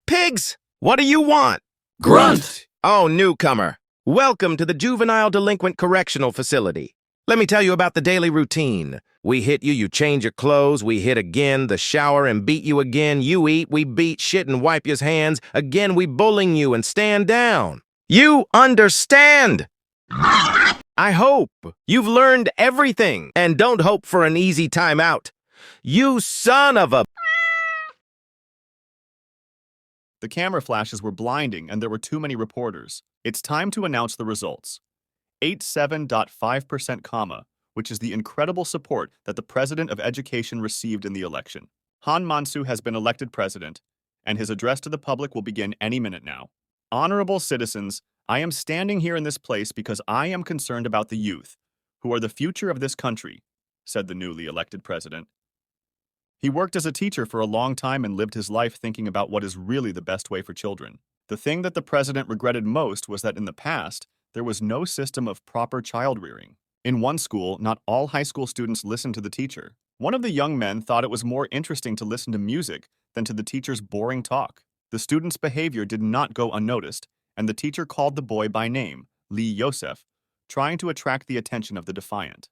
pigs! What do you want? Grunt! Oh, newcomer. Welcome to the Juvenile Delinquent Correctional Facility. Let me tell you about the daily routine. We hit you, you change your clothes, we hit again, the shower and beat you again, you eat, we beat, shit and wipe your hands, again we bullying you and stand down. You understand? I hope you've learned everything and don't hope for an easy time out. You son of a... The camera flashes were blinding and there were too many reporters. It's time to announce the results. 87.5%, which is the incredible support that the President of Education received in the election. Han Mansu has been elected president, and his address to the public will begin any minute now. Honorable citizens, I am standing here in this place because I am concerned about the youth, who are the future of this country, said the newly elected president. He worked as a teacher for a long time and lived his life thinking about what is really the best way for children. The thing that the president regretted most was that in the past, there was no system of proper child rearing. In one school, not all high school students listened to the teacher. One of the young men thought it was more interesting to listen to music than to the teacher's boring talk. The student's behavior did not go unnoticed, and the teacher called the boy by name, Lee Yosef, trying to attract the attention of the defiant.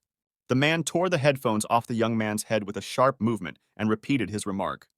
The man tore the headphones off the young man's head with a sharp movement and repeated his remark.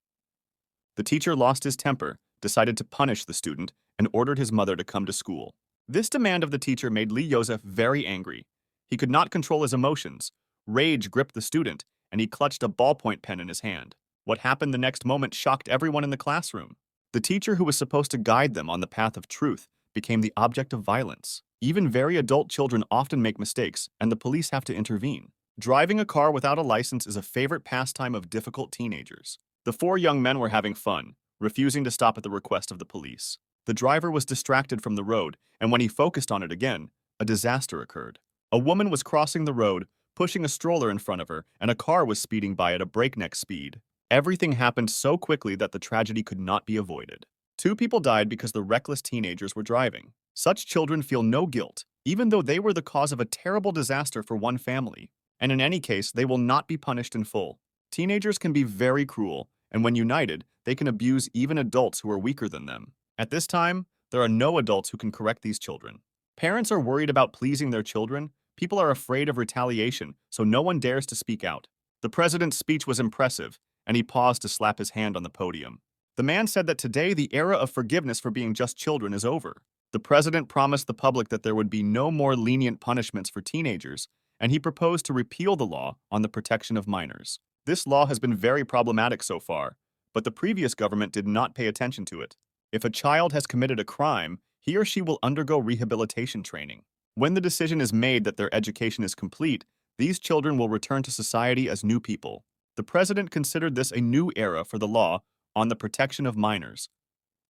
The teacher lost his temper, decided to punish the student, and ordered his mother to come to school. This demand of the teacher made Lee Yosef very angry. He could not control his emotions. Rage gripped the student, and he clutched a ballpoint pen in his hand. What happened the next moment shocked everyone in the classroom. The teacher who was supposed to guide them on the path of truth became the object of violence. Even very adult children often make mistakes, and the police have to intervene. Driving a car without a license is a favorite pastime of difficult teenagers. The four young men were having fun, refusing to stop at the request of the police. The driver was distracted from the road, and when he focused on it again, a disaster occurred. A woman was crossing the road, pushing a stroller in front of her, and a car was speeding by at a breakneck speed. Everything happened so quickly that the tragedy could not be avoided. 2 people died because the reckless teenagers were driving. Such children feel no guilt, even though they were the cause of a terrible disaster for one family. And in any case, they will not be punished in full. Teenagers can be very cruel, and when united, they can abuse even adults who are weaker than them. At this time, there are no adults who can correct these children. Parents are worried about pleasing their children. People are afraid of retaliation, so no one dares to speak out. The president's speech was impressive, and he paused to slap his hand on the podium. The man said that today the era of forgiveness for being just children is over. The president promised the public that there would be no more lenient punishments for teenagers, and he proposed to repeal the law on the protection of minors. This law has been very problematic so far, but the previous government did not pay attention to it. If a child has committed a crime, he or she will undergo rehabilitation training. When the decision is made that their education is complete, these children will return to society as new people. The president considered this a new era for the law on the protection of minors.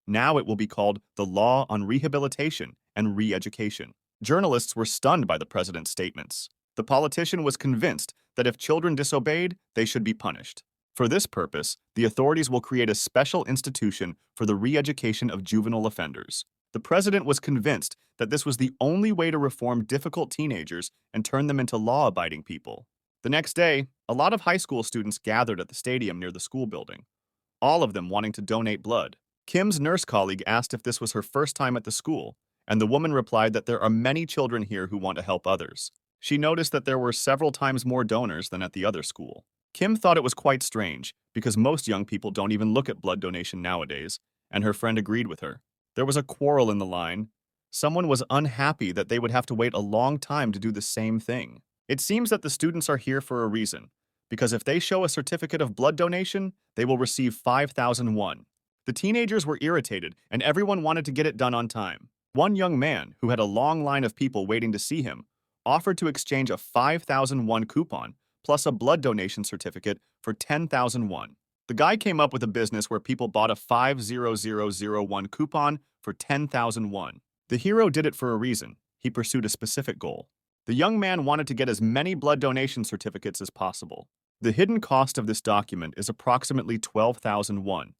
Now it will be called the Law on Rehabilitation and Re-Education. Journalists were stunned by the president's statements. The politician was convinced that if children disobeyed, they should be punished. For this purpose, the authorities will create a special institution for the re-education of juvenile offenders. The president was convinced that this was the only way to reform difficult teenagers and turn them into law-abiding people. The next day, a lot of high school students gathered at the stadium near the school building, all of them wanting to donate blood. Kim's nurse colleague asked if this was her first time at the school, and the woman replied that there are many children here who want to help others. She noticed that there were several times more donors than at the other school. Kim thought it was quite strange, because most young people don't even look at blood donation nowadays, and her friend agreed with her. There was a quarrel in the line. Someone was unhappy that they would have to wait a long time to do the same thing. It seems that the students are here for a reason, because if they show a certificate of blood donation, they will receive 5,000 won. The teenagers were irritated, and everyone wanted to get it done on time. One young man, who had a long line of people waiting to see him, offered to exchange a 5,000 won coupon plus a blood donation certificate for 10,000 won. The guy came up with a business where people bought a 5,001 coupon for 10,000 won. The hero did it for a reason. He pursued a specific goal. The young man wanted to get as many blood donation certificates as possible. The hidden cost of this document is approximately 12,000 won,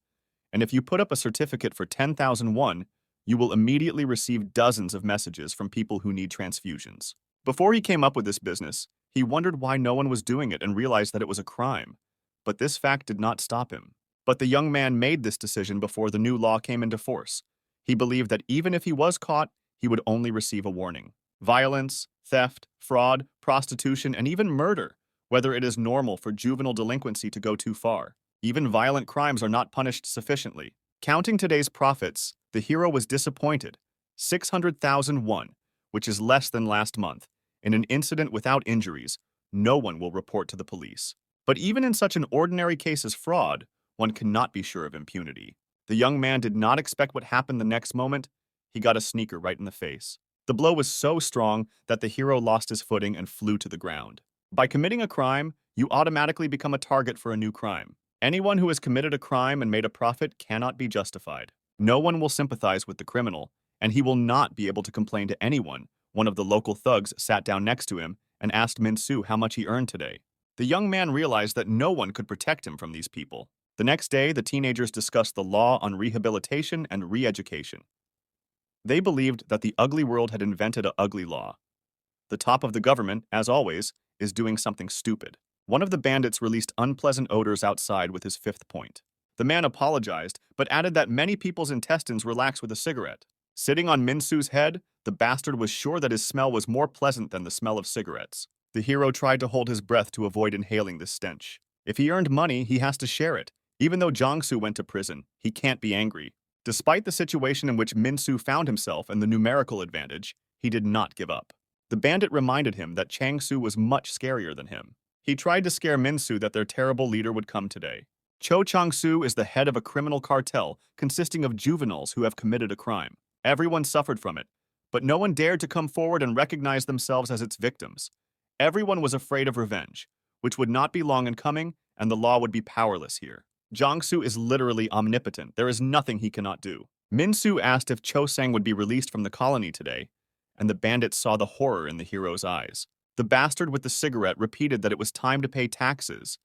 and if you put up a certificate for 10,000 won, you will immediately receive dozens of messages from people who need transfusions. Before he came up with this business, he wondered why no one was doing it and realized that it was a crime. But this fact did not stop him. But the young man made this decision before the new law came into force. He believed that even if he was caught, he would only receive a warning. Violence, theft, fraud, prostitution, and even murder, whether it is normal for juvenile delinquency to go too far. Even violent crimes are not punished sufficiently. Counting today's profits, the hero was disappointed. 600,000 won, which is less than last month. In an incident without injuries, no one will report to the police. But even in such an ordinary case as fraud, one cannot be sure of impunity. The young man did not expect what happened the next moment. He got a sneaker right in the face. The blow was so strong that the hero lost his footing and flew to the ground. By committing a crime, you automatically become a target for a new crime. Anyone who has committed a crime and made a profit cannot be justified. No one will sympathize with the criminal, and he will not be able to complain to anyone. One of the local thugs sat down next to him and asked Min-soo how much he earned today. The young man realized that no one could protect him from these people. The next day, the teenagers discussed the law on rehabilitation and re-education. They believed that the ugly world had invented an ugly law. The top of the government, as always, is doing something stupid. One of the bandits released unpleasant odors outside with his fifth point. The man apologized, but added that many people's intestines relax with a cigarette. Sitting on Min-soo's head, the bastard was sure that his smell was more pleasant than the smell of cigarettes. The hero tried to hold his breath to avoid inhaling this stench. If he earned money, he has to share it. Even though Jong-soo went to prison, he can't be angry. Despite the situation in which Min-soo found himself and the numerical advantage, he did not give up. The bandit reminded him that Chang-soo was much scarier than him. He tried to scare Min-soo that their terrible leader would come today. Cho Chang-soo is the head of a criminal cartel consisting of juveniles who have committed a crime. Everyone suffered from it, but no one dared to come forward and recognize themselves as its victims. Everyone was afraid of revenge, which would not be long in coming, and the law would be powerless here. Jong-soo is literally omnipotent. There is nothing he cannot do. Min-soo asked if Cho-sang would be released from the colony today, and the bandit saw the horror in the hero's eyes. The bastard with the cigarette repeated that it was time to pay taxes,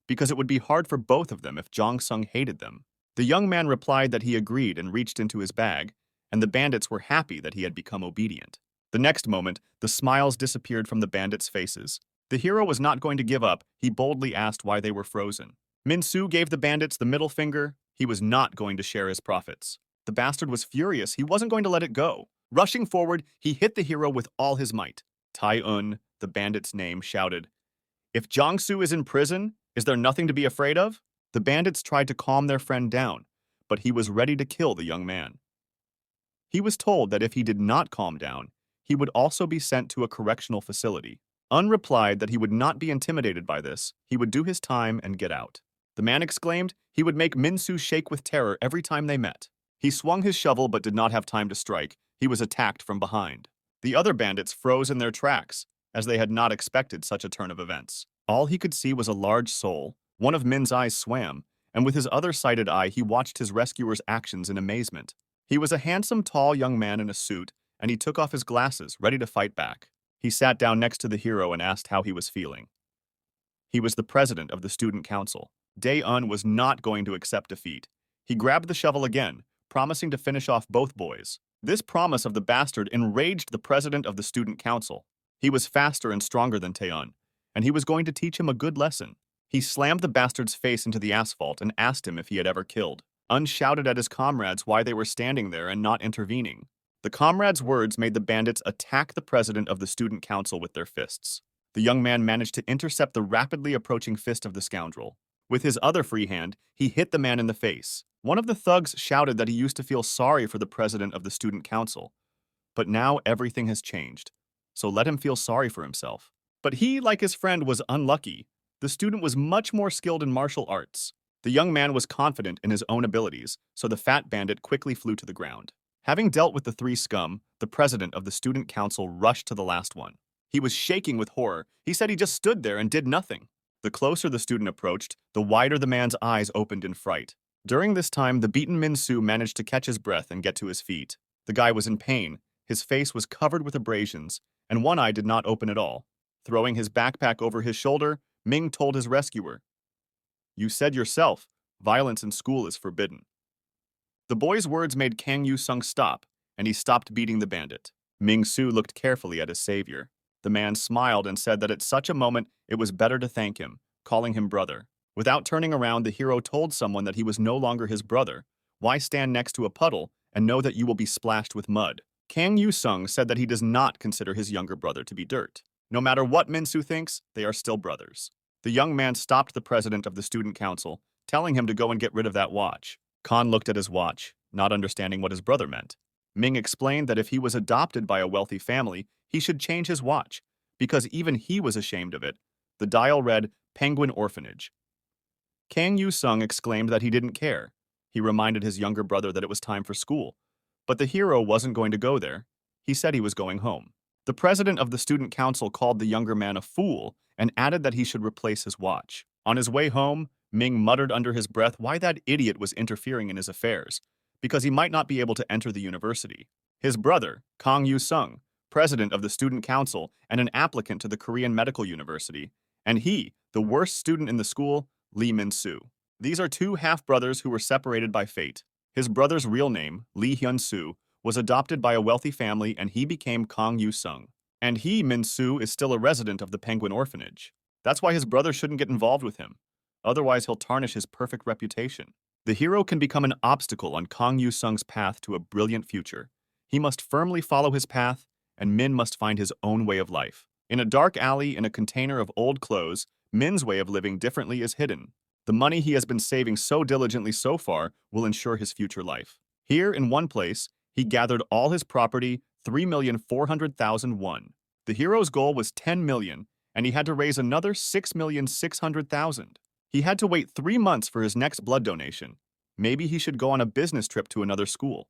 because it would be hard for both of them if Jong-sung hated them. The young man replied that he agreed and reached into his bag, and the bandits were happy that he had become obedient. The next moment, the smiles disappeared from the bandits' faces. The hero was not going to give up. He boldly asked why they were frozen. Min-soo gave the bandits the middle finger. He was not going to share his profits. The bastard was furious. He wasn't going to let it go. Rushing forward, he hit the hero with all his might. Tai-eun, the bandit's name, shouted, "If Jong-soo is in prison, is there nothing to be afraid of?" The bandits tried to calm their friend down, but he was ready to kill the young man. He was told that if he did not calm down, he would also be sent to a correctional facility. Un replied that he would not be intimidated by this. He would do his time and get out. The man exclaimed he would make Min-soo shake with terror every time they met. He swung his shovel but did not have time to strike. He was attacked from behind. The other bandits froze in their tracks, as they had not expected such a turn of events. All he could see was a large soul. One of Min's eyes swam, and with his other sighted eye he watched his rescuer's actions in amazement. He was a handsome, tall young man in a suit, and he took off his glasses, ready to fight back. He sat down next to the hero and asked how he was feeling. He was the president of the student council. Dae-eun was not going to accept defeat. He grabbed the shovel again, promising to finish off both boys. This promise of the bastard enraged the president of the student council. He was faster and stronger than Tae-eun, and he was going to teach him a good lesson. He slammed the bastard's face into the asphalt and asked him if he had ever killed. Un shouted at his comrades why they were standing there and not intervening. The comrades' words made the bandits attack the president of the student council with their fists. The young man managed to intercept the rapidly approaching fist of the scoundrel. With his other free hand, he hit the man in the face. One of the thugs shouted that he used to feel sorry for the president of the student council. But now everything has changed, so let him feel sorry for himself. But he, like his friend, was unlucky. The student was much more skilled in martial arts. The young man was confident in his own abilities, so the fat bandit quickly flew to the ground. Having dealt with the three scum, the president of the student council rushed to the last one. He was shaking with horror. He said he just stood there and did nothing. The closer the student approached, the wider the man's eyes opened in fright. During this time, the beaten Min-soo managed to catch his breath and get to his feet. The guy was in pain. His face was covered with abrasions, and one eye did not open at all. Throwing his backpack over his shoulder, Ming told his rescuer, "You said yourself, violence in school is forbidden." The boy's words made Kang Yu-sung stop, and he stopped beating the bandit. Ming-soo looked carefully at his savior. The man smiled and said that at such a moment it was better to thank him, calling him brother. Without turning around, the hero told someone that he was no longer his brother. Why stand next to a puddle and know that you will be splashed with mud? Kang Yu-sung said that he does not consider his younger brother to be dirt. No matter what Min-soo thinks, they are still brothers. The young man stopped the president of the student council, telling him to go and get rid of that watch. Khan looked at his watch, not understanding what his brother meant. Ming explained that if he was adopted by a wealthy family, he should change his watch, because even he was ashamed of it. The dial read, Penguin Orphanage. Kang Yu-sung exclaimed that he didn't care. He reminded his younger brother that it was time for school. But the hero wasn't going to go there. He said he was going home. The president of the student council called the younger man a fool and added that he should replace his watch. On his way home, Ming muttered under his breath why that idiot was interfering in his affairs, because he might not be able to enter the university. His brother, Kang Yu-sung, president of the student council and an applicant to the Korean Medical University, and he, the worst student in the school, Lee Min-soo. These are two half-brothers who were separated by fate. His brother's real name, Lee Hyun-soo, was adopted by a wealthy family and he became Kang Yu-sung. And he, Min-soo, is still a resident of the Penguin Orphanage. That's why his brother shouldn't get involved with him. Otherwise, he'll tarnish his perfect reputation. The hero can become an obstacle on Kang Yu-sung's path to a brilliant future. He must firmly follow his path, and Min must find his own way of life. In a dark alley in a container of old clothes, Min's way of living differently is hidden. The money he has been saving so diligently so far will ensure his future life. Here, in one place, he gathered all his property, 3,400,000 won. The hero's goal was 10 million, and he had to raise another 6,600,000. He had to wait 3 months for his next blood donation. Maybe he should go on a business trip to another school.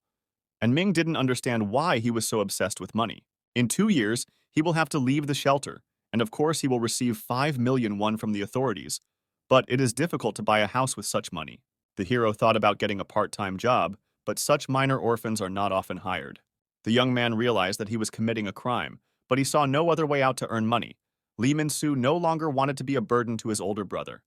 And Ming didn't understand why he was so obsessed with money. In 2 years, he will have to leave the shelter, and of course he will receive 5 million won from the authorities. But it is difficult to buy a house with such money. The hero thought about getting a part-time job, but such minor orphans are not often hired. The young man realized that he was committing a crime, but he saw no other way out to earn money. Lee Min-soo no longer wanted to be a burden to his older brother.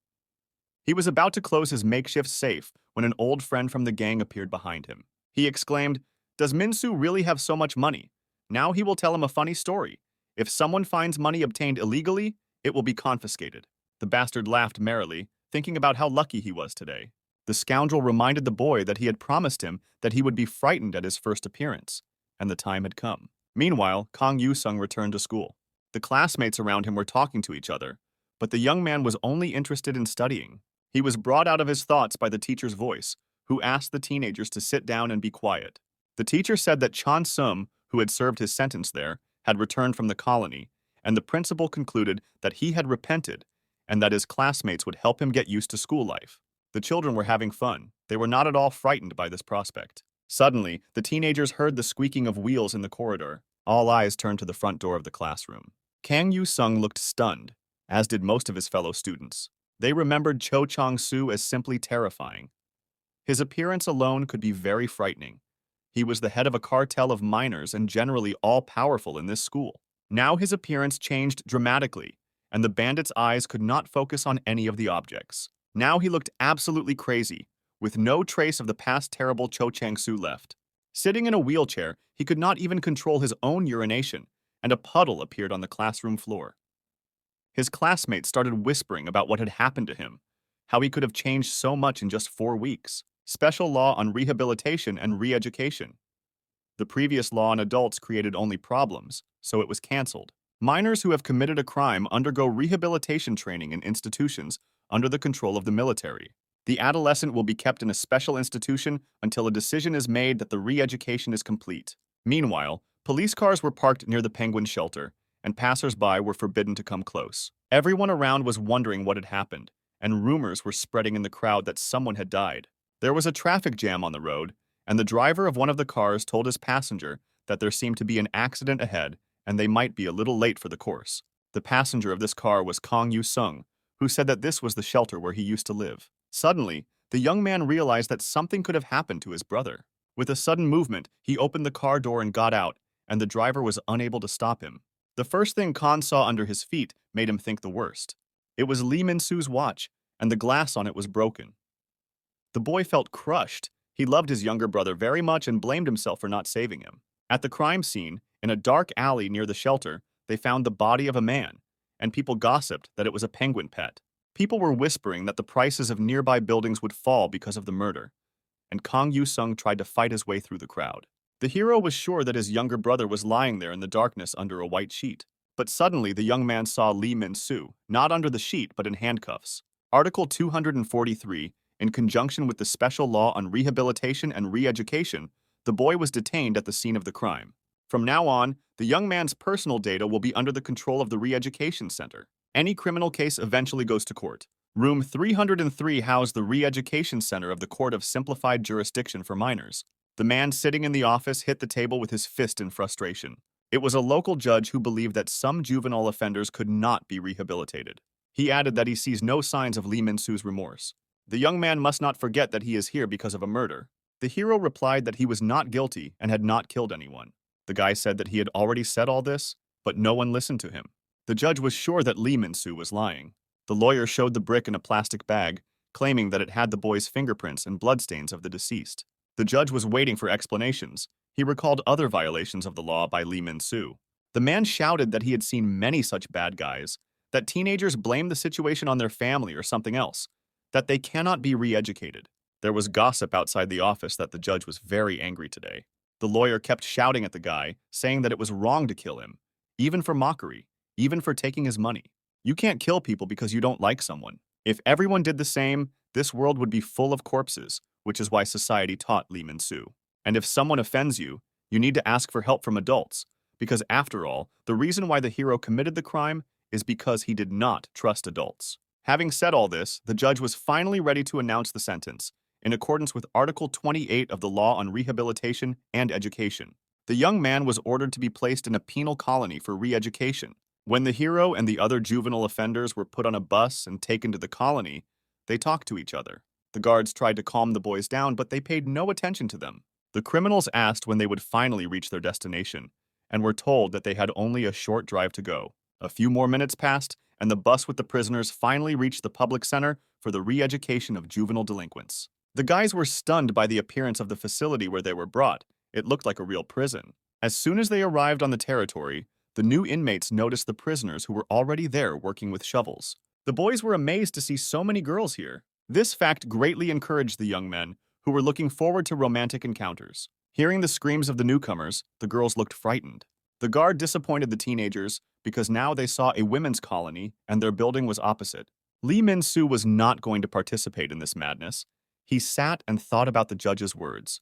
He was about to close his makeshift safe when an old friend from the gang appeared behind him. He exclaimed, "Does Min-soo really have so much money? Now he will tell him a funny story. If someone finds money obtained illegally, it will be confiscated." The bastard laughed merrily, thinking about how lucky he was today. The scoundrel reminded the boy that he had promised him that he would be frightened at his first appearance, and the time had come. Meanwhile, Kang Yu-sung returned to school. The classmates around him were talking to each other, but the young man was only interested in studying. He was brought out of his thoughts by the teacher's voice, who asked the teenagers to sit down and be quiet. The teacher said that Chon Sum, who had served his sentence there, had returned from the colony, and the principal concluded that he had repented and that his classmates would help him get used to school life. The children were having fun. They were not at all frightened by this prospect. Suddenly, the teenagers heard the squeaking of wheels in the corridor. All eyes turned to the front door of the classroom. Kang Yu-sung looked stunned, as did most of his fellow students. They remembered Cho Chong-soo as simply terrifying. His appearance alone could be very frightening. He was the head of a cartel of minors and generally all-powerful in this school. Now his appearance changed dramatically, and the bandit's eyes could not focus on any of the objects. Now he looked absolutely crazy, with no trace of the past terrible Cho Chang-soo left. Sitting in a wheelchair, he could not even control his own urination, and a puddle appeared on the classroom floor. His classmates started whispering about what had happened to him, how he could have changed so much in just 4 weeks. Special law on rehabilitation and re-education. The previous law on adults created only problems, so it was cancelled. Minors who have committed a crime undergo rehabilitation training in institutions under the control of the military. The adolescent will be kept in a special institution until a decision is made that the re-education is complete. Meanwhile, police cars were parked near the penguin shelter, and passers-by were forbidden to come close. Everyone around was wondering what had happened, and rumors were spreading in the crowd that someone had died. There was a traffic jam on the road, and the driver of one of the cars told his passenger that there seemed to be an accident ahead and they might be a little late for the course. The passenger of this car was Kang Yu-sung, who said that this was the shelter where he used to live. Suddenly, the young man realized that something could have happened to his brother. With a sudden movement, he opened the car door and got out, and the driver was unable to stop him. The first thing Khan saw under his feet made him think the worst. It was Lee Min-soo's watch, and the glass on it was broken. The boy felt crushed. He loved his younger brother very much and blamed himself for not saving him. At the crime scene, in a dark alley near the shelter, they found the body of a man, and people gossiped that it was a penguin pet. People were whispering that the prices of nearby buildings would fall because of the murder, and Kang Yu-sung tried to fight his way through the crowd. The hero was sure that his younger brother was lying there in the darkness under a white sheet. But suddenly, the young man saw Lee Min-soo, not under the sheet but in handcuffs. Article 243, in conjunction with the special law on rehabilitation and re-education, the boy was detained at the scene of the crime. From now on, the young man's personal data will be under the control of the Re-Education Center. Any criminal case eventually goes to court. Room 303 housed the Re-Education Center of the Court of Simplified Jurisdiction for Minors. The man sitting in the office hit the table with his fist in frustration. It was a local judge who believed that some juvenile offenders could not be rehabilitated. He added that he sees no signs of Lee Min-soo's remorse. The young man must not forget that he is here because of a murder. The hero replied that he was not guilty and had not killed anyone. The guy said that he had already said all this, but no one listened to him. The judge was sure that Lee Min-soo was lying. The lawyer showed the brick in a plastic bag, claiming that it had the boy's fingerprints and bloodstains of the deceased. The judge was waiting for explanations. He recalled other violations of the law by Lee Min-soo. The man shouted that he had seen many such bad guys, that teenagers blame the situation on their family or something else, that they cannot be re-educated. There was gossip outside the office that the judge was very angry today. The lawyer kept shouting at the guy, saying that it was wrong to kill him, even for mockery, even for taking his money. You can't kill people because you don't like someone. If everyone did the same, this world would be full of corpses, which is why society taught Lee Min-soo. And if someone offends you, you need to ask for help from adults, because after all, the reason why the hero committed the crime is because he did not trust adults. Having said all this, the judge was finally ready to announce the sentence, in accordance with Article 28 of the Law on Rehabilitation and Education. The young man was ordered to be placed in a penal colony for re-education. When the hero and the other juvenile offenders were put on a bus and taken to the colony, they talked to each other. The guards tried to calm the boys down, but they paid no attention to them. The criminals asked when they would finally reach their destination, and were told that they had only a short drive to go. A few more minutes passed, and the bus with the prisoners finally reached the public center for the re-education of juvenile delinquents. The guys were stunned by the appearance of the facility where they were brought. It looked like a real prison. As soon as they arrived on the territory, the new inmates noticed the prisoners who were already there working with shovels. The boys were amazed to see so many girls here. This fact greatly encouraged the young men, who were looking forward to romantic encounters. Hearing the screams of the newcomers, the girls looked frightened. The guard disappointed the teenagers because now they saw a women's colony and their building was opposite. Lee Min-soo was not going to participate in this madness. He sat and thought about the judge's words.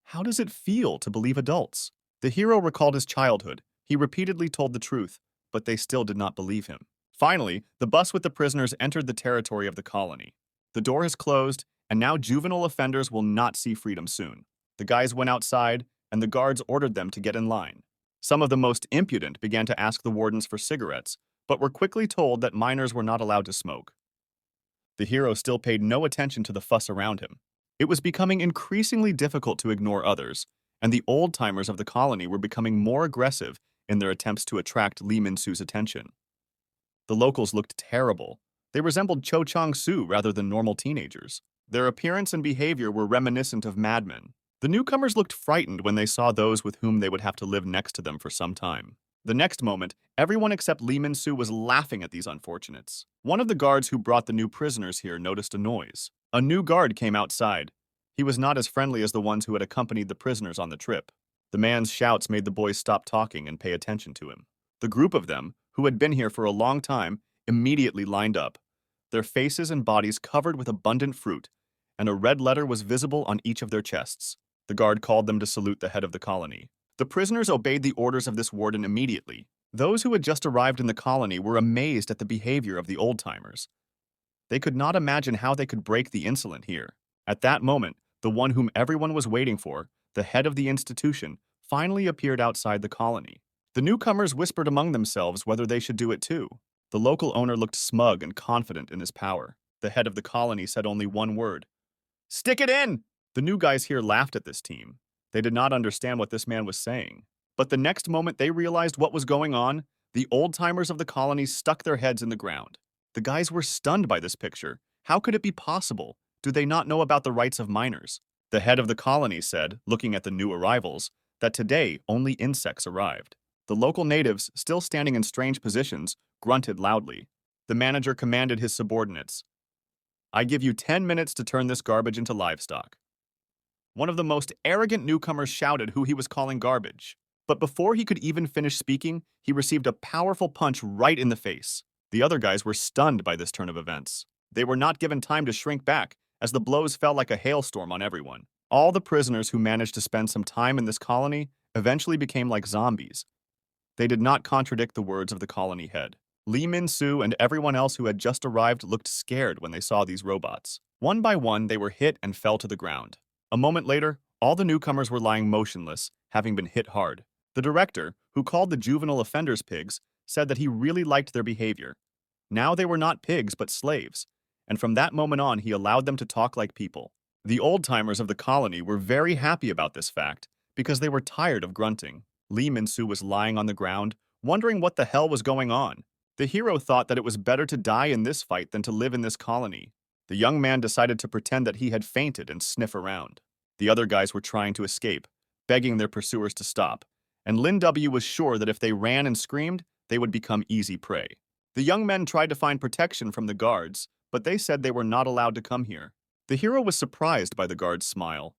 How does it feel to believe adults? The hero recalled his childhood. He repeatedly told the truth, but they still did not believe him. Finally, the bus with the prisoners entered the territory of the colony. The door is closed, and now juvenile offenders will not see freedom soon. The guys went outside, and the guards ordered them to get in line. Some of the most impudent began to ask the wardens for cigarettes, but were quickly told that minors were not allowed to smoke. The hero still paid no attention to the fuss around him. It was becoming increasingly difficult to ignore others, and the old-timers of the colony were becoming more aggressive in their attempts to attract Lee Min-soo's attention. The locals looked terrible. They resembled Cho Chang-soo rather than normal teenagers. Their appearance and behavior were reminiscent of madmen. The newcomers looked frightened when they saw those with whom they would have to live next to them for some time. The next moment, everyone except Lee Min-soo was laughing at these unfortunates. One of the guards who brought the new prisoners here noticed a noise. A new guard came outside. He was not as friendly as the ones who had accompanied the prisoners on the trip. The man's shouts made the boys stop talking and pay attention to him. The group of them, who had been here for a long time, immediately lined up, their faces and bodies covered with abundant fruit, and a red letter was visible on each of their chests. The guard called them to salute the head of the colony. The prisoners obeyed the orders of this warden immediately. Those who had just arrived in the colony were amazed at the behavior of the old-timers. They could not imagine how they could break the insolent here. At that moment, the one whom everyone was waiting for, the head of the institution, finally appeared outside the colony. The newcomers whispered among themselves whether they should do it too. The local owner looked smug and confident in his power. The head of the colony said only one word. "Stick it in!" The new guys here laughed at this team. They did not understand what this man was saying. But the next moment they realized what was going on, the old-timers of the colony stuck their heads in the ground. The guys were stunned by this picture. How could it be possible? Do they not know about the rights of minors? The head of the colony said, looking at the new arrivals, that today only insects arrived. The local natives, still standing in strange positions, grunted loudly. The manager commanded his subordinates, "I give you 10 minutes to turn this garbage into livestock." One of the most arrogant newcomers shouted who he was calling garbage. But before he could even finish speaking, he received a powerful punch right in the face. The other guys were stunned by this turn of events. They were not given time to shrink back, as the blows fell like a hailstorm on everyone. All the prisoners who managed to spend some time in this colony eventually became like zombies. They did not contradict the words of the colony head. Lee Min-soo and everyone else who had just arrived looked scared when they saw these robots. One by one, they were hit and fell to the ground. A moment later, all the newcomers were lying motionless, having been hit hard. The director, who called the juvenile offenders pigs, said that he really liked their behavior. Now they were not pigs but slaves, and from that moment on he allowed them to talk like people. The old-timers of the colony were very happy about this fact because they were tired of grunting. Lee Min-soo was lying on the ground, wondering what the hell was going on. The hero thought that it was better to die in this fight than to live in this colony. The young man decided to pretend that he had fainted and sniff around. The other guys were trying to escape, begging their pursuers to stop, and Lin W was sure that if they ran and screamed, they would become easy prey. The young men tried to find protection from the guards, but they said they were not allowed to come here. The hero was surprised by the guard's smile.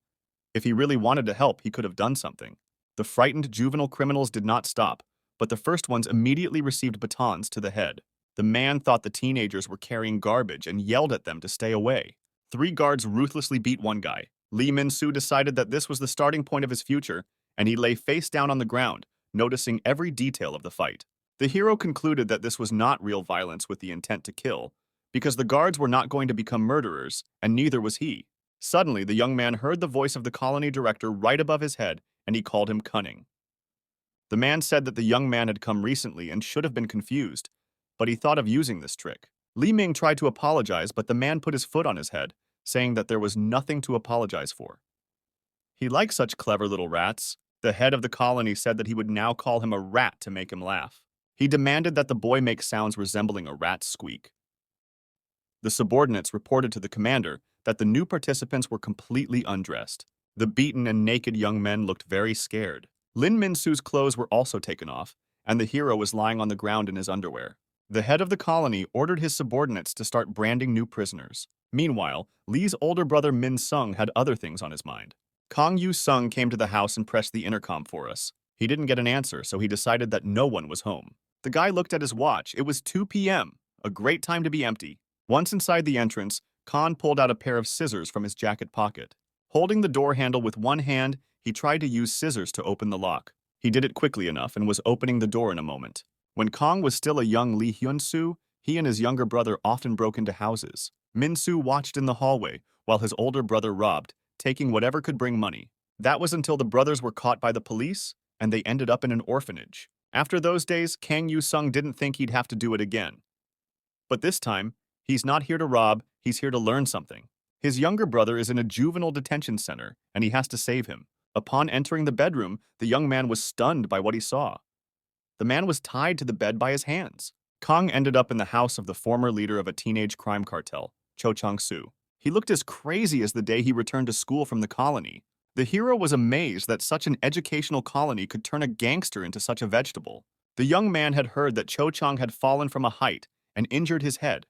If he really wanted to help, he could have done something. The frightened juvenile criminals did not stop, but the first ones immediately received batons to the head. The man thought the teenagers were carrying garbage and yelled at them to stay away. 3 guards ruthlessly beat one guy. Lee Min-soo decided that this was the starting point of his future, and he lay face down on the ground, noticing every detail of the fight. The hero concluded that this was not real violence with the intent to kill, because the guards were not going to become murderers, and neither was he. Suddenly, the young man heard the voice of the colony director right above his head, and he called him cunning. The man said that the young man had come recently and should have been confused, but he thought of using this trick. Li Ming tried to apologize, but the man put his foot on his head, saying that there was nothing to apologize for. He liked such clever little rats. The head of the colony said that he would now call him a rat to make him laugh. He demanded that the boy make sounds resembling a rat's squeak. The subordinates reported to the commander that the new participants were completely undressed. The beaten and naked young men looked very scared. Lin Min-soo's clothes were also taken off, and the hero was lying on the ground in his underwear. The head of the colony ordered his subordinates to start branding new prisoners. Meanwhile, Lee's older brother Min-sung had other things on his mind. Kang Yu-sung came to the house and pressed the intercom for us. He didn't get an answer, so he decided that no one was home. The guy looked at his watch. It was 2 p.m., a great time to be empty. Once inside the entrance, Khan pulled out a pair of scissors from his jacket pocket. Holding the door handle with one hand, he tried to use scissors to open the lock. He did it quickly enough and was opening the door in a moment. When Kong was still a young Lee Hyun-soo, he and his younger brother often broke into houses. Min-soo watched in the hallway while his older brother robbed, taking whatever could bring money. That was until the brothers were caught by the police, and they ended up in an orphanage. After those days, Kang Yu-sung didn't think he'd have to do it again. But this time, he's not here to rob, he's here to learn something. His younger brother is in a juvenile detention center, and he has to save him. Upon entering the bedroom, the young man was stunned by what he saw. The man was tied to the bed by his hands. Kong ended up in the house of the former leader of a teenage crime cartel, Cho Chang-soo. He looked as crazy as the day he returned to school from the colony. The hero was amazed that such an educational colony could turn a gangster into such a vegetable. The young man had heard that Cho Chang had fallen from a height and injured his head,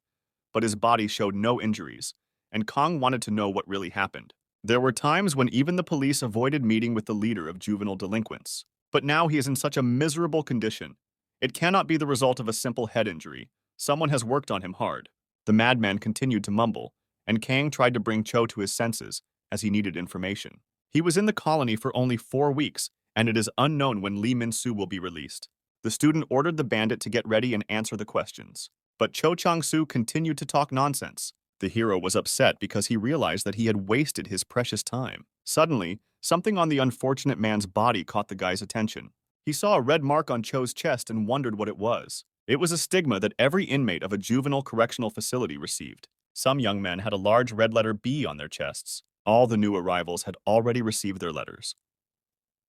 but his body showed no injuries, and Kong wanted to know what really happened. There were times when even the police avoided meeting with the leader of juvenile delinquents. But now he is in such a miserable condition. It cannot be the result of a simple head injury. Someone has worked on him hard. The madman continued to mumble, and Kang tried to bring Cho to his senses, as he needed information. He was in the colony for only 4 weeks, and it is unknown when Lee Min-soo will be released. The student ordered the bandit to get ready and answer the questions. But Cho Chang-soo continued to talk nonsense. The hero was upset because he realized that he had wasted his precious time. Suddenly, something on the unfortunate man's body caught the guy's attention. He saw a red mark on Cho's chest and wondered what it was. It was a stigma that every inmate of a juvenile correctional facility received. Some young men had a large red letter B on their chests. All the new arrivals had already received their letters.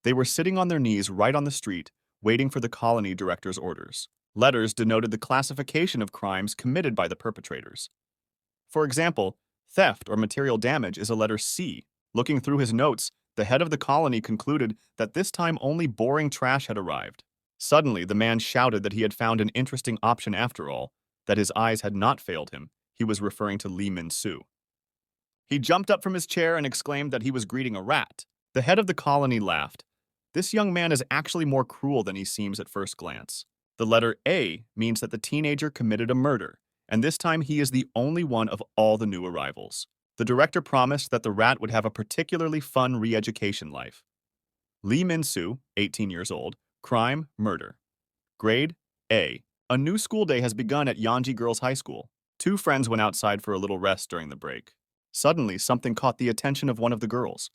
They were sitting on their knees right on the street, waiting for the colony director's orders. Letters denoted the classification of crimes committed by the perpetrators. For example, theft or material damage is a letter C. Looking through his notes, the head of the colony concluded that this time only boring trash had arrived. Suddenly, the man shouted that he had found an interesting option after all. that his eyes had not failed him. He was referring to Lee Min-soo. He jumped up from his chair and exclaimed that he was greeting a rat. The head of the colony laughed. This young man is actually more cruel than he seems at first glance. The letter A means that the teenager committed a murder, and this time he is the only one of all the new arrivals. The director promised that the rat would have a particularly fun re-education life. Lee Min-soo, 18 years old, crime, murder. Grade, A. A new school day has begun at Yeonji Girls High School. Two friends went outside for a little rest during the break. Suddenly, something caught the attention of one of the girls.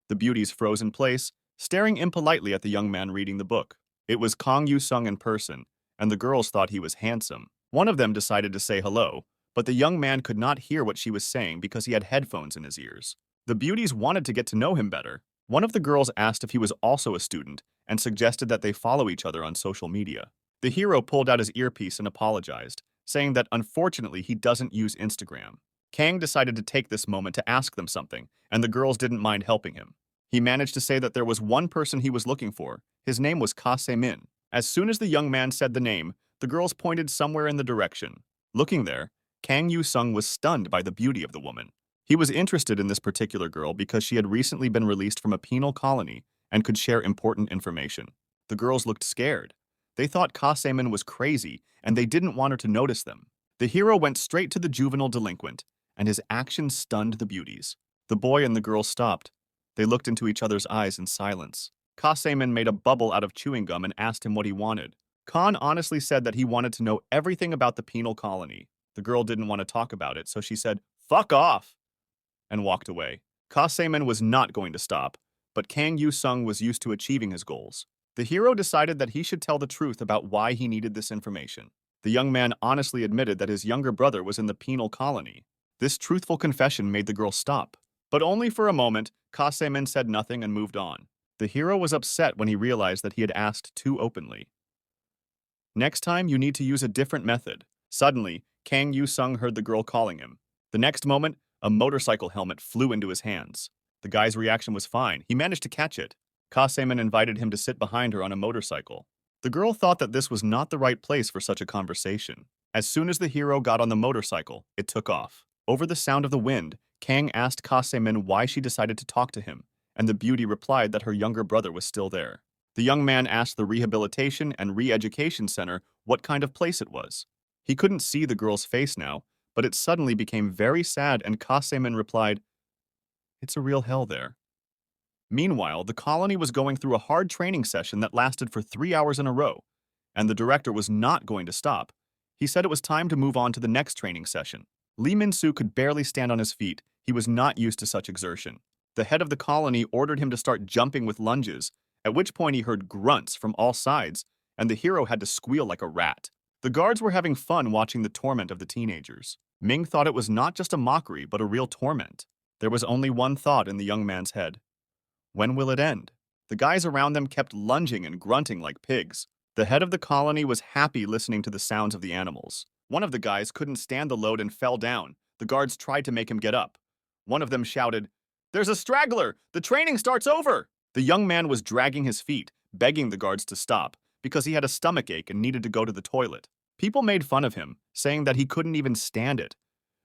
The beauties froze in place, staring impolitely at the young man reading the book. It was Kang Yu-sung in person, and the girls thought he was handsome. One of them decided to say hello, but the young man could not hear what she was saying because he had headphones in his ears. The beauties wanted to get to know him better. One of the girls asked if he was also a student and suggested that they follow each other on social media. The hero pulled out his earpiece and apologized, saying that unfortunately he doesn't use Instagram. Kang decided to take this moment to ask them something, and the girls didn't mind helping him. He managed to say that there was one person he was looking for. His name was Ka Se-min. As soon as the young man said the name, the girls pointed somewhere in the direction. Looking there, Kang Yu-sung was stunned by the beauty of the woman. He was interested in this particular girl because she had recently been released from a penal colony and could share important information. The girls looked scared. They thought Ka Se-min was crazy, and they didn't want her to notice them. The hero went straight to the juvenile delinquent, and his actions stunned the beauties. The boy and the girl stopped. They looked into each other's eyes in silence. Ka Se-min made a bubble out of chewing gum and asked him what he wanted. Khan honestly said that he wanted to know everything about the penal colony. The girl didn't want to talk about it, so she said, "Fuck off!" and walked away. Ka Se-min was not going to stop, but Kang Yu-sung was used to achieving his goals. The hero decided that he should tell the truth about why he needed this information. The young man honestly admitted that his younger brother was in the penal colony. This truthful confession made the girl stop. But only for a moment, Ka Se-min said nothing and moved on. The hero was upset when he realized that he had asked too openly. Next time, you need to use a different method. Suddenly, Kang Yu-sung heard the girl calling him. The next moment, a motorcycle helmet flew into his hands. The guy's reaction was fine. He managed to catch it. Ka Se-min invited him to sit behind her on a motorcycle. The girl thought that this was not the right place for such a conversation. As soon as the hero got on the motorcycle, it took off. Over the sound of the wind, Kang asked Ka Se-min why she decided to talk to him, and the beauty replied that her younger brother was still there. The young man asked the Rehabilitation and Re-education Center what kind of place it was. He couldn't see the girl's face now, but it suddenly became very sad, and Ka Se-min replied, "It's a real hell there." Meanwhile, the colony was going through a hard training session that lasted for 3 hours in a row, and the director was not going to stop. He said it was time to move on to the next training session. Lee Min-soo could barely stand on his feet. He was not used to such exertion. The head of the colony ordered him to start jumping with lunges, at which point he heard grunts from all sides, and the hero had to squeal like a rat. The guards were having fun watching the torment of the teenagers. Ming thought it was not just a mockery, but a real torment. There was only one thought in the young man's head. When will it end? The guys around them kept lunging and grunting like pigs. The head of the colony was happy listening to the sounds of the animals. One of the guys couldn't stand the load and fell down. The guards tried to make him get up. One of them shouted, "There's a straggler! The training starts over!" The young man was dragging his feet, begging the guards to stop, because he had a stomachache and needed to go to the toilet. People made fun of him, saying that he couldn't even stand it.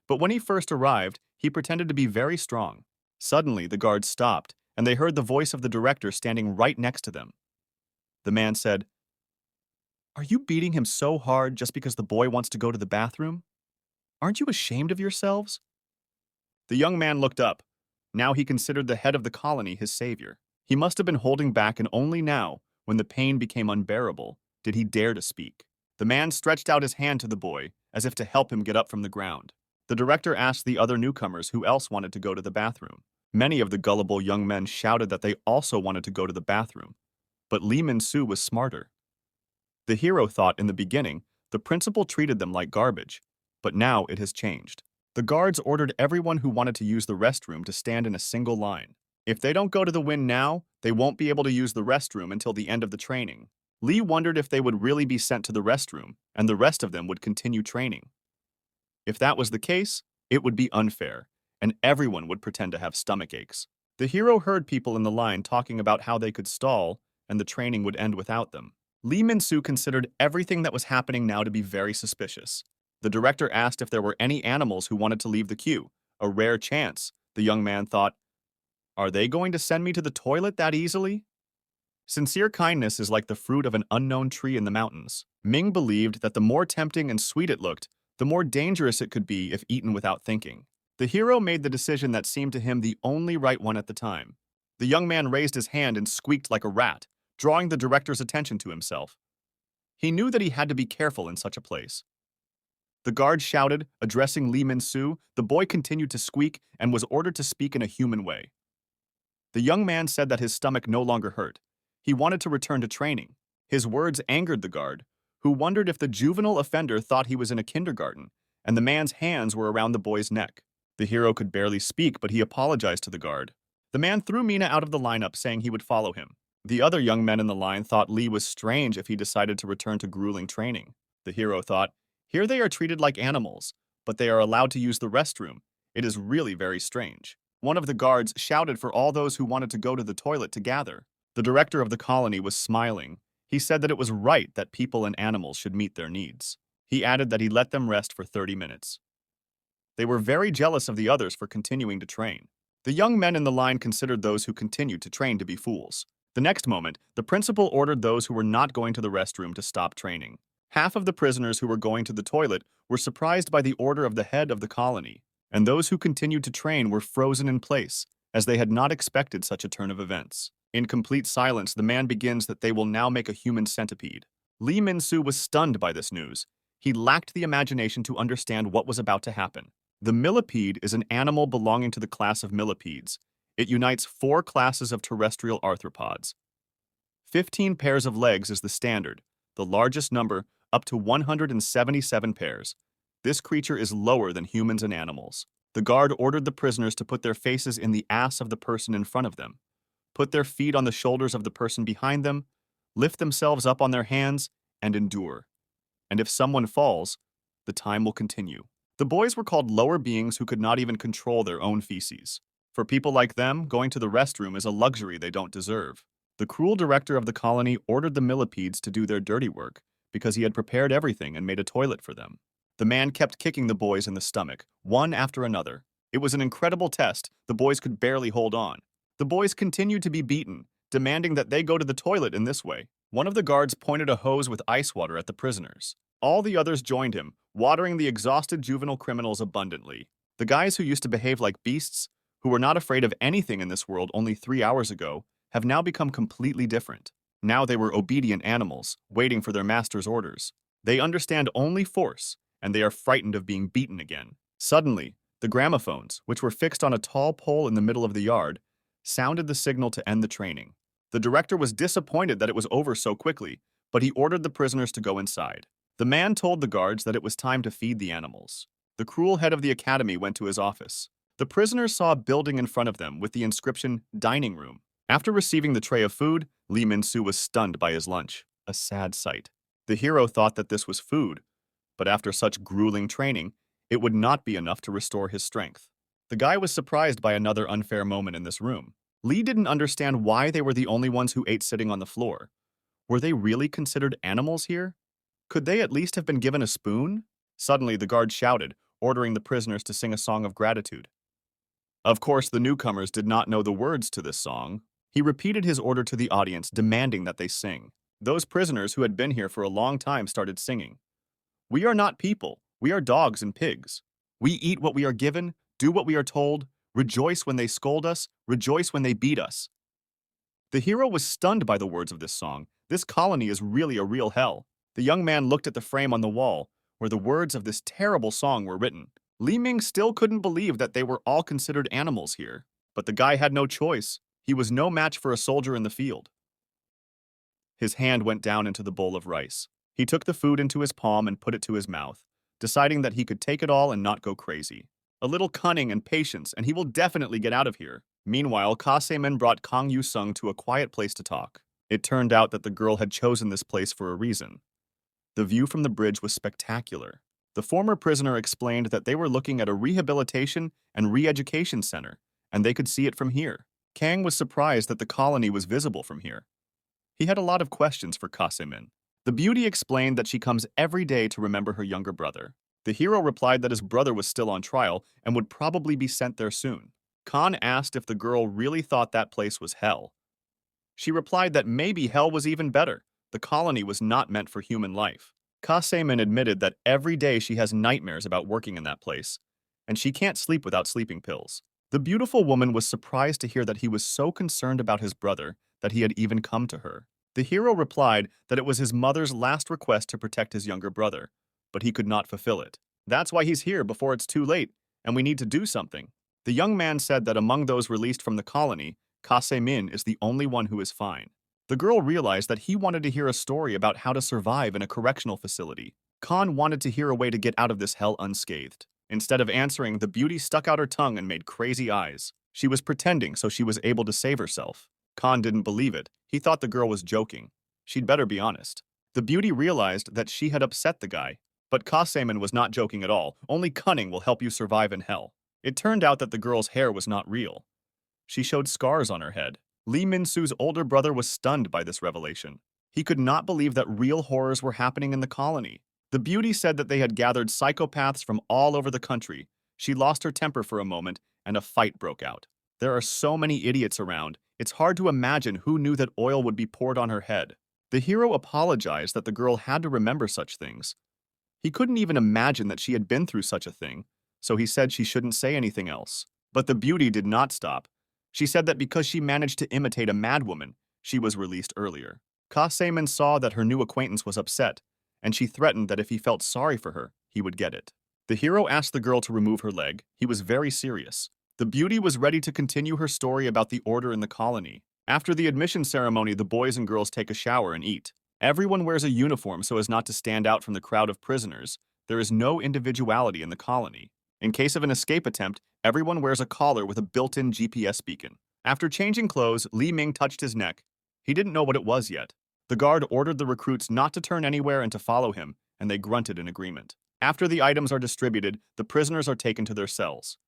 But when he first arrived, he pretended to be very strong. Suddenly, the guards stopped, and they heard the voice of the director standing right next to them. The man said, "Are you beating him so hard just because the boy wants to go to the bathroom? Aren't you ashamed of yourselves?" The young man looked up. Now he considered the head of the colony his savior. He must have been holding back, and only now, when the pain became unbearable, did he dare to speak. The man stretched out his hand to the boy, as if to help him get up from the ground. The director asked the other newcomers who else wanted to go to the bathroom. Many of the gullible young men shouted that they also wanted to go to the bathroom. But Lee Min-soo was smarter. The hero thought in the beginning the principal treated them like garbage, but now it has changed. The guards ordered everyone who wanted to use the restroom to stand in a single line. If they don't go to the win now, they won't be able to use the restroom until the end of the training. Lee wondered if they would really be sent to the restroom, and the rest of them would continue training. If that was the case, it would be unfair, and everyone would pretend to have stomach aches. The hero heard people in the line talking about how they could stall, and the training would end without them. Lee Min-soo considered everything that was happening now to be very suspicious. The director asked if there were any animals who wanted to leave the queue. A rare chance, the young man thought. Are they going to send me to the toilet that easily? Sincere kindness is like the fruit of an unknown tree in the mountains. Ming believed that the more tempting and sweet it looked, the more dangerous it could be if eaten without thinking. The hero made the decision that seemed to him the only right one at the time. The young man raised his hand and squeaked like a rat, drawing the director's attention to himself. He knew that he had to be careful in such a place. The guard shouted, addressing Lee Min-soo. The boy continued to squeak and was ordered to speak in a human way. The young man said that his stomach no longer hurt. He wanted to return to training. His words angered the guard, who wondered if the juvenile offender thought he was in a kindergarten, and the man's hands were around the boy's neck. The hero could barely speak, but he apologized to the guard. The man threw Mina out of the lineup, saying he would follow him. The other young men in the line thought Lee was strange if he decided to return to grueling training. The hero thought, here they are treated like animals, but they are allowed to use the restroom. It is really very strange. One of the guards shouted for all those who wanted to go to the toilet to gather. The director of the colony was smiling. He said that it was right that people and animals should meet their needs. He added that he let them rest for 30 minutes. They were very jealous of the others for continuing to train. The young men in the line considered those who continued to train to be fools. The next moment, the principal ordered those who were not going to the restroom to stop training. Half of the prisoners who were going to the toilet were surprised by the order of the head of the colony, and those who continued to train were frozen in place, as they had not expected such a turn of events. In complete silence, the man begins that they will now make a human centipede. Lee Min-soo was stunned by this news. He lacked the imagination to understand what was about to happen. The millipede is an animal belonging to the class of millipedes. It unites 4 classes of terrestrial arthropods. 15 pairs of legs is the standard, the largest number, up to 177 pairs. This creature is lower than humans and animals. The guard ordered the prisoners to put their faces in the ass of the person in front of them, put their feet on the shoulders of the person behind them, lift themselves up on their hands, and endure. And if someone falls, the time will continue. The boys were called lower beings who could not even control their own feces. For people like them, going to the restroom is a luxury they don't deserve. The cruel director of the colony ordered the millipedes to do their dirty work because he had prepared everything and made a toilet for them. The man kept kicking the boys in the stomach, one after another. It was an incredible test. The boys could barely hold on. The boys continued to be beaten, demanding that they go to the toilet in this way. One of the guards pointed a hose with ice water at the prisoners. All the others joined him, watering the exhausted juvenile criminals abundantly. The guys who used to behave like beasts, who were not afraid of anything in this world only 3 hours ago, have now become completely different. Now they were obedient animals, waiting for their master's orders. They understand only force, and they are frightened of being beaten again. Suddenly, the gramophones, which were fixed on a tall pole in the middle of the yard, sounded the signal to end the training. The director was disappointed that it was over so quickly, but he ordered the prisoners to go inside. The man told the guards that it was time to feed the animals. The cruel head of the academy went to his office. The prisoners saw a building in front of them with the inscription, Dining Room. After receiving the tray of food, Lee Min-soo was stunned by his lunch. A sad sight. The hero thought that this was food, but after such grueling training, it would not be enough to restore his strength. The guy was surprised by another unfair moment in this room. Lee didn't understand why they were the only ones who ate sitting on the floor. Were they really considered animals here? Could they at least have been given a spoon? Suddenly, the guard shouted, ordering the prisoners to sing a song of gratitude. Of course, the newcomers did not know the words to this song. He repeated his order to the audience, demanding that they sing. Those prisoners who had been here for a long time started singing. We are not people. We are dogs and pigs. We eat what we are given, do what we are told, rejoice when they scold us, rejoice when they beat us. The hero was stunned by the words of this song. This colony is really a real hell. The young man looked at the frame on the wall, where the words of this terrible song were written. Li Ming still couldn't believe that they were all considered animals here. But the guy had no choice. He was no match for a soldier in the field. His hand went down into the bowl of rice. He took the food into his palm and put it to his mouth, deciding that he could take it all and not go crazy. A little cunning and patience, and he will definitely get out of here. Meanwhile, Kasemin brought Kang Yu-sung to a quiet place to talk. It turned out that the girl had chosen this place for a reason. The view from the bridge was spectacular. The former prisoner explained that they were looking at a rehabilitation and re-education center, and they could see it from here. Kang was surprised that the colony was visible from here. He had a lot of questions for Kasemin. The beauty explained that she comes every day to remember her younger brother. The hero replied that his brother was still on trial and would probably be sent there soon. Khan asked if the girl really thought that place was hell. She replied that maybe hell was even better. The colony was not meant for human life. Kasemin admitted that every day she has nightmares about working in that place, and she can't sleep without sleeping pills. The beautiful woman was surprised to hear that he was so concerned about his brother that he had even come to her. The hero replied that it was his mother's last request to protect his younger brother, but he could not fulfill it. That's why he's here before it's too late, and we need to do something. The young man said that among those released from the colony, Kasemin is the only one who is fine. The girl realized that he wanted to hear a story about how to survive in a correctional facility. Khan wanted to hear a way to get out of this hell unscathed. Instead of answering, the beauty stuck out her tongue and made crazy eyes. She was pretending so she was able to save herself. Khan didn't believe it. He thought the girl was joking. She'd better be honest. The beauty realized that she had upset the guy. But Kasemin was not joking at all. Only cunning will help you survive in hell. It turned out that the girl's hair was not real. She showed scars on her head. Lee Min-soo's older brother was stunned by this revelation. He could not believe that real horrors were happening in the colony. The beauty said that they had gathered psychopaths from all over the country. She lost her temper for a moment, and a fight broke out. There are so many idiots around, it's hard to imagine who knew that oil would be poured on her head. The hero apologized that the girl had to remember such things. He couldn't even imagine that she had been through such a thing, so he said she shouldn't say anything else. But the beauty did not stop. She said that because she managed to imitate a madwoman, she was released earlier. Kasemin saw that her new acquaintance was upset, and she threatened that if he felt sorry for her, he would get it. The hero asked the girl to remove her leg. He was very serious. The beauty was ready to continue her story about the order in the colony. After the admission ceremony, the boys and girls take a shower and eat. Everyone wears a uniform so as not to stand out from the crowd of prisoners. There is no individuality in the colony. In case of an escape attempt, everyone wears a collar with a built-in GPS beacon. After changing clothes, Li Ming touched his neck. He didn't know what it was yet. The guard ordered the recruits not to turn anywhere and to follow him, and they grunted in agreement. After the items are distributed, the prisoners are taken to their cells.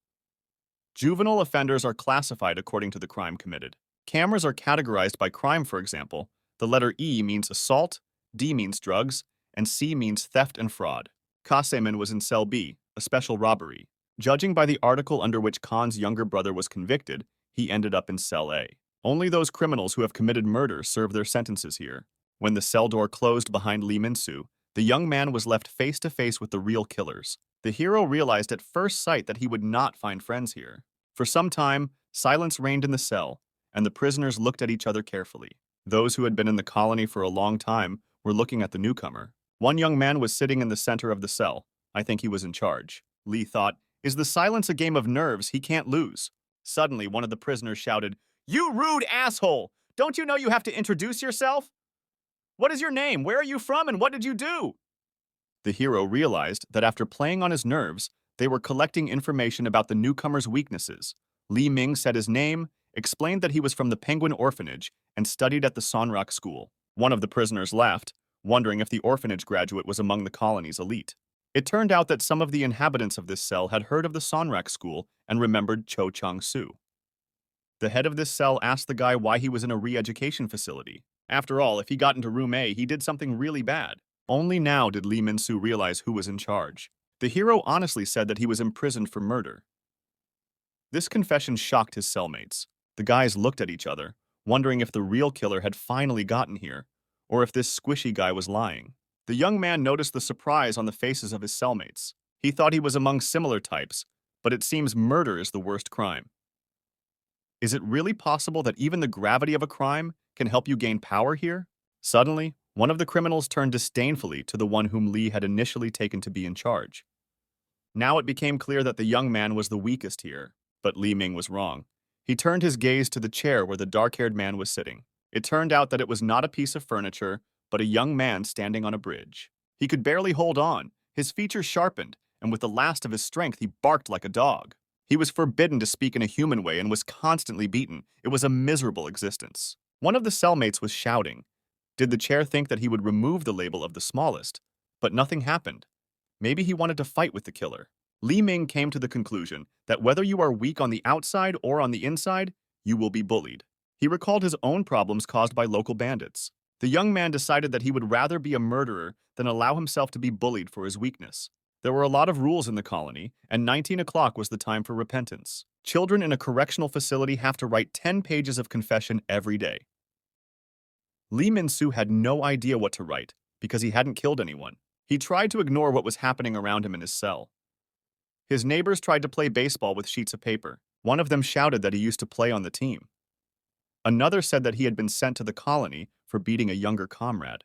Juvenile offenders are classified according to the crime committed. Cameras are categorized by crime, for example. The letter E means assault, D means drugs, and C means theft and fraud. Kasemin was in cell B, a special robbery. Judging by the article under which Khan's younger brother was convicted, he ended up in cell A. Only those criminals who have committed murder serve their sentences here. When the cell door closed behind Lee Min-soo, the young man was left face to face with the real killers. The hero realized at first sight that he would not find friends here. For some time, silence reigned in the cell, and the prisoners looked at each other carefully. Those who had been in the colony for a long time were looking at the newcomer. One young man was sitting in the center of the cell. I think he was in charge. Lee thought, is the silence a game of nerves he can't lose? Suddenly, one of the prisoners shouted, "You rude asshole! Don't you know you have to introduce yourself? What is your name? Where are you from? And what did you do?" The hero realized that after playing on his nerves, they were collecting information about the newcomer's weaknesses. Li Ming said his name, explained that he was from the Penguin Orphanage, and studied at the Sonrak School. One of the prisoners laughed, wondering if the orphanage graduate was among the colony's elite. It turned out that some of the inhabitants of this cell had heard of the Sonrak School and remembered Cho Chang-soo. The head of this cell asked the guy why he was in a re-education facility. After all, if he got into room A, he did something really bad. Only now did Lee Min-soo realize who was in charge. The hero honestly said that he was imprisoned for murder. This confession shocked his cellmates. The guys looked at each other, wondering if the real killer had finally gotten here, or if this squishy guy was lying. The young man noticed the surprise on the faces of his cellmates. He thought he was among similar types, but it seems murder is the worst crime. Is it really possible that even the gravity of a crime can help you gain power here? Suddenly, one of the criminals turned disdainfully to the one whom Lee had initially taken to be in charge. Now it became clear that the young man was the weakest here, but Li Ming was wrong. He turned his gaze to the chair where the dark-haired man was sitting. It turned out that it was not a piece of furniture, but a young man standing on a bridge. He could barely hold on, his features sharpened, and with the last of his strength he barked like a dog. He was forbidden to speak in a human way and was constantly beaten. It was a miserable existence. One of the cellmates was shouting. Did the chair think that he would remove the label of the smallest? But nothing happened. Maybe he wanted to fight with the killer. Li Ming came to the conclusion that whether you are weak on the outside or on the inside, you will be bullied. He recalled his own problems caused by local bandits. The young man decided that he would rather be a murderer than allow himself to be bullied for his weakness. There were a lot of rules in the colony, and 19 o'clock was the time for repentance. Children in a correctional facility have to write 10 pages of confession every day. Lee Min-soo had no idea what to write because he hadn't killed anyone. He tried to ignore what was happening around him in his cell. His neighbors tried to play baseball with sheets of paper. One of them shouted that he used to play on the team. Another said that he had been sent to the colony for beating a younger comrade.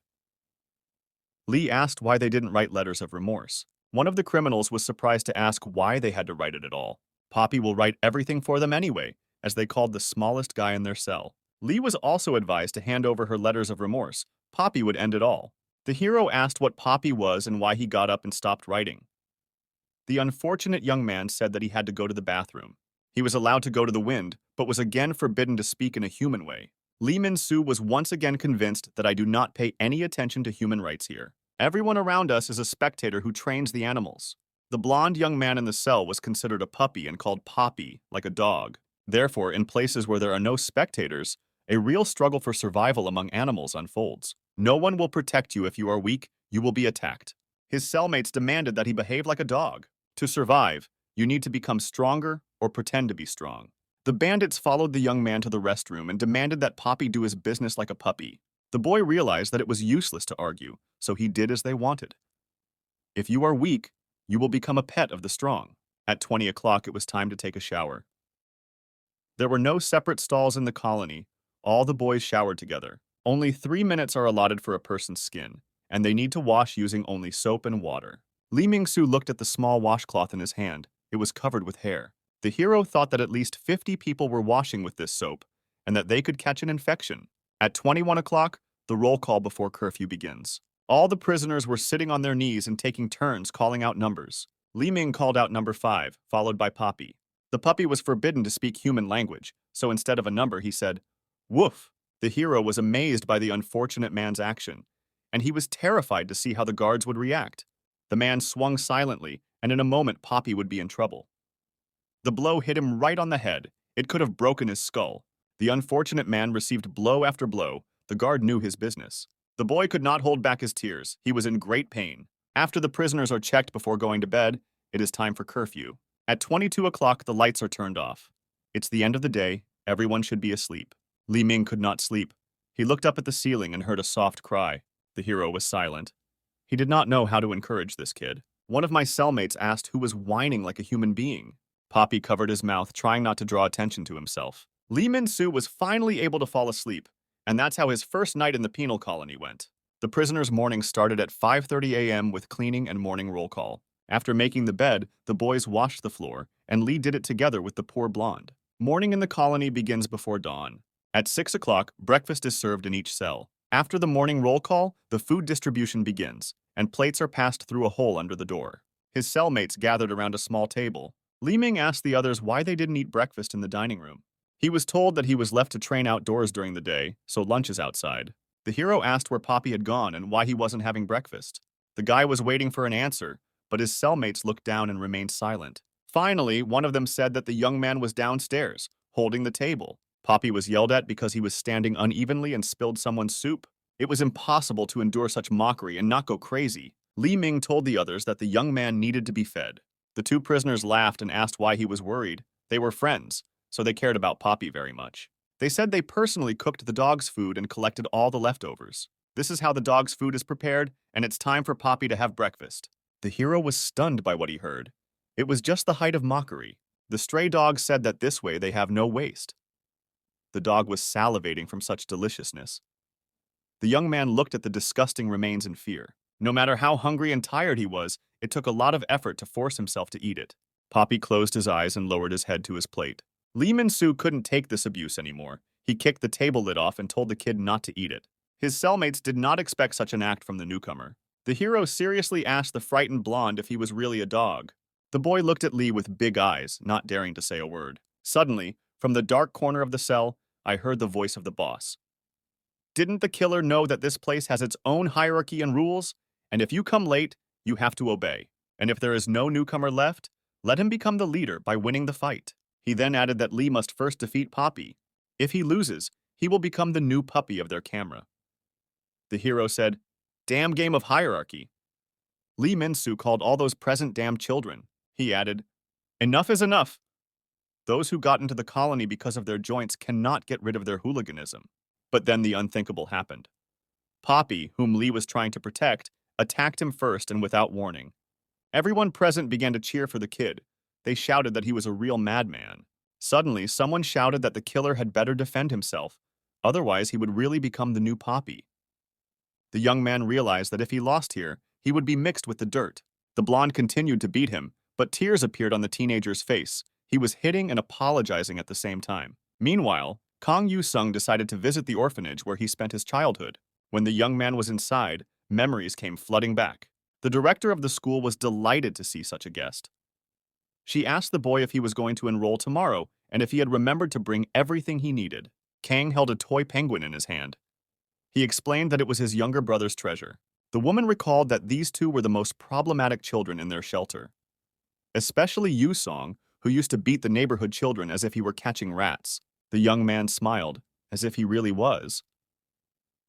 Lee asked why they didn't write letters of remorse. One of the criminals was surprised to ask why they had to write it at all. Poppy will write everything for them anyway, as they called the smallest guy in their cell. Lee was also advised to hand over her letters of remorse. Poppy would end it all. The hero asked what Poppy was and why he got up and stopped writing. The unfortunate young man said that he had to go to the bathroom. He was allowed to go to the wind, but was again forbidden to speak in a human way. Lee Min-soo was once again convinced that I do not pay any attention to human rights here. Everyone around us is a spectator who trains the animals. The blonde young man in the cell was considered a puppy and called Poppy, like a dog. Therefore, in places where there are no spectators, a real struggle for survival among animals unfolds. No one will protect you if you are weak, you will be attacked. His cellmates demanded that he behave like a dog. To survive, you need to become stronger or pretend to be strong. The bandits followed the young man to the restroom and demanded that Poppy do his business like a puppy. The boy realized that it was useless to argue, so he did as they wanted. If you are weak, you will become a pet of the strong. At 20 o'clock, it was time to take a shower. There were no separate stalls in the colony. All the boys showered together. Only 3 minutes are allotted for a person's skin, and they need to wash using only soap and water. Lee Min-soo looked at the small washcloth in his hand. It was covered with hair. The hero thought that at least 50 people were washing with this soap, and that they could catch an infection. At 21 o'clock, the roll call before curfew begins. All the prisoners were sitting on their knees and taking turns calling out numbers. Lee Ming called out number 5, followed by Poppy. The puppy was forbidden to speak human language, so instead of a number, he said, "Woof." The hero was amazed by the unfortunate man's action, and he was terrified to see how the guards would react. The man swung silently, and in a moment Poppy would be in trouble. The blow hit him right on the head. It could have broken his skull. The unfortunate man received blow after blow. The guard knew his business. The boy could not hold back his tears. He was in great pain. After the prisoners are checked before going to bed, it is time for curfew. At 22 o'clock, the lights are turned off. It's the end of the day. Everyone should be asleep. Li Ming could not sleep. He looked up at the ceiling and heard a soft cry. The hero was silent. He did not know how to encourage this kid. One of my cellmates asked who was whining like a human being. Poppy covered his mouth, trying not to draw attention to himself. Lee Min-soo was finally able to fall asleep, and that's how his first night in the penal colony went. The prisoner's morning started at 5:30 a.m. with cleaning and morning roll call. After making the bed, the boys washed the floor, and Lee did it together with the poor blonde. Morning in the colony begins before dawn. At 6 o'clock, breakfast is served in each cell. After the morning roll call, the food distribution begins, and plates are passed through a hole under the door. His cellmates gathered around a small table. Li Ming asked the others why they didn't eat breakfast in the dining room. He was told that he was left to train outdoors during the day, so lunch is outside. The hero asked where Poppy had gone and why he wasn't having breakfast. The guy was waiting for an answer, but his cellmates looked down and remained silent. Finally, one of them said that the young man was downstairs, holding the table. Poppy was yelled at because he was standing unevenly and spilled someone's soup. It was impossible to endure such mockery and not go crazy. Li Ming told the others that the young man needed to be fed. The two prisoners laughed and asked why he was worried. They were friends, so they cared about Poppy very much. They said they personally cooked the dog's food and collected all the leftovers. This is how the dog's food is prepared, and it's time for Poppy to have breakfast. The hero was stunned by what he heard. It was just the height of mockery. The stray dog said that this way they have no waste. The dog was salivating from such deliciousness. The young man looked at the disgusting remains in fear. No matter how hungry and tired he was, it took a lot of effort to force himself to eat it. Poppy closed his eyes and lowered his head to his plate. Lee Min-soo couldn't take this abuse anymore. He kicked the table lid off and told the kid not to eat it. His cellmates did not expect such an act from the newcomer. The hero seriously asked the frightened blonde if he was really a dog. The boy looked at Lee with big eyes, not daring to say a word. Suddenly, from the dark corner of the cell, I heard the voice of the boss. Didn't the killer know that this place has its own hierarchy and rules? And if you come late, you have to obey. And if there is no newcomer left, let him become the leader by winning the fight. He then added that Lee must first defeat Poppy. If he loses, he will become the new puppy of their camera. The hero said, "Damn game of hierarchy." Lee Min-soo called all those present damn children. He added, "Enough is enough. Those who got into the colony because of their joints cannot get rid of their hooliganism." But then the unthinkable happened. Poppy, whom Lee was trying to protect, attacked him first and without warning. Everyone present began to cheer for the kid. They shouted that he was a real madman. Suddenly, someone shouted that the killer had better defend himself, otherwise he would really become the new Poppy. The young man realized that if he lost here, he would be mixed with the dirt. The blonde continued to beat him, but tears appeared on the teenager's face. He was hitting and apologizing at the same time. Meanwhile, Kang Yu-sung decided to visit the orphanage where he spent his childhood. When the young man was inside, memories came flooding back. The director of the school was delighted to see such a guest. She asked the boy if he was going to enroll tomorrow and if he had remembered to bring everything he needed. Kang held a toy penguin in his hand. He explained that it was his younger brother's treasure. The woman recalled that these two were the most problematic children in their shelter. Especially Yu-sung, who used to beat the neighborhood children as if he were catching rats. The young man smiled, as if he really was.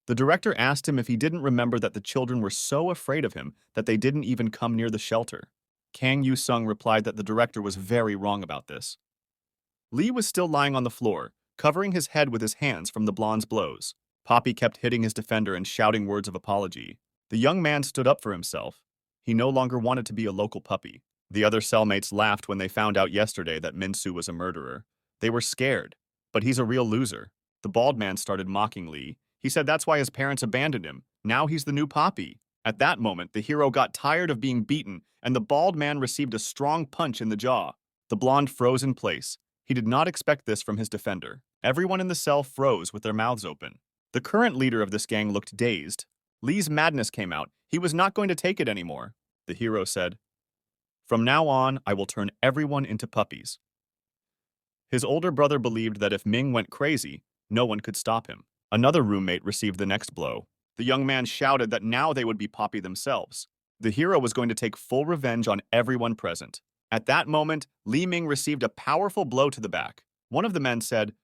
The director asked him if he didn't remember that the children were so afraid of him that they didn't even come near the shelter. Kang Yu-sung replied that the director was very wrong about this. Lee was still lying on the floor, covering his head with his hands from the blonde's blows. Poppy kept hitting his defender and shouting words of apology. The young man stood up for himself. He no longer wanted to be a local puppy. The other cellmates laughed when they found out yesterday that Min-soo was a murderer. They were scared, but he's a real loser. The bald man started mocking Lee. He said that's why his parents abandoned him. Now he's the new Poppy. At that moment, the hero got tired of being beaten, and the bald man received a strong punch in the jaw. The blonde froze in place. He did not expect this from his defender. Everyone in the cell froze with their mouths open. The current leader of this gang looked dazed. Lee's madness came out. He was not going to take it anymore. The hero said, "From now on, I will turn everyone into puppies." His older brother believed that if Ming went crazy, no one could stop him. Another roommate received the next blow. The young man shouted that now they would be Poppy themselves. The hero was going to take full revenge on everyone present. At that moment, Li Ming received a powerful blow to the back. One of the men said,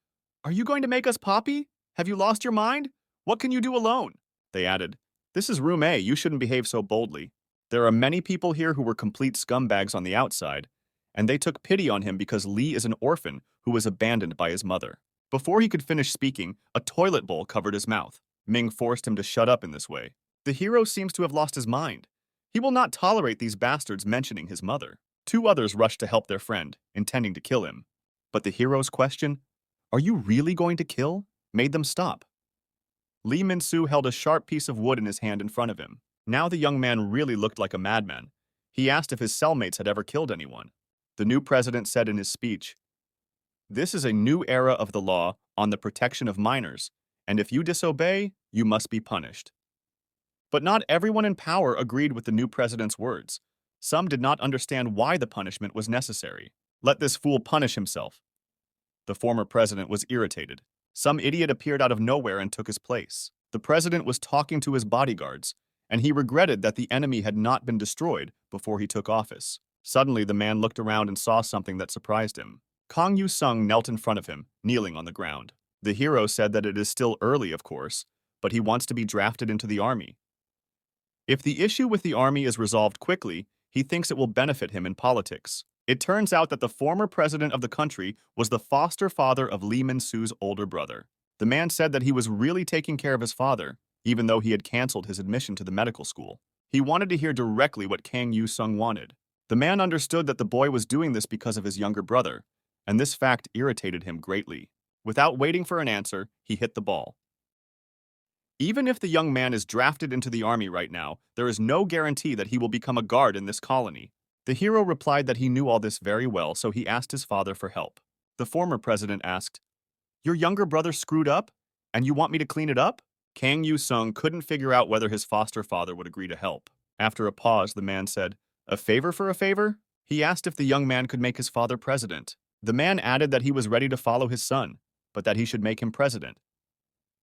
"Are you going to make us Poppy? Have you lost your mind? What can you do alone?" They added, "This is room A, you shouldn't behave so boldly." There are many people here who were complete scumbags on the outside, and they took pity on him because Lee is an orphan who was abandoned by his mother. Before he could finish speaking, a toilet bowl covered his mouth. Ming forced him to shut up in this way. The hero seems to have lost his mind. He will not tolerate these bastards mentioning his mother. Two others rushed to help their friend, intending to kill him. But the hero's question, "Are you really going to kill?" made them stop. Lee Min-soo held a sharp piece of wood in his hand in front of him. Now the young man really looked like a madman. He asked if his cellmates had ever killed anyone. The new president said in his speech, "This is a new era of the law on the protection of minors, and if you disobey, you must be punished." But not everyone in power agreed with the new president's words. Some did not understand why the punishment was necessary. Let this fool punish himself. The former president was irritated. Some idiot appeared out of nowhere and took his place. The president was talking to his bodyguards, and he regretted that the enemy had not been destroyed before he took office. Suddenly, the man looked around and saw something that surprised him. Kang Yu-sung knelt in front of him, kneeling on the ground. The hero said that it is still early, of course, but he wants to be drafted into the army. If the issue with the army is resolved quickly, he thinks it will benefit him in politics. It turns out that the former president of the country was the foster father of Lee Min-soo's older brother. The man said that he was really taking care of his father, even though he had canceled his admission to the medical school. He wanted to hear directly what Kang Yu-sung wanted. The man understood that the boy was doing this because of his younger brother, and this fact irritated him greatly. Without waiting for an answer, he hit the ball. Even if the young man is drafted into the army right now, there is no guarantee that he will become a guard in this colony. The hero replied that he knew all this very well, so he asked his father for help. The former president asked, "Your younger brother screwed up, and you want me to clean it up?" Kang Yu-sung couldn't figure out whether his foster father would agree to help. After a pause, the man said, "A favor for a favor?" He asked if the young man could make his father president. The man added that he was ready to follow his son, but that he should make him president.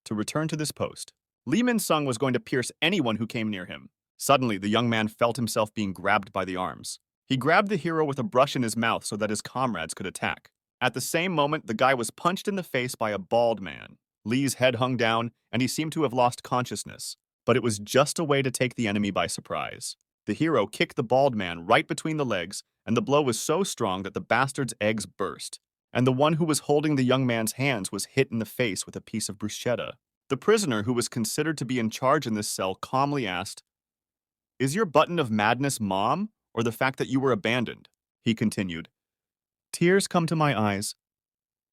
To return to this post, Lee Min-sung was going to pierce anyone who came near him. Suddenly, the young man felt himself being grabbed by the arms. He grabbed the hero with a brush in his mouth so that his comrades could attack. At the same moment, the guy was punched in the face by a bald man. Lee's head hung down, and he seemed to have lost consciousness. But it was just a way to take the enemy by surprise. The hero kicked the bald man right between the legs, and the blow was so strong that the bastard's eggs burst. And the one who was holding the young man's hands was hit in the face with a piece of bruschetta. The prisoner, who was considered to be in charge in this cell, calmly asked, "Is your button of madness Mom, or the fact that you were abandoned?" He continued, "Tears come to my eyes.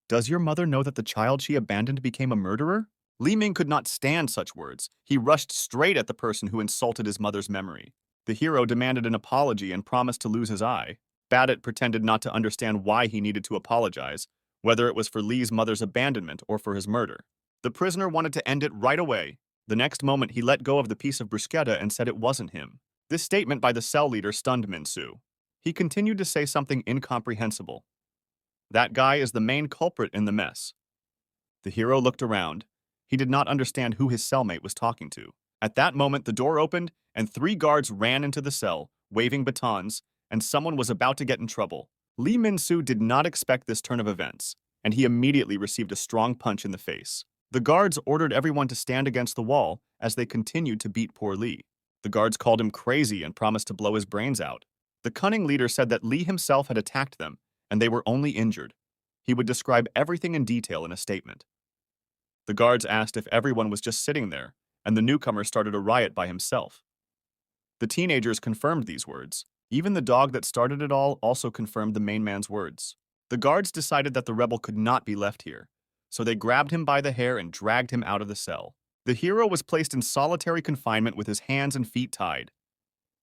Does your mother know that the child she abandoned became a murderer?" Li Ming could not stand such words. He rushed straight at the person who insulted his mother's memory. The hero demanded an apology and promised to lose his eye. Badit pretended not to understand why he needed to apologize, whether it was for Li's mother's abandonment or for his murder. The prisoner wanted to end it right away. The next moment, he let go of the piece of bruschetta and said it wasn't him. This statement by the cell leader stunned Minsu. He continued to say something incomprehensible. "That guy is the main culprit in the mess." The hero looked around. He did not understand who his cellmate was talking to. At that moment, the door opened, and 3 guards ran into the cell, waving batons, and someone was about to get in trouble. Li Minsu did not expect this turn of events, and he immediately received a strong punch in the face. The guards ordered everyone to stand against the wall as they continued to beat poor Li. The guards called him crazy and promised to blow his brains out. The cunning leader said that Li himself had attacked them, and they were only injured. He would describe everything in detail in a statement. The guards asked if everyone was just sitting there, and the newcomer started a riot by himself. The teenagers confirmed these words. Even the dog that started it all also confirmed the main man's words. The guards decided that the rebel could not be left here, so they grabbed him by the hair and dragged him out of the cell. The hero was placed in solitary confinement with his hands and feet tied.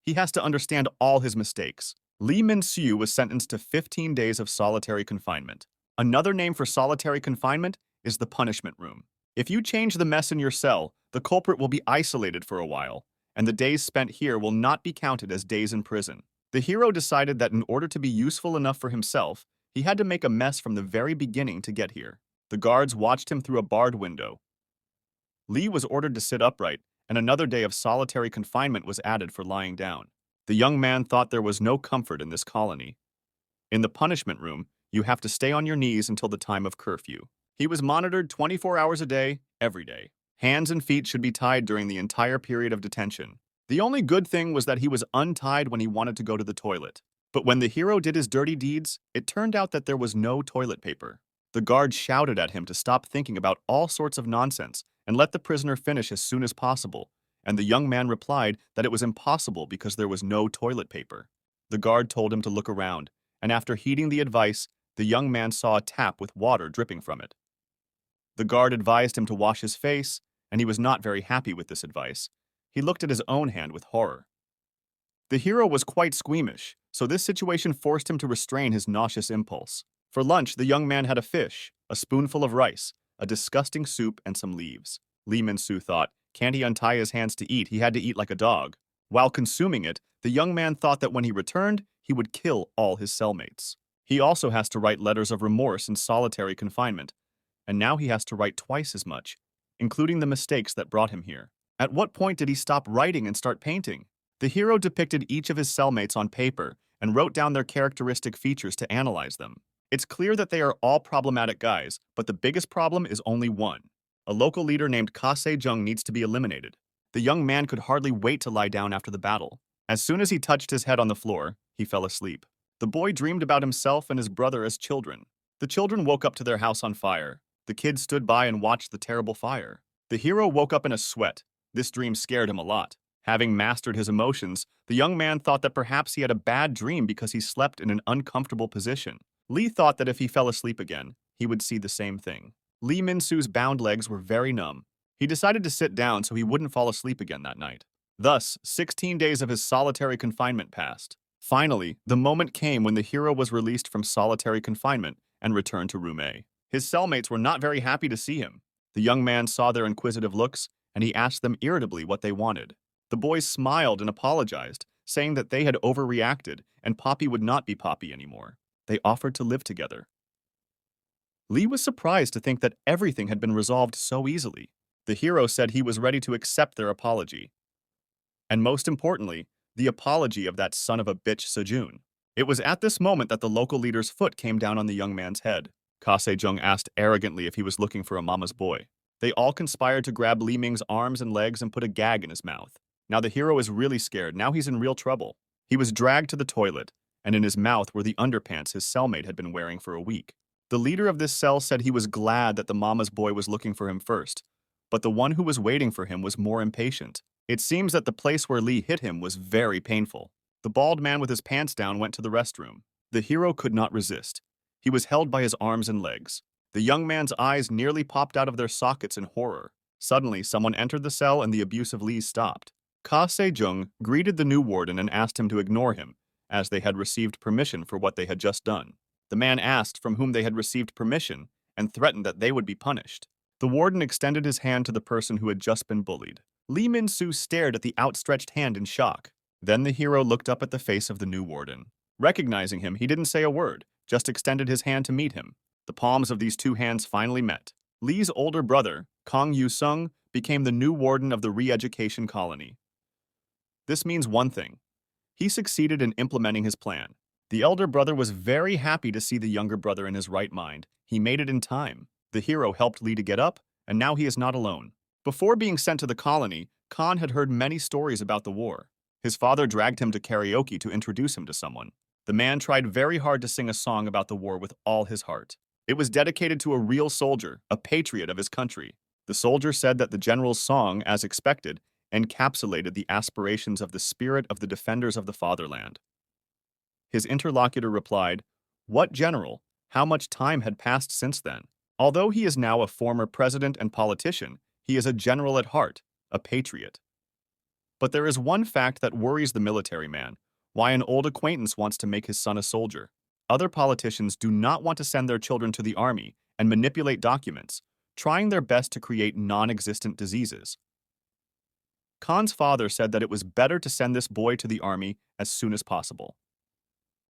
He has to understand all his mistakes. Li Minsu was sentenced to 15 days of solitary confinement. Another name for solitary confinement is the punishment room. If you change the mess in your cell, the culprit will be isolated for a while, and the days spent here will not be counted as days in prison. The hero decided that in order to be useful enough for himself, he had to make a mess from the very beginning to get here. The guards watched him through a barred window. Li was ordered to sit upright, and another day of solitary confinement was added for lying down. The young man thought there was no comfort in this colony. In the punishment room, you have to stay on your knees until the time of curfew. He was monitored 24 hours a day, every day. Hands and feet should be tied during the entire period of detention. The only good thing was that he was untied when he wanted to go to the toilet. But when the hero did his dirty deeds, it turned out that there was no toilet paper. The guard shouted at him to stop thinking about all sorts of nonsense and let the prisoner finish as soon as possible, and the young man replied that it was impossible because there was no toilet paper. The guard told him to look around, and after heeding the advice, the young man saw a tap with water dripping from it. The guard advised him to wash his face, and he was not very happy with this advice. He looked at his own hand with horror. The hero was quite squeamish, so this situation forced him to restrain his nauseous impulse. For lunch, the young man had a fish, a spoonful of rice, a disgusting soup, and some leaves. Li Minsu thought, can't he untie his hands to eat? He had to eat like a dog. While consuming it, the young man thought that when he returned, he would kill all his cellmates. He also has to write letters of remorse in solitary confinement, and now he has to write twice as much, including the mistakes that brought him here. At what point did he stop writing and start painting? The hero depicted each of his cellmates on paper and wrote down their characteristic features to analyze them. It's clear that they are all problematic guys, but the biggest problem is only one. A local leader named Kase Jung needs to be eliminated. The young man could hardly wait to lie down after the battle. As soon as he touched his head on the floor, he fell asleep. The boy dreamed about himself and his brother as children. The children woke up to their house on fire. The kids stood by and watched the terrible fire. The hero woke up in a sweat. This dream scared him a lot. Having mastered his emotions, the young man thought that perhaps he had a bad dream because he slept in an uncomfortable position. Li thought that if he fell asleep again, he would see the same thing. Li Minsu's bound legs were very numb. He decided to sit down so he wouldn't fall asleep again that night. Thus, 16 days of his solitary confinement passed. Finally, the moment came when the hero was released from solitary confinement and returned to room A. His cellmates were not very happy to see him. The young man saw their inquisitive looks, and he asked them irritably what they wanted. The boys smiled and apologized, saying that they had overreacted and Poppy would not be Poppy anymore. They offered to live together. Li was surprised to think that everything had been resolved so easily. The hero said he was ready to accept their apology. And most importantly, the apology of that son of a bitch Sejun. It was at this moment that the local leader's foot came down on the young man's head. Kase Jung asked arrogantly if he was looking for a mama's boy. They all conspired to grab Li Ming's arms and legs and put a gag in his mouth. Now the hero is really scared. Now he's in real trouble. He was dragged to the toilet, and in his mouth were the underpants his cellmate had been wearing for a week. The leader of this cell said he was glad that the mama's boy was looking for him first, but the one who was waiting for him was more impatient. It seems that the place where Lee hit him was very painful. The bald man with his pants down went to the restroom. The hero could not resist. He was held by his arms and legs. The young man's eyes nearly popped out of their sockets in horror. Suddenly, someone entered the cell and the abuse of Lee stopped. Ka Se-jung greeted the new warden and asked him to ignore him, as they had received permission for what they had just done. The man asked from whom they had received permission and threatened that they would be punished. The warden extended his hand to the person who had just been bullied. Lee Min-soo stared at the outstretched hand in shock. Then the hero looked up at the face of the new warden. Recognizing him, he didn't say a word, just extended his hand to meet him. The palms of these two hands finally met. Lee's older brother, Kang Yu-sung, became the new warden of the re-education colony. This means one thing. He succeeded in implementing his plan. The elder brother was very happy to see the younger brother in his right mind. He made it in time. The hero helped Lee to get up, and now he is not alone. Before being sent to the colony, Khan had heard many stories about the war. His father dragged him to karaoke to introduce him to someone. The man tried very hard to sing a song about the war with all his heart. It was dedicated to a real soldier, a patriot of his country. The soldier said that the general's song, as expected, encapsulated the aspirations of the spirit of the defenders of the fatherland. His interlocutor replied, "What general? How much time had passed since then? Although he is now a former president and politician, he is a general at heart, a patriot." But there is one fact that worries the military man, why an old acquaintance wants to make his son a soldier. Other politicians do not want to send their children to the army and manipulate documents, trying their best to create non-existent diseases. Khan's father said that it was better to send this boy to the army as soon as possible.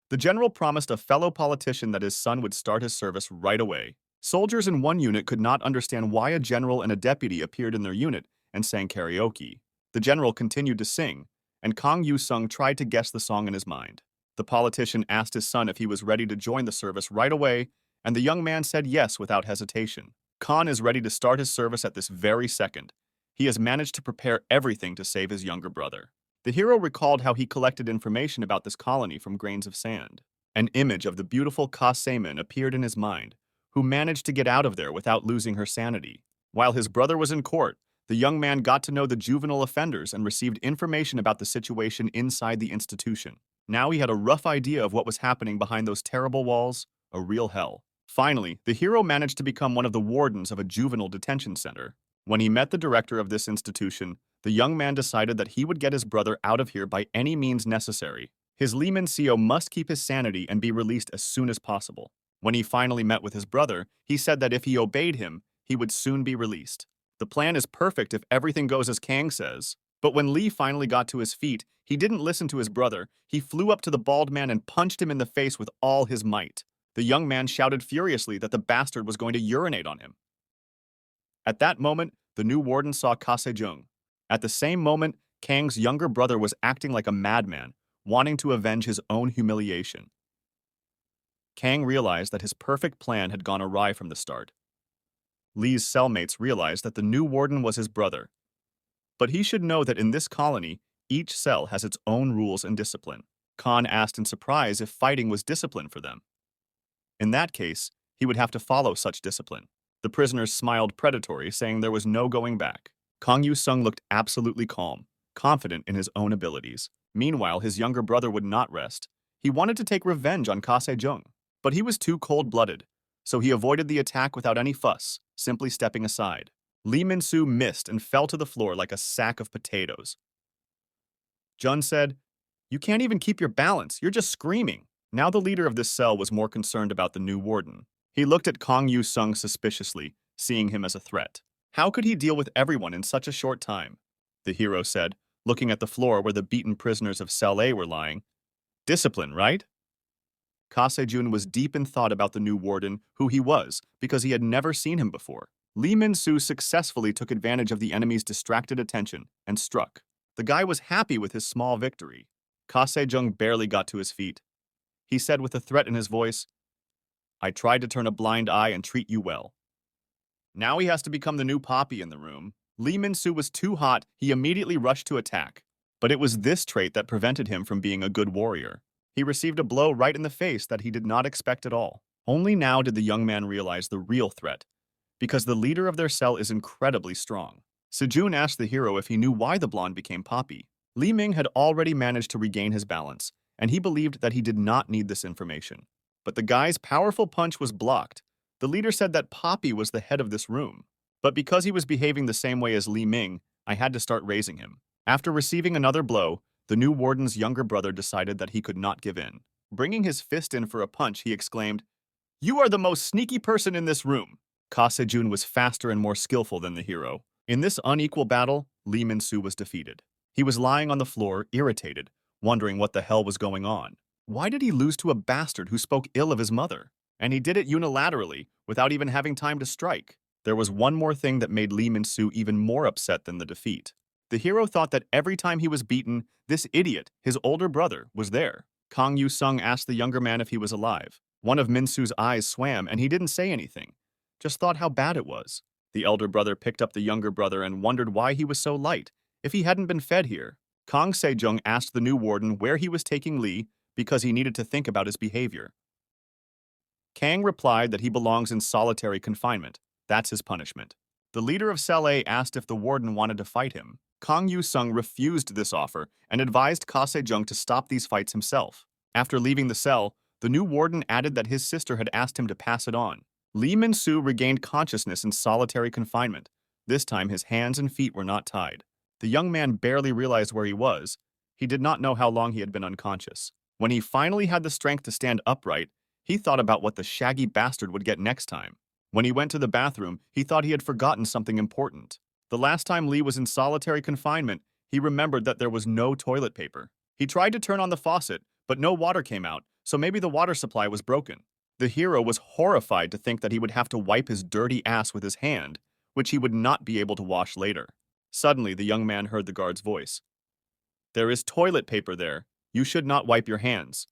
The general promised a fellow politician that his son would start his service right away. Soldiers in one unit could not understand why a general and a deputy appeared in their unit and sang karaoke. The general continued to sing, and Kang Yu-sung tried to guess the song in his mind. The politician asked his son if he was ready to join the service right away, and the young man said yes without hesitation. Khan is ready to start his service at this very second. He has managed to prepare everything to save his younger brother. The hero recalled how he collected information about this colony from grains of sand. An image of the beautiful Ka Se-min appeared in his mind, who managed to get out of there without losing her sanity. While his brother was in court, the young man got to know the juvenile offenders and received information about the situation inside the institution. Now he had a rough idea of what was happening behind those terrible walls, a real hell. Finally, the hero managed to become one of the wardens of a juvenile detention center. When he met the director of this institution, the young man decided that he would get his brother out of here by any means necessary. His Lee Min-seo must keep his sanity and be released as soon as possible. When he finally met with his brother, he said that if he obeyed him, he would soon be released. The plan is perfect if everything goes as Kang says. But when Lee finally got to his feet, he didn't listen to his brother. He flew up to the bald man and punched him in the face with all his might. The young man shouted furiously that the bastard was going to urinate on him. At that moment, the new warden saw Ka Se-jung. At the same moment, Kang's younger brother was acting like a madman, wanting to avenge his own humiliation. Kang realized that his perfect plan had gone awry from the start. Lee's cellmates realized that the new warden was his brother. But he should know that in this colony, each cell has its own rules and discipline. Khan asked in surprise if fighting was discipline for them. In that case, he would have to follow such discipline. The prisoners smiled predatory, saying there was no going back. Kang Yu-sung looked absolutely calm, confident in his own abilities. Meanwhile, his younger brother would not rest. He wanted to take revenge on Ka Se-jung, but he was too cold-blooded, so he avoided the attack without any fuss, simply stepping aside. Lee Min-soo missed and fell to the floor like a sack of potatoes. Jun said, "You can't even keep your balance, you're just screaming." Now the leader of this cell was more concerned about the new warden. He looked at Kang Yu-sung suspiciously, seeing him as a threat. How could he deal with everyone in such a short time? The hero said, looking at the floor where the beaten prisoners of Cell A were lying. "Discipline, right?" Ka Se-jun was deep in thought about the new warden, who he was, because he had never seen him before. Lee Min-soo successfully took advantage of the enemy's distracted attention and struck. The guy was happy with his small victory. Ka Se-jung barely got to his feet. He said with a threat in his voice, "I tried to turn a blind eye and treat you well." Now he has to become the new poppy in the room. Lee Min-soo was too hot, he immediately rushed to attack. But it was this trait that prevented him from being a good warrior. He received a blow right in the face that he did not expect at all. Only now did the young man realize the real threat, because the leader of their cell is incredibly strong. Sejun asked the hero if he knew why the blonde became Poppy. Li Ming had already managed to regain his balance, and he believed that he did not need this information. But the guy's powerful punch was blocked. The leader said that Poppy was the head of this room. But because he was behaving the same way as Li Ming, I had to start raising him. After receiving another blow, the new warden's younger brother decided that he could not give in. Bringing his fist in for a punch, he exclaimed, "You are the most sneaky person in this room." Ka Sejun was faster and more skillful than the hero. In this unequal battle, Lee Min-soo was defeated. He was lying on the floor, irritated, wondering what the hell was going on. Why did he lose to a bastard who spoke ill of his mother? And he did it unilaterally, without even having time to strike. There was one more thing that made Lee Min-soo even more upset than the defeat. The hero thought that every time he was beaten, this idiot, his older brother, was there. Kang Yu-sung asked the younger man if he was alive. One of Min-soo's eyes swam, and he didn't say anything, just thought how bad it was. The elder brother picked up the younger brother and wondered why he was so light, if he hadn't been fed here. Kang Se-jung asked the new warden where he was taking Lee because he needed to think about his behavior. Kang replied that he belongs in solitary confinement. That's his punishment. The leader of Cell A asked if the warden wanted to fight him. Kang Yu-sung refused this offer and advised Ka Se-jung to stop these fights himself. After leaving the cell, the new warden added that his sister had asked him to pass it on. Lee Min-soo regained consciousness in solitary confinement. This time his hands and feet were not tied. The young man barely realized where he was. He did not know how long he had been unconscious. When he finally had the strength to stand upright, he thought about what the shaggy bastard would get next time. When he went to the bathroom, he thought he had forgotten something important. The last time Lee was in solitary confinement, he remembered that there was no toilet paper. He tried to turn on the faucet, but no water came out, so maybe the water supply was broken. The hero was horrified to think that he would have to wipe his dirty ass with his hand, which he would not be able to wash later. Suddenly, the young man heard the guard's voice. "There is toilet paper there. You should not wipe your hands.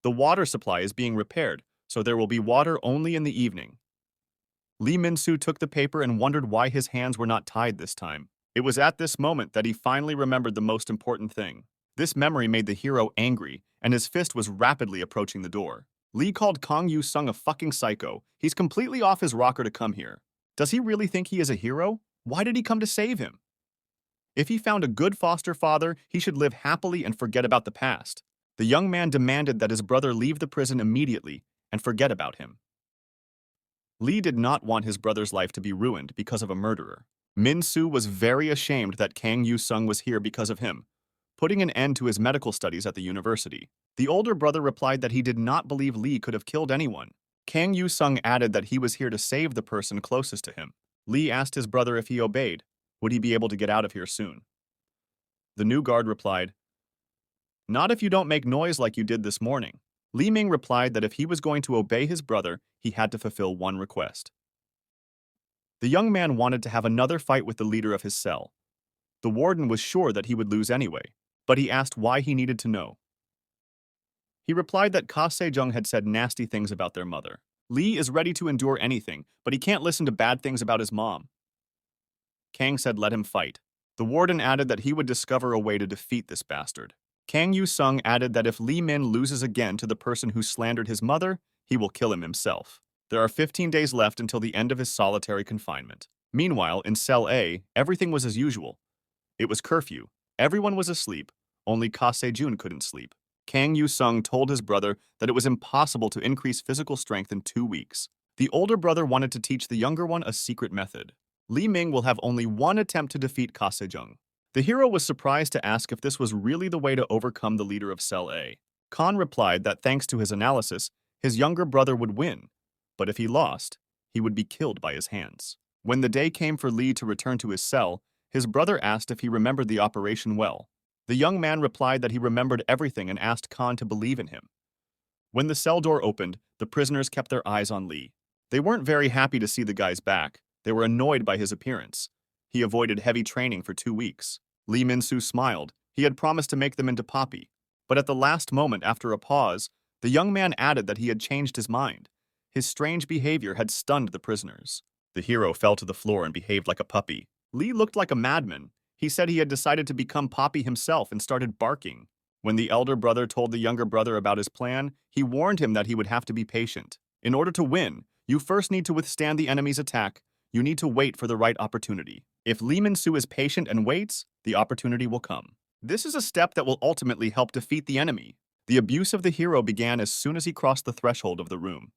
The water supply is being repaired, so there will be water only in the evening." Lee Min-soo took the paper and wondered why his hands were not tied this time. It was at this moment that he finally remembered the most important thing. This memory made the hero angry, and his fist was rapidly approaching the door. Lee called Kang Yu-sung a fucking psycho. He's completely off his rocker to come here. Does he really think he is a hero? Why did he come to save him? If he found a good foster father, he should live happily and forget about the past. The young man demanded that his brother leave the prison immediately and forget about him. Lee did not want his brother's life to be ruined because of a murderer. Min-soo was very ashamed that Kang Yu-sung was here because of him, putting an end to his medical studies at the university. The older brother replied that he did not believe Lee could have killed anyone. Kang Yu-sung added that he was here to save the person closest to him. Lee asked his brother if he obeyed. Would he be able to get out of here soon? The new guard replied, "Not if you don't make noise like you did this morning." Li Ming replied that if he was going to obey his brother, he had to fulfill one request. The young man wanted to have another fight with the leader of his cell. The warden was sure that he would lose anyway, but he asked why he needed to know. He replied that Ka Se-jung had said nasty things about their mother. Lee is ready to endure anything, but he can't listen to bad things about his mom. Kang said let him fight. The warden added that he would discover a way to defeat this bastard. Kang Yu-sung added that if Lee Min loses again to the person who slandered his mother, he will kill him himself. There are 15 days left until the end of his solitary confinement. Meanwhile, in Cell A, everything was as usual. It was curfew. Everyone was asleep. Only Ka Se-jun couldn't sleep. Kang Yu-sung told his brother that it was impossible to increase physical strength in 2 weeks. The older brother wanted to teach the younger one a secret method. Li Ming will have only one attempt to defeat Ka Se-jung. The hero was surprised to ask if this was really the way to overcome the leader of Cell A. Khan replied that thanks to his analysis, his younger brother would win, but if he lost, he would be killed by his hands. When the day came for Lee to return to his cell, his brother asked if he remembered the operation well. The young man replied that he remembered everything and asked Khan to believe in him. When the cell door opened, the prisoners kept their eyes on Lee. They weren't very happy to see the guy's back. They were annoyed by his appearance. He avoided heavy training for 2 weeks. Lee Min-soo smiled. He had promised to make them into Poppy. But at the last moment, after a pause, the young man added that he had changed his mind. His strange behavior had stunned the prisoners. The hero fell to the floor and behaved like a puppy. Lee looked like a madman. He said he had decided to become Poppy himself and started barking. When the elder brother told the younger brother about his plan, he warned him that he would have to be patient. In order to win, you first need to withstand the enemy's attack. You need to wait for the right opportunity. If Lee Min-soo is patient and waits, the opportunity will come. This is a step that will ultimately help defeat the enemy. The abuse of the hero began as soon as he crossed the threshold of the room.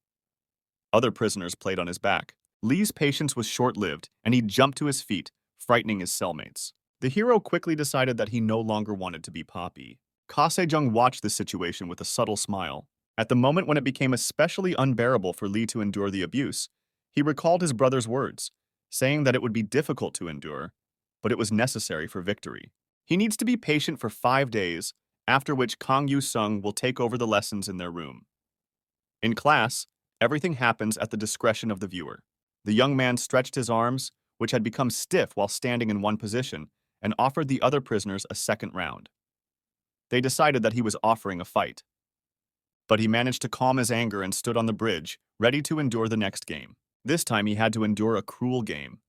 Other prisoners played on his back. Lee's patience was short-lived, and he jumped to his feet, frightening his cellmates. The hero quickly decided that he no longer wanted to be Poppy. Ka Se-jung watched this situation with a subtle smile. At the moment when it became especially unbearable for Lee to endure the abuse, he recalled his brother's words, saying that it would be difficult to endure, but it was necessary for victory. He needs to be patient for 5 days, after which Kang Yu-sung will take over the lessons in their room. In class, everything happens at the discretion of the viewer. The young man stretched his arms, which had become stiff while standing in one position, and offered the other prisoners a second round. They decided that he was offering a fight. But he managed to calm his anger and stood on the bridge, ready to endure the next game. This time he had to endure a cruel game.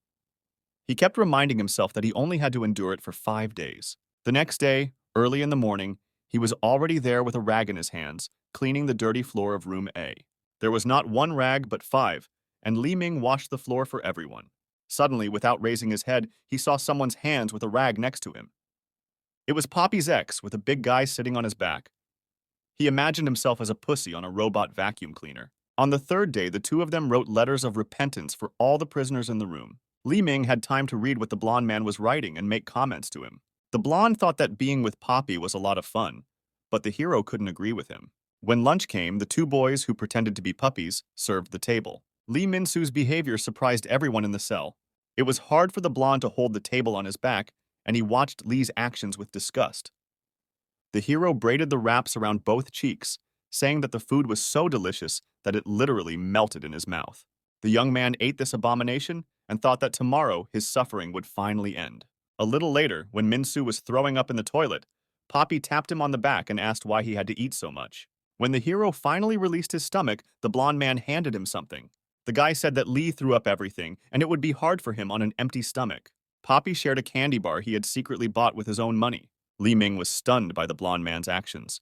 He kept reminding himself that he only had to endure it for 5 days. The next day, early in the morning, he was already there with a rag in his hands, cleaning the dirty floor of room A. There was not one rag but 5, and Li Ming washed the floor for everyone. Suddenly, without raising his head, he saw someone's hands with a rag next to him. It was Poppy's ex, with a big guy sitting on his back. He imagined himself as a pussy on a robot vacuum cleaner. On the 3rd day, the two of them wrote letters of repentance for all the prisoners in the room. Li Ming had time to read what the blonde man was writing and make comments to him. The blonde thought that being with Poppy was a lot of fun, but the hero couldn't agree with him. When lunch came, the two boys who pretended to be puppies served the table. Lee Min-soo's behavior surprised everyone in the cell. It was hard for the blonde to hold the table on his back, and he watched Lee's actions with disgust. The hero braided the wraps around both cheeks, saying that the food was so delicious that it literally melted in his mouth. The young man ate this abomination and thought that tomorrow his suffering would finally end. A little later, when Min-soo was throwing up in the toilet, Poppy tapped him on the back and asked why he had to eat so much. When the hero finally released his stomach, the blonde man handed him something. The guy said that Lee threw up everything, and it would be hard for him on an empty stomach. Poppy shared a candy bar he had secretly bought with his own money. Li Ming was stunned by the blonde man's actions.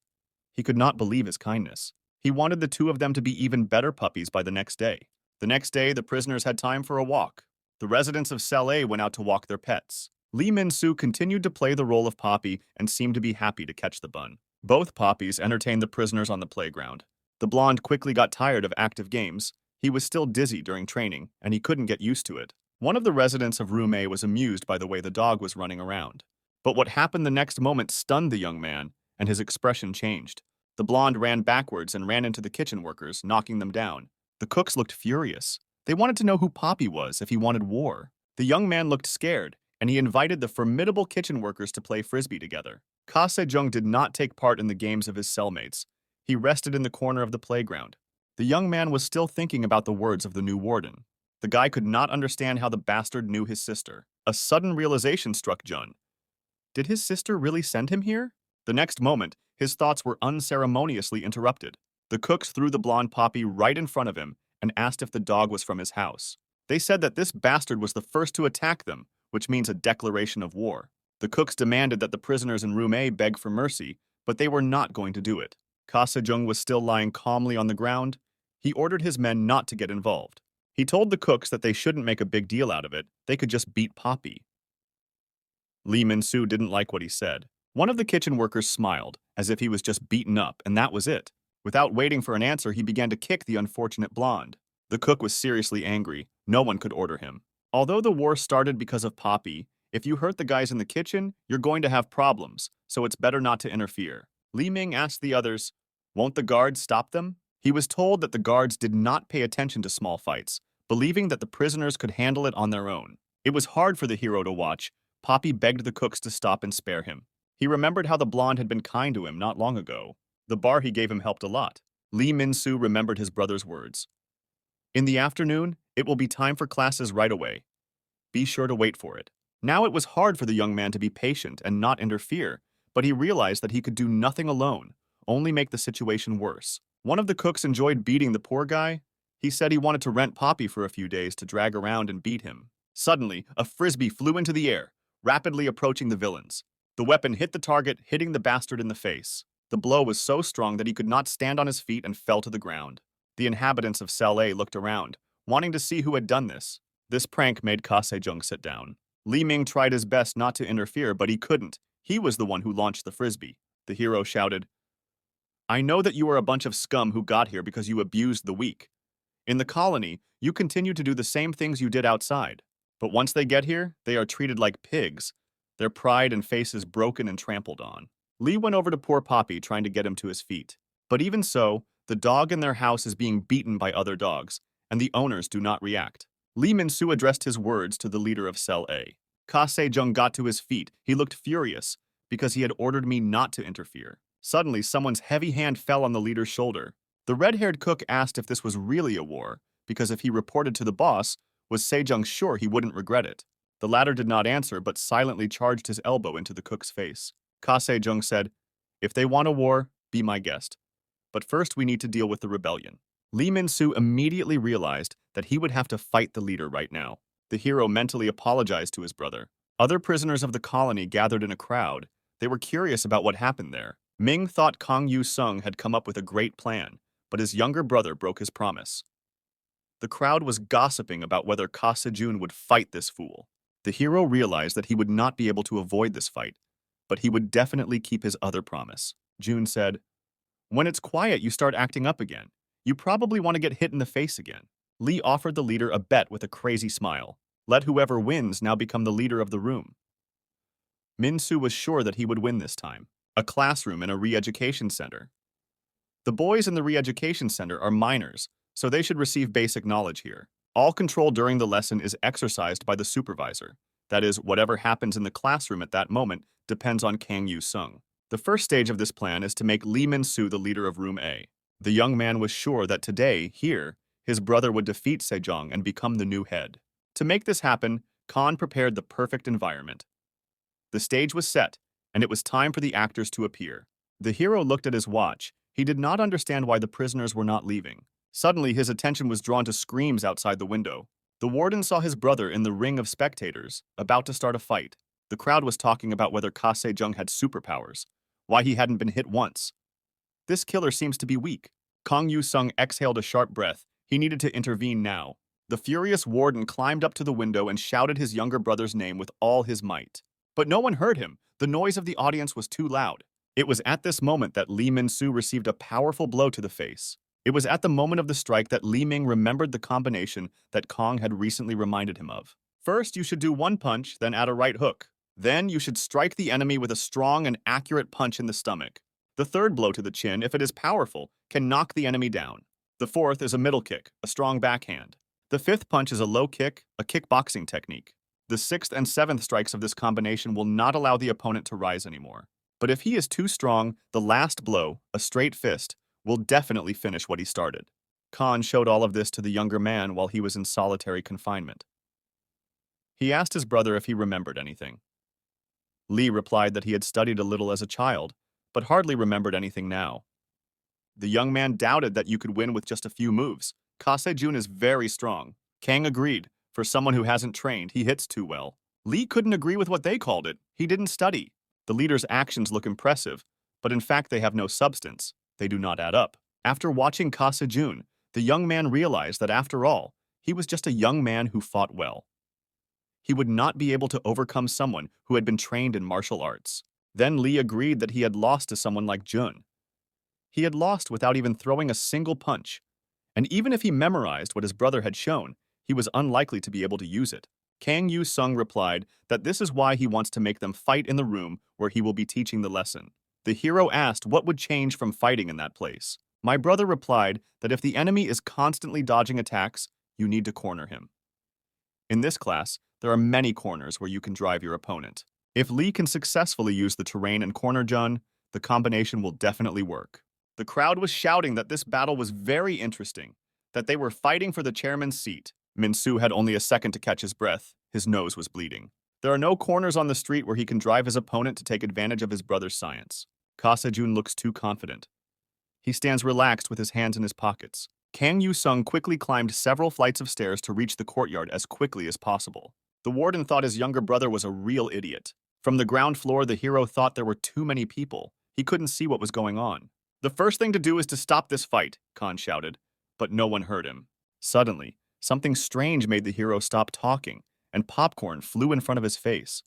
He could not believe his kindness. He wanted the two of them to be even better puppies by the next day. The next day, the prisoners had time for a walk. The residents of Cell A went out to walk their pets. Lee Min-soo continued to play the role of Poppy and seemed to be happy to catch the bun. Both Poppies entertained the prisoners on the playground. The blonde quickly got tired of active games. He was still dizzy during training, and he couldn't get used to it. One of the residents of room A was amused by the way the dog was running around. But what happened the next moment stunned the young man, and his expression changed. The blonde ran backwards and ran into the kitchen workers, knocking them down. The cooks looked furious. They wanted to know who Poppy was if he wanted war. The young man looked scared, and he invited the formidable kitchen workers to play frisbee together. Ka Se-jung did not take part in the games of his cellmates. He rested in the corner of the playground. The young man was still thinking about the words of the new warden. The guy could not understand how the bastard knew his sister. A sudden realization struck Jun. Did his sister really send him here? The next moment, his thoughts were unceremoniously interrupted. The cooks threw the blonde Poppy right in front of him and asked if the dog was from his house. They said that this bastard was the first to attack them, which means a declaration of war. The cooks demanded that the prisoners in room A beg for mercy, but they were not going to do it. Ka Se-jung was still lying calmly on the ground. He ordered his men not to get involved. He told the cooks that they shouldn't make a big deal out of it. They could just beat Poppy. Lee Min-soo didn't like what he said. One of the kitchen workers smiled, as if he was just beaten up, and that was it. Without waiting for an answer, he began to kick the unfortunate blonde. The cook was seriously angry. No one could order him. Although the war started because of Poppy, if you hurt the guys in the kitchen, you're going to have problems, so it's better not to interfere. Li Ming asked the others, "Won't the guards stop them?" He was told that the guards did not pay attention to small fights, believing that the prisoners could handle it on their own. It was hard for the hero to watch. Poppy begged the cooks to stop and spare him. He remembered how the blonde had been kind to him not long ago. The bar he gave him helped a lot. Lee Min-soo remembered his brother's words. In the afternoon, it will be time for classes right away. Be sure to wait for it. Now it was hard for the young man to be patient and not interfere, but he realized that he could do nothing alone, only make the situation worse. One of the cooks enjoyed beating the poor guy. He said he wanted to rent Poppy for a few days to drag around and beat him. Suddenly, a frisbee flew into the air, rapidly approaching the villains. The weapon hit the target, hitting the bastard in the face. The blow was so strong that he could not stand on his feet and fell to the ground. The inhabitants of Cell A looked around, wanting to see who had done this. This prank made Ka Sejong sit down. Li Ming tried his best not to interfere, but he couldn't. He was the one who launched the frisbee. The hero shouted, "I know that you are a bunch of scum who got here because you abused the weak. In the colony, you continue to do the same things you did outside. But once they get here, they are treated like pigs, their pride and faces broken and trampled on." Lee went over to poor Poppy, trying to get him to his feet. But even so, the dog in their house is being beaten by other dogs, and the owners do not react. Lee Min-soo addressed his words to the leader of Cell A. Ka Se-jung got to his feet. He looked furious, because he had ordered me not to interfere. Suddenly, someone's heavy hand fell on the leader's shoulder. The red-haired cook asked if this was really a war, because if he reported to the boss, was Se-jung sure he wouldn't regret it. The latter did not answer, but silently charged his elbow into the cook's face. Ka Se-jung said, "If they want a war, be my guest. But first we need to deal with the rebellion." Lee Min-soo immediately realized that he would have to fight the leader right now. The hero mentally apologized to his brother. Other prisoners of the colony gathered in a crowd. They were curious about what happened there. Ming thought Kang Yu-sung had come up with a great plan, but his younger brother broke his promise. The crowd was gossiping about whether Ka Se-jun would fight this fool. The hero realized that he would not be able to avoid this fight, but he would definitely keep his other promise. Jun said, "When it's quiet, you start acting up again. You probably want to get hit in the face again." Lee offered the leader a bet with a crazy smile. Let whoever wins now become the leader of the room. Min-soo was sure that he would win this time. A classroom in a re-education center. The boys in the re-education center are minors, so they should receive basic knowledge here. All control during the lesson is exercised by the supervisor. That is, whatever happens in the classroom at that moment depends on Kang Yu-sung. The first stage of this plan is to make Lee Min-soo the leader of Room A. The young man was sure that today, here, his brother would defeat Se-jung and become the new head. To make this happen, Khan prepared the perfect environment. The stage was set, and it was time for the actors to appear. The hero looked at his watch. He did not understand why the prisoners were not leaving. Suddenly, his attention was drawn to screams outside the window. The warden saw his brother in the ring of spectators, about to start a fight. The crowd was talking about whether Ka Se-jung had superpowers, why he hadn't been hit once. This killer seems to be weak. Kang Yu-sung exhaled a sharp breath. He needed to intervene now. The furious warden climbed up to the window and shouted his younger brother's name with all his might. But no one heard him. The noise of the audience was too loud. It was at this moment that Lee Min-soo received a powerful blow to the face. It was at the moment of the strike that Li Ming remembered the combination that Kong had recently reminded him of. First, you should do one punch, then add a right hook. Then, you should strike the enemy with a strong and accurate punch in the stomach. The third blow to the chin, if it is powerful, can knock the enemy down. The fourth is a middle kick, a strong backhand. The fifth punch is a low kick, a kickboxing technique. The sixth and seventh strikes of this combination will not allow the opponent to rise anymore. But if he is too strong, the last blow, a straight fist, will definitely finish what he started. Khan showed all of this to the younger man while he was in solitary confinement. He asked his brother if he remembered anything. Lee replied that he had studied a little as a child, but hardly remembered anything now. The young man doubted that you could win with just a few moves. Ka Se-jun is very strong. Kang agreed. For someone who hasn't trained, he hits too well. Lee couldn't agree with what they called it. He didn't study. The leader's actions look impressive, but in fact they have no substance. They do not add up. After watching Ka Se-jun, the young man realized that after all, he was just a young man who fought well. He would not be able to overcome someone who had been trained in martial arts. Then Lee agreed that he had lost to someone like Jun. He had lost without even throwing a single punch. And even if he memorized what his brother had shown, he was unlikely to be able to use it. Kang Yu-sung replied that this is why he wants to make them fight in the room where he will be teaching the lesson. The hero asked what would change from fighting in that place. My brother replied that if the enemy is constantly dodging attacks, you need to corner him. In this class, there are many corners where you can drive your opponent. If Lee can successfully use the terrain and corner Jun, the combination will definitely work. The crowd was shouting that this battle was very interesting, that they were fighting for the chairman's seat. Min-soo had only a second to catch his breath. His nose was bleeding. There are no corners on the street where he can drive his opponent to take advantage of his brother's science. Ka Se-jun looks too confident. He stands relaxed with his hands in his pockets. Kang Yu-sung quickly climbed several flights of stairs to reach the courtyard as quickly as possible. The warden thought his younger brother was a real idiot. From the ground floor, the hero thought there were too many people. He couldn't see what was going on. The first thing to do is to stop this fight, Khan shouted, but no one heard him. Suddenly, something strange made the hero stop talking, and popcorn flew in front of his face.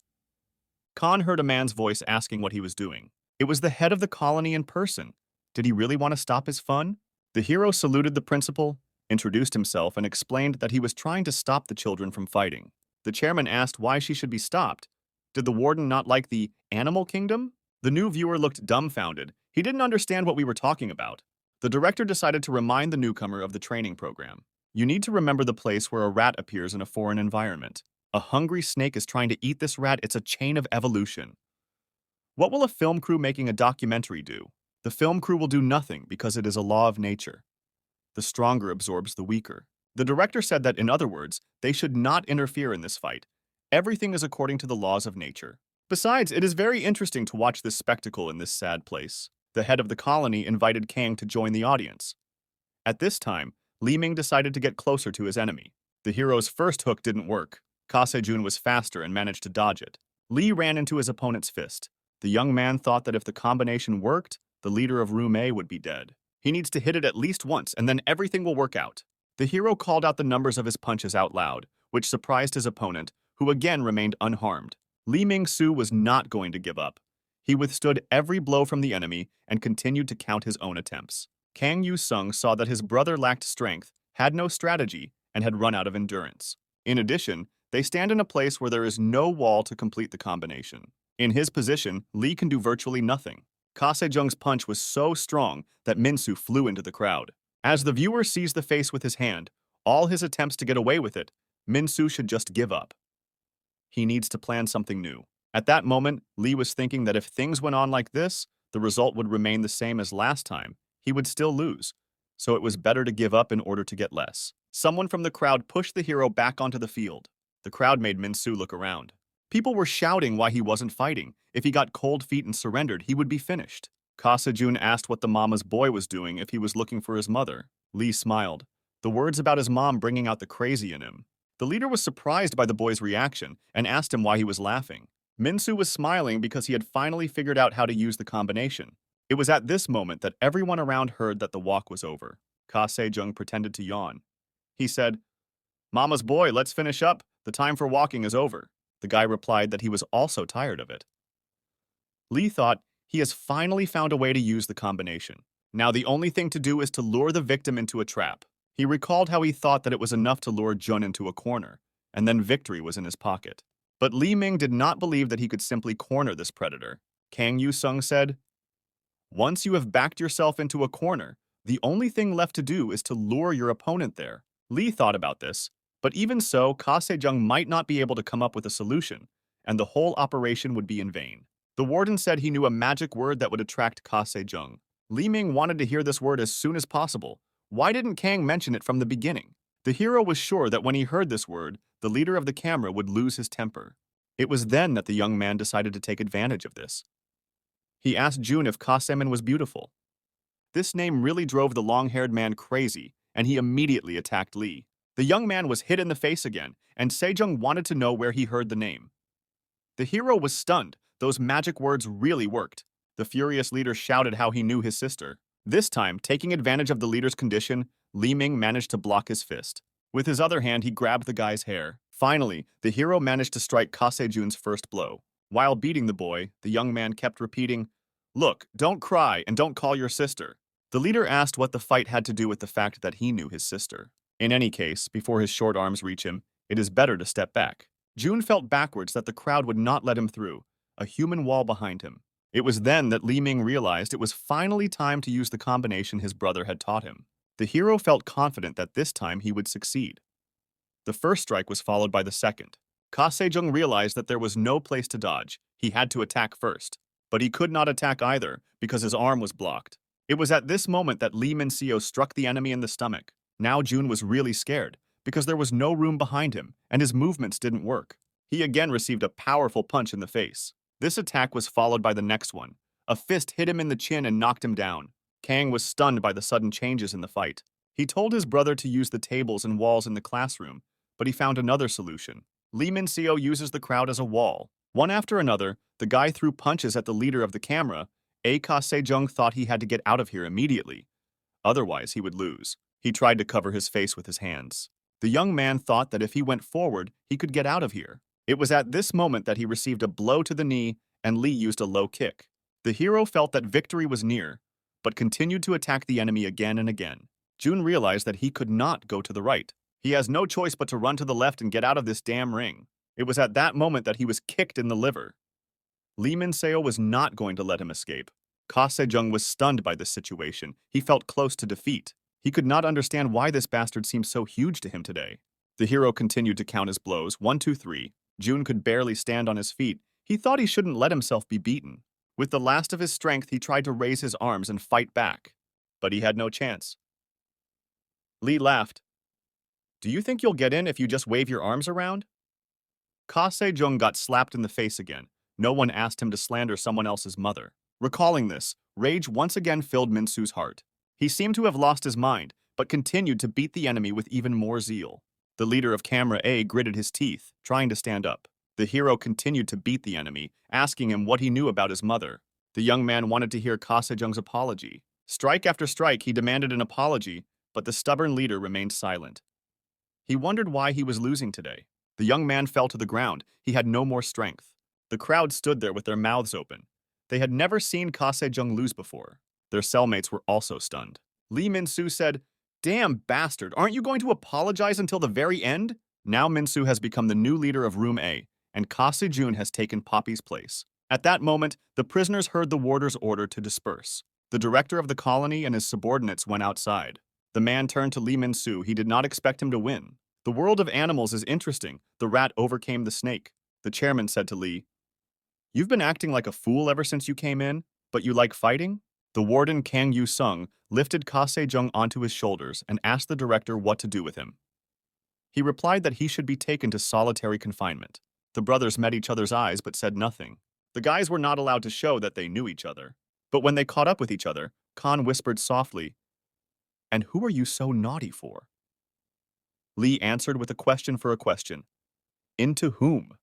Khan heard a man's voice asking what he was doing. It was the head of the colony in person. Did he really want to stop his fun? The hero saluted the principal, introduced himself, and explained that he was trying to stop the children from fighting. The chairman asked why she should be stopped. Did the warden not like the animal kingdom? The new viewer looked dumbfounded. He didn't understand what we were talking about. The director decided to remind the newcomer of the training program. You need to remember the place where a rat appears in a foreign environment. A hungry snake is trying to eat this rat. It's a chain of evolution. What will a film crew making a documentary do? The film crew will do nothing because it is a law of nature. The stronger absorbs the weaker. The director said that, in other words, they should not interfere in this fight. Everything is according to the laws of nature. Besides, it is very interesting to watch this spectacle in this sad place. The head of the colony invited Kang to join the audience. At this time, Li Ming decided to get closer to his enemy. The hero's first hook didn't work. Ka Se-jun was faster and managed to dodge it. Li ran into his opponent's fist. The young man thought that if the combination worked, the leader of Room A would be dead. He needs to hit it at least once, and then everything will work out. The hero called out the numbers of his punches out loud, which surprised his opponent, who again remained unharmed. Li Ming-su was not going to give up. He withstood every blow from the enemy and continued to count his own attempts. Kang Yu-sung saw that his brother lacked strength, had no strategy, and had run out of endurance. In addition, they stand in a place where there is no wall to complete the combination. In his position, Li can do virtually nothing. Ka Se-jung's punch was so strong that Min-su flew into the crowd. As the viewer sees the face with his hand, all his attempts to get away with it, Min-su should just give up. He needs to plan something new. At that moment, Li was thinking that if things went on like this, the result would remain the same as last time. He would still lose. So it was better to give up in order to get less. Someone from the crowd pushed the hero back onto the field. The crowd made Min-su look around. People were shouting why he wasn't fighting. If he got cold feet and surrendered, he would be finished. Ka Se-jun asked what the mama's boy was doing if he was looking for his mother. Li smiled. The words about his mom bringing out the crazy in him. The leader was surprised by the boy's reaction and asked him why he was laughing. Min-su was smiling because he had finally figured out how to use the combination. It was at this moment that everyone around heard that the walk was over. Ka Se-jung pretended to yawn. He said, "Mama's boy, let's finish up. The time for walking is over." The guy replied that he was also tired of it. Li thought, he has finally found a way to use the combination. Now the only thing to do is to lure the victim into a trap. He recalled how he thought that it was enough to lure Jun into a corner, and then victory was in his pocket. But Li Ming did not believe that he could simply corner this predator. Kang Yu-sung said, "Once you have backed yourself into a corner, the only thing left to do is to lure your opponent there." Li thought about this, but even so, Ka Se-jung might not be able to come up with a solution, and the whole operation would be in vain. The warden said he knew a magic word that would attract Ka Se-jung. Li Ming wanted to hear this word as soon as possible. Why didn't Kang mention it from the beginning? The hero was sure that when he heard this word, the leader of the camera would lose his temper. It was then that the young man decided to take advantage of this. He asked Jun if Ka Se-min was beautiful. This name really drove the long-haired man crazy, and he immediately attacked Li. The young man was hit in the face again, and Se-jung wanted to know where he heard the name. The hero was stunned. Those magic words really worked. The furious leader shouted how he knew his sister. This time, taking advantage of the leader's condition, Li Ming managed to block his fist. With his other hand, he grabbed the guy's hair. Finally, the hero managed to strike Ka Se-jun's first blow. While beating the boy, the young man kept repeating, "Look, don't cry and don't call your sister." The leader asked what the fight had to do with the fact that he knew his sister. In any case, before his short arms reach him, it is better to step back. Jun felt backwards that the crowd would not let him through, a human wall behind him. It was then that Li Ming realized it was finally time to use the combination his brother had taught him. The hero felt confident that this time he would succeed. The first strike was followed by the second. Ka Se-jung realized that there was no place to dodge. He had to attack first. But he could not attack either, because his arm was blocked. It was at this moment that Lee Min-seo struck the enemy in the stomach. Now Jun was really scared, because there was no room behind him, and his movements didn't work. He again received a powerful punch in the face. This attack was followed by the next one. A fist hit him in the chin and knocked him down. Kang was stunned by the sudden changes in the fight. He told his brother to use the tables and walls in the classroom, but he found another solution. Lee Min-seo uses the crowd as a wall. One after another, the guy threw punches at the leader of the camera. Ka Se-jung thought he had to get out of here immediately. Otherwise, he would lose. He tried to cover his face with his hands. The young man thought that if he went forward, he could get out of here. It was at this moment that he received a blow to the knee, and Lee used a low kick. The hero felt that victory was near, but continued to attack the enemy again and again. Jun realized that he could not go to the right. He has no choice but to run to the left and get out of this damn ring. It was at that moment that he was kicked in the liver. Lee Min-seo was not going to let him escape. Ka Se-jung was stunned by this situation. He felt close to defeat. He could not understand why this bastard seemed so huge to him today. The hero continued to count his blows, 1, 2, 3. Jun could barely stand on his feet. He thought he shouldn't let himself be beaten. With the last of his strength, he tried to raise his arms and fight back. But he had no chance. Lee laughed. "Do you think you'll get in if you just wave your arms around?" Ka Se-jung got slapped in the face again. No one asked him to slander someone else's mother. Recalling this, rage once again filled Min-soo's heart. He seemed to have lost his mind, but continued to beat the enemy with even more zeal. The leader of Camera A gritted his teeth, trying to stand up. The hero continued to beat the enemy, asking him what he knew about his mother. The young man wanted to hear Ka Se-jung's apology. Strike after strike, he demanded an apology, but the stubborn leader remained silent. He wondered why he was losing today. The young man fell to the ground. He had no more strength. The crowd stood there with their mouths open. They had never seen Ka Se-jung lose before. Their cellmates were also stunned. Lee Min-soo said, "Damn bastard, aren't you going to apologize until the very end?" Now Min-soo has become the new leader of Room A, and Ka Se-jun has taken Poppy's place. At that moment, the prisoners heard the warder's order to disperse. The director of the colony and his subordinates went outside. The man turned to Lee Min-soo. He did not expect him to win. "The world of animals is interesting. The rat overcame the snake." The chairman said to Lee, "You've been acting like a fool ever since you came in, but you like fighting?" The warden Kang Yu-sung lifted Ka Se-jung onto his shoulders and asked the director what to do with him. He replied that he should be taken to solitary confinement. The brothers met each other's eyes but said nothing. The guys were not allowed to show that they knew each other. But when they caught up with each other, Khan whispered softly, "And who are you so naughty for?" Lee answered with a question for a question. "Into whom?"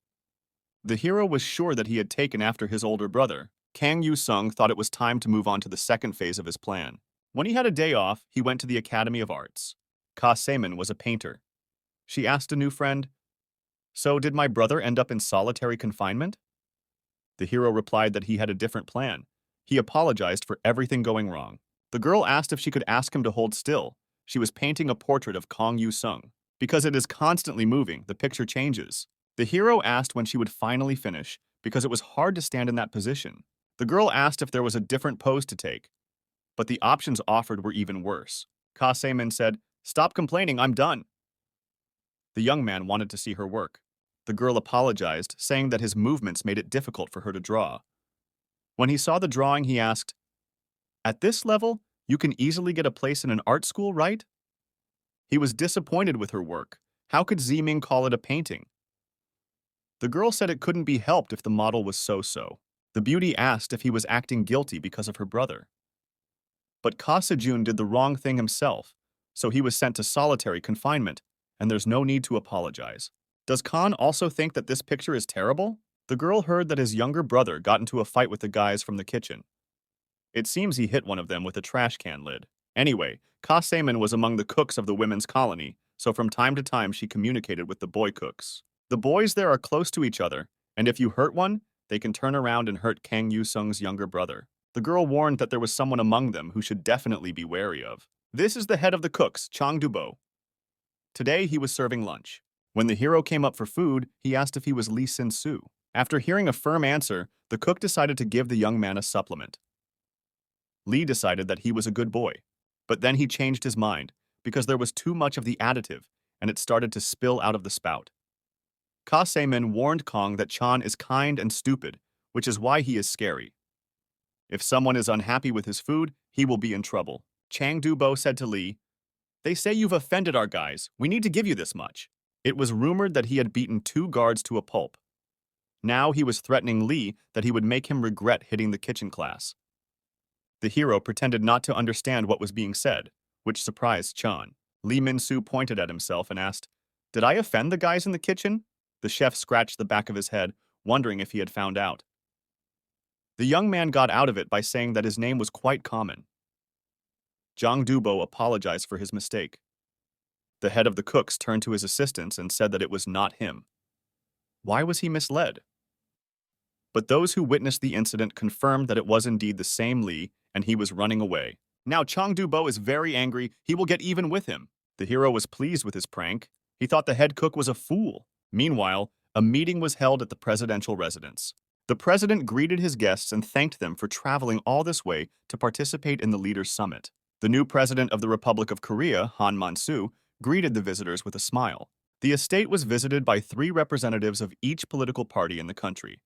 The hero was sure that he had taken after his older brother. Kang Yu-sung thought it was time to move on to the second phase of his plan. When he had a day off, he went to the Academy of Arts. Ka Se-min was a painter. She asked a new friend, "So did my brother end up in solitary confinement?" The hero replied that he had a different plan. He apologized for everything going wrong. The girl asked if she could ask him to hold still. She was painting a portrait of Kang Yu-sung. Because it is constantly moving, the picture changes. The hero asked when she would finally finish, because it was hard to stand in that position. The girl asked if there was a different pose to take, but the options offered were even worse. Ka Se-min said, "Stop complaining, I'm done." The young man wanted to see her work. The girl apologized, saying that his movements made it difficult for her to draw. When he saw the drawing, he asked, "At this level, you can easily get a place in an art school, right?" He was disappointed with her work. How could Ziming call it a painting? The girl said it couldn't be helped if the model was so-so. The beauty asked if he was acting guilty because of her brother. But Ka Se-jun did the wrong thing himself, so he was sent to solitary confinement, and there's no need to apologize. Does Khan also think that this picture is terrible? The girl heard that his younger brother got into a fight with the guys from the kitchen. It seems he hit one of them with a trash can lid. Anyway, Ka Se-min was among the cooks of the women's colony, so from time to time she communicated with the boy cooks. The boys there are close to each other, and if you hurt one, they can turn around and hurt Kang Yu-sung's younger brother. The girl warned that there was someone among them who should definitely be wary of. This is the head of the cooks, Chang Du-bo. Today he was serving lunch. When the hero came up for food, he asked if he was Lee Sin-soo. After hearing a firm answer, the cook decided to give the young man a supplement. Lee decided that he was a good boy, but then he changed his mind because there was too much of the additive and it started to spill out of the spout. Ka Se-min warned Kong that Chan is kind and stupid, which is why he is scary. If someone is unhappy with his food, he will be in trouble. Chang Du-bo said to Lee, "They say you've offended our guys. We need to give you this much." It was rumored that he had beaten 2 guards to a pulp. Now he was threatening Lee that he would make him regret hitting the kitchen class. The hero pretended not to understand what was being said, which surprised Chan. Lee Min-soo pointed at himself and asked, "Did I offend the guys in the kitchen?" The chef scratched the back of his head, wondering if he had found out. The young man got out of it by saying that his name was quite common. Zhang Dubo apologized for his mistake. The head of the cooks turned to his assistants and said that it was not him. Why was he misled? But those who witnessed the incident confirmed that it was indeed the same Li, and he was running away. Now Chang Dubo is very angry. He will get even with him. The hero was pleased with his prank. He thought the head cook was a fool. Meanwhile, a meeting was held at the presidential residence. The president greeted his guests and thanked them for traveling all this way to participate in the leaders' summit. The new president of the Republic of Korea, Han Man-soo, greeted the visitors with a smile. The estate was visited by 3 representatives of each political party in the country.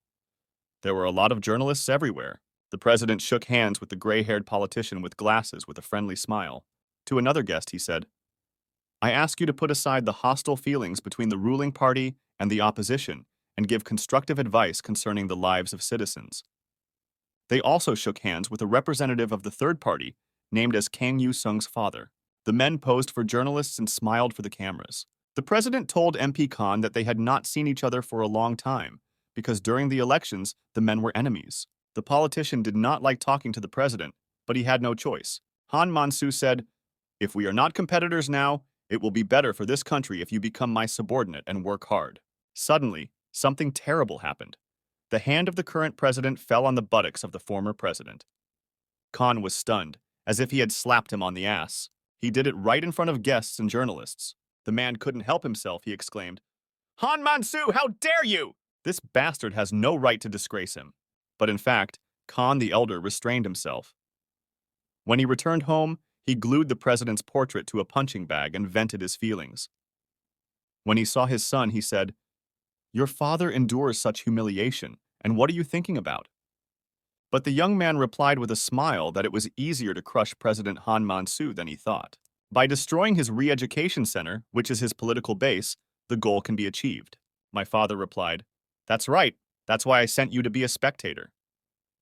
There were a lot of journalists everywhere. The president shook hands with the gray-haired politician with glasses with a friendly smile. To another guest, he said, "I ask you to put aside the hostile feelings between the ruling party and the opposition and give constructive advice concerning the lives of citizens." They also shook hands with a representative of the third party, named as Kang Yu-sung's father. The men posed for journalists and smiled for the cameras. The president told MP Khan that they had not seen each other for a long time, because during the elections, the men were enemies. The politician did not like talking to the president, but he had no choice. Han Man-soo said, "If we are not competitors now, it will be better for this country if you become my subordinate and work hard." Suddenly, something terrible happened. The hand of the current president fell on the buttocks of the former president. Khan was stunned, as if he had slapped him on the ass. He did it right in front of guests and journalists. The man couldn't help himself, he exclaimed, "Han Man-soo, how dare you! This bastard has no right to disgrace him." But in fact, Khan the elder restrained himself. When he returned home, he glued the president's portrait to a punching bag and vented his feelings. When he saw his son, he said, "Your father endures such humiliation, and what are you thinking about?" But the young man replied with a smile that it was easier to crush President Han Man-soo than he thought. By destroying his re-education center, which is his political base, the goal can be achieved. My father replied, "That's right. That's why I sent you to be a spectator."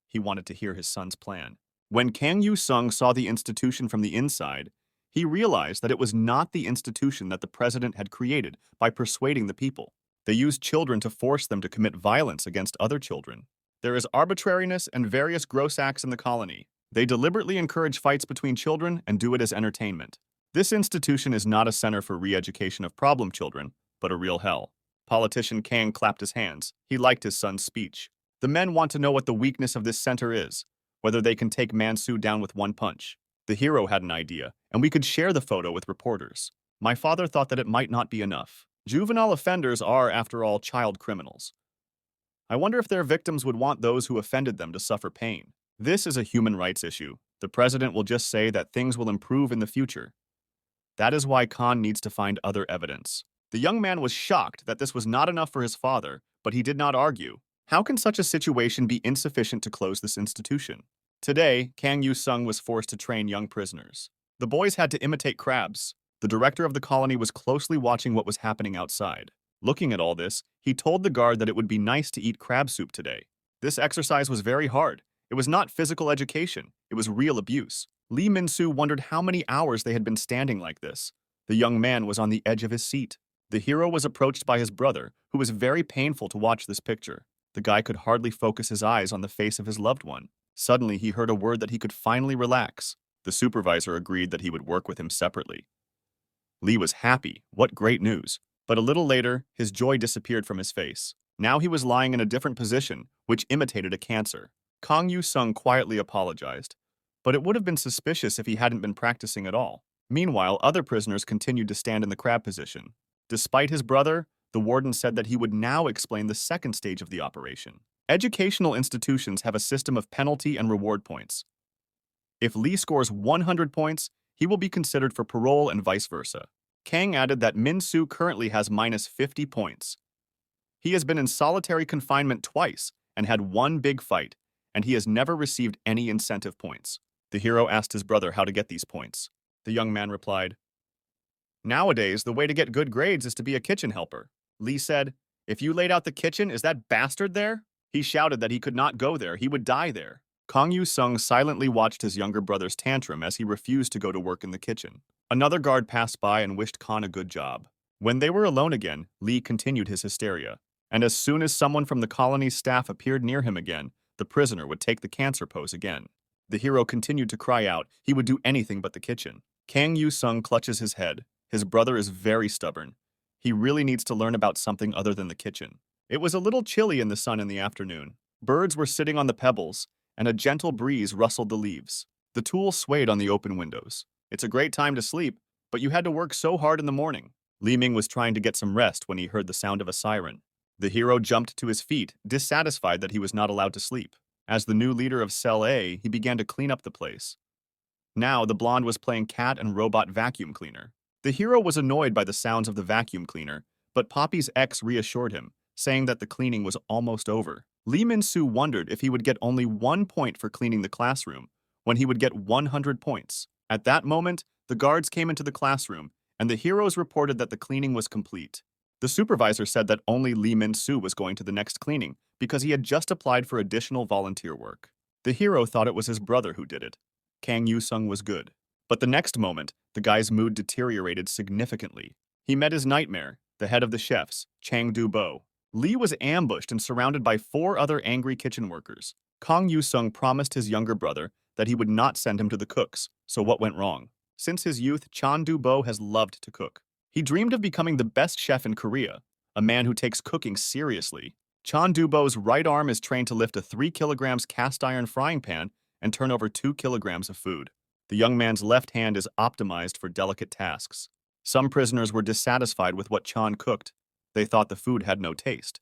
He wanted to hear his son's plan. When Kang Yu-sung saw the institution from the inside, he realized that it was not the institution that the president had created by persuading the people. They used children to force them to commit violence against other children. There is arbitrariness and various gross acts in the colony. They deliberately encourage fights between children and do it as entertainment. This institution is not a center for re-education of problem children, but a real hell. Politician Kang clapped his hands. He liked his son's speech. The men want to know what the weakness of this center is, whether they can take Man-soo down with one punch. The hero had an idea, and we could share the photo with reporters. My father thought that it might not be enough. Juvenile offenders are, after all, child criminals. I wonder if their victims would want those who offended them to suffer pain. This is a human rights issue. The president will just say that things will improve in the future. That is why Khan needs to find other evidence. The young man was shocked that this was not enough for his father, but he did not argue. How can such a situation be insufficient to close this institution? Today, Kang Yu-sung was forced to train young prisoners. The boys had to imitate crabs. The director of the colony was closely watching what was happening outside. Looking at all this, he told the guard that it would be nice to eat crab soup today. This exercise was very hard. It was not physical education. It was real abuse. Lee Min-soo wondered how many hours they had been standing like this. The young man was on the edge of his seat. The hero was approached by his brother, who was very painful to watch this picture. The guy could hardly focus his eyes on the face of his loved one. Suddenly, he heard a word that he could finally relax. The supervisor agreed that he would work with him separately. Lee was happy. What great news. But a little later, his joy disappeared from his face. Now he was lying in a different position, which imitated a cancer. Kang Yu-sung quietly apologized, but it would have been suspicious if he hadn't been practicing at all. Meanwhile, other prisoners continued to stand in the crab position. Despite his brother, the warden said that he would now explain the second stage of the operation. Educational institutions have a system of penalty and reward points. If Lee scores 100 points, he will be considered for parole and vice versa. Kang added that Min-soo currently has minus 50 points. He has been in solitary confinement twice and had one big fight, and he has never received any incentive points. The hero asked his brother how to get these points. The young man replied, "Nowadays, the way to get good grades is to be a kitchen helper." Lee said, "If you laid out the kitchen, is that bastard there?" He shouted that he could not go there, he would die there. Kang Yu-sung silently watched his younger brother's tantrum as he refused to go to work in the kitchen. Another guard passed by and wished Khan a good job. When they were alone again, Lee continued his hysteria. And as soon as someone from the colony's staff appeared near him again, the prisoner would take the cancer pose again. The hero continued to cry out he would do anything but the kitchen. Kang Yu-sung clutches his head. His brother is very stubborn. He really needs to learn about something other than the kitchen. It was a little chilly in the sun in the afternoon. Birds were sitting on the pebbles, and a gentle breeze rustled the leaves. The tulle swayed on the open windows. It's a great time to sleep, but you had to work so hard in the morning. Li Ming was trying to get some rest when he heard the sound of a siren. The hero jumped to his feet, dissatisfied that he was not allowed to sleep. As the new leader of Cell A, he began to clean up the place. Now, the blonde was playing cat and robot vacuum cleaner. The hero was annoyed by the sounds of the vacuum cleaner, but Poppy's ex reassured him, saying that the cleaning was almost over. Lee Min-soo wondered if he would get only 1 point for cleaning the classroom, when he would get 100 points. At that moment, the guards came into the classroom, and the heroes reported that the cleaning was complete. The supervisor said that only Lee Min-soo was going to the next cleaning because he had just applied for additional volunteer work. The hero thought it was his brother who did it. Kang Yu-sung was good. But the next moment, the guy's mood deteriorated significantly. He met his nightmare, the head of the chefs, Chang Du-bo. Lee was ambushed and surrounded by 4 other angry kitchen workers. Kang Yu-sung promised his younger brother that he would not send him to the cooks, so what went wrong? Since his youth, Chan Du-bo has loved to cook. He dreamed of becoming the best chef in Korea, a man who takes cooking seriously. Chan Du-bo's right arm is trained to lift a 3 kilograms cast iron frying pan and turn over 2 kilograms of food. The young man's left hand is optimized for delicate tasks. Some prisoners were dissatisfied with what Chan cooked. They thought the food had no taste.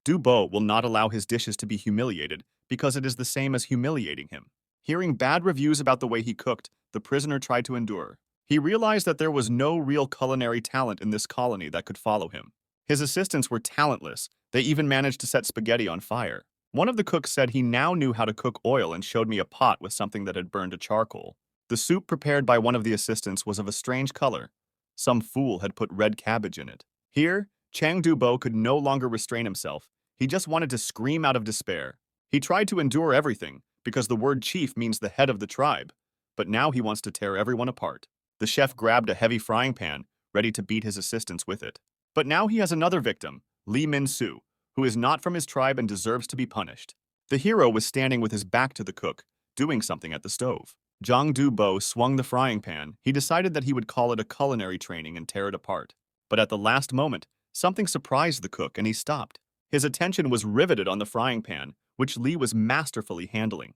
Du-bo will not allow his dishes to be humiliated because it is the same as humiliating him. Hearing bad reviews about the way he cooked, the prisoner tried to endure. He realized that there was no real culinary talent in this colony that could follow him. His assistants were talentless. They even managed to set spaghetti on fire. One of the cooks said he now knew how to cook oil and showed me a pot with something that had burned to charcoal. The soup prepared by one of the assistants was of a strange color. Some fool had put red cabbage in it. Here, Chang Du-bo could no longer restrain himself. He just wanted to scream out of despair. He tried to endure everything, because the word chief means the head of the tribe. But now he wants to tear everyone apart. The chef grabbed a heavy frying pan, ready to beat his assistants with it. But now he has another victim, Lee Min-soo, who is not from his tribe and deserves to be punished. The hero was standing with his back to the cook, doing something at the stove. Jang Du-bo swung the frying pan. He decided that he would call it a culinary training and tear it apart. But at the last moment, something surprised the cook and he stopped. His attention was riveted on the frying pan, which Lee was masterfully handling.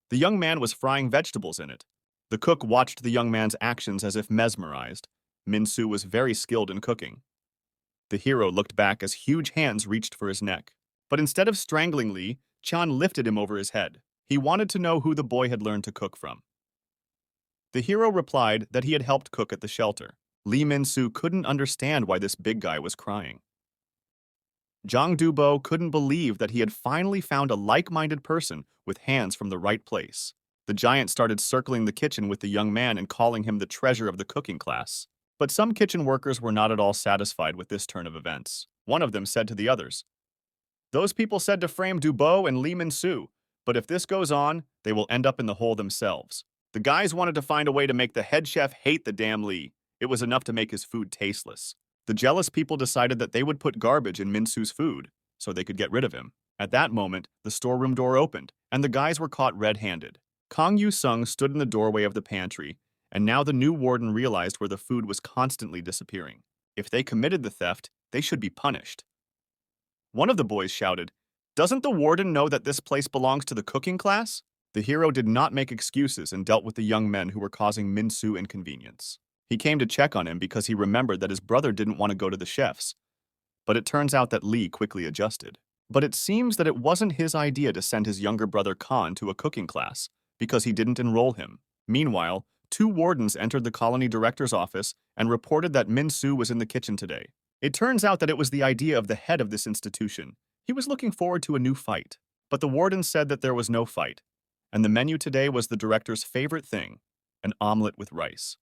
The young man was frying vegetables in it. The cook watched the young man's actions as if mesmerized. Min-soo was very skilled in cooking. The hero looked back as huge hands reached for his neck. But instead of strangling Lee, Chan lifted him over his head. He wanted to know who the boy had learned to cook from. The hero replied that he had helped cook at the shelter. Lee Min-soo couldn't understand why this big guy was crying. Jang Du-bo couldn't believe that he had finally found a like-minded person with hands from the right place. The giant started circling the kitchen with the young man and calling him the treasure of the cooking class. But some kitchen workers were not at all satisfied with this turn of events. One of them said to the others, "Those people said to frame Du-bo and Lee Min-soo, but if this goes on, they will end up in the hole themselves." The guys wanted to find a way to make the head chef hate the damn Lee. It was enough to make his food tasteless. The jealous people decided that they would put garbage in Min-soo's food, so they could get rid of him. At that moment, the storeroom door opened, and the guys were caught red-handed. Kang Yu-sung stood in the doorway of the pantry, and now the new warden realized where the food was constantly disappearing. If they committed the theft, they should be punished. One of the boys shouted, "Doesn't the warden know that this place belongs to the cooking class?" The hero did not make excuses and dealt with the young men who were causing Min-soo inconvenience. He came to check on him because he remembered that his brother didn't want to go to the chefs. But it turns out that Lee quickly adjusted. But it seems that it wasn't his idea to send his younger brother Khan to a cooking class, because he didn't enroll him. Meanwhile, 2 wardens entered the colony director's office and reported that Min-soo was in the kitchen today. It turns out that it was the idea of the head of this institution. He was looking forward to a new fight. But the warden said that there was no fight, and the menu today was the director's favorite thing, an omelet with rice.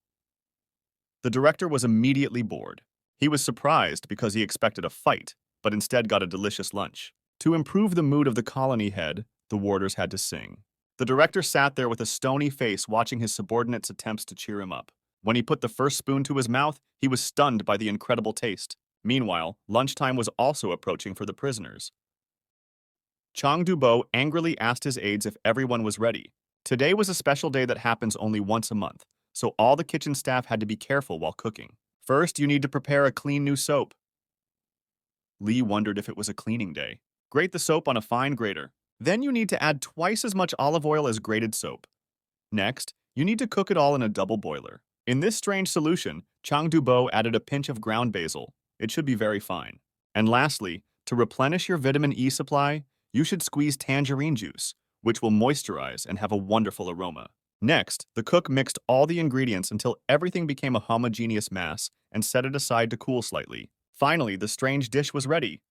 The director was immediately bored. He was surprised because he expected a fight, but instead got a delicious lunch. To improve the mood of the colony head, the warders had to sing. The director sat there with a stony face watching his subordinates' attempts to cheer him up. When he put the first spoon to his mouth, he was stunned by the incredible taste. Meanwhile, lunchtime was also approaching for the prisoners. Chang Du-bo angrily asked his aides if everyone was ready. Today was a special day that happens only once a month, so all the kitchen staff had to be careful while cooking. First, you need to prepare a clean new soap. Lee wondered if it was a cleaning day. Grate the soap on a fine grater. Then you need to add twice as much olive oil as grated soap. Next, you need to cook it all in a double boiler. In this strange solution, Chang Du-bo added a pinch of ground basil. It should be very fine. And lastly, to replenish your vitamin E supply, you should squeeze tangerine juice, which will moisturize and have a wonderful aroma. Next, the cook mixed all the ingredients until everything became a homogeneous mass and set it aside to cool slightly. Finally, the strange dish was ready.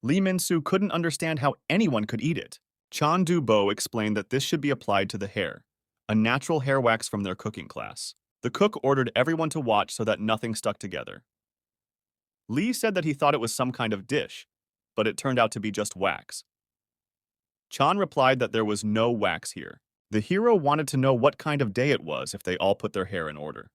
Lee Min-soo couldn't understand how anyone could eat it. Chan Du-bo explained that this should be applied to the hair, a natural hair wax from their cooking class. The cook ordered everyone to watch so that nothing stuck together. Lee said that he thought it was some kind of dish, but it turned out to be just wax. Chan replied that there was no wax here. The hero wanted to know what kind of day it was if they all put their hair in order.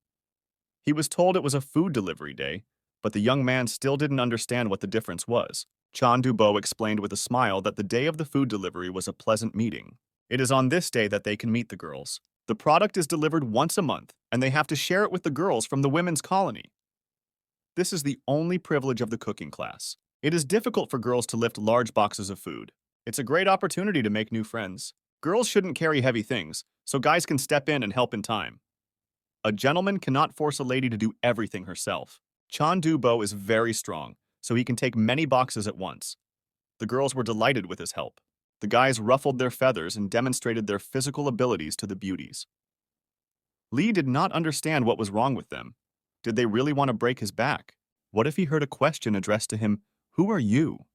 He was told it was a food delivery day, but the young man still didn't understand what the difference was. Chan Du-bo explained with a smile that the day of the food delivery was a pleasant meeting. It is on this day that they can meet the girls. The product is delivered once a month, and they have to share it with the girls from the women's colony. This is the only privilege of the cooking class. It is difficult for girls to lift large boxes of food. It's a great opportunity to make new friends. Girls shouldn't carry heavy things, so guys can step in and help in time. A gentleman cannot force a lady to do everything herself. Chan Du-bo is very strong, so he can take many boxes at once. The girls were delighted with his help. The guys ruffled their feathers and demonstrated their physical abilities to the beauties. Lee did not understand what was wrong with them. Did they really want to break his back? What if he heard a question addressed to him, "Who are you?"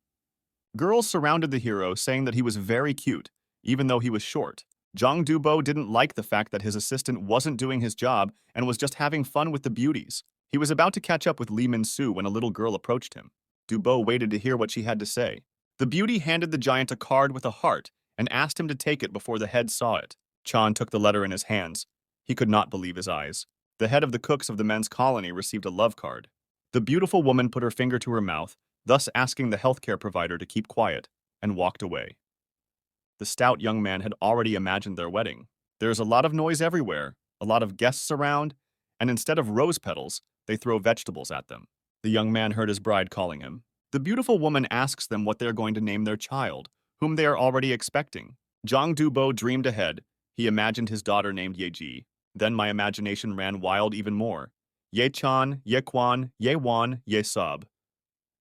Girls surrounded the hero, saying that he was very cute, even though he was short. Chang Du-bo didn't like the fact that his assistant wasn't doing his job and was just having fun with the beauties. He was about to catch up with Lee Min-soo when a little girl approached him. Du-bo waited to hear what she had to say. The beauty handed the giant a card with a heart and asked him to take it before the head saw it. Chan took the letter in his hands. He could not believe his eyes. The head of the cooks of the men's colony received a love card. The beautiful woman put her finger to her mouth, thus asking the healthcare provider to keep quiet, and walked away. The stout young man had already imagined their wedding. There is a lot of noise everywhere, a lot of guests around, and instead of rose petals, they throw vegetables at them. The young man heard his bride calling him. The beautiful woman asks them what they are going to name their child, whom they are already expecting. Chang Du-bo dreamed ahead. He imagined his daughter named Yeji. Then my imagination ran wild even more. Ye-chan, Ye-kwan, Ye-wan, Ye-sub.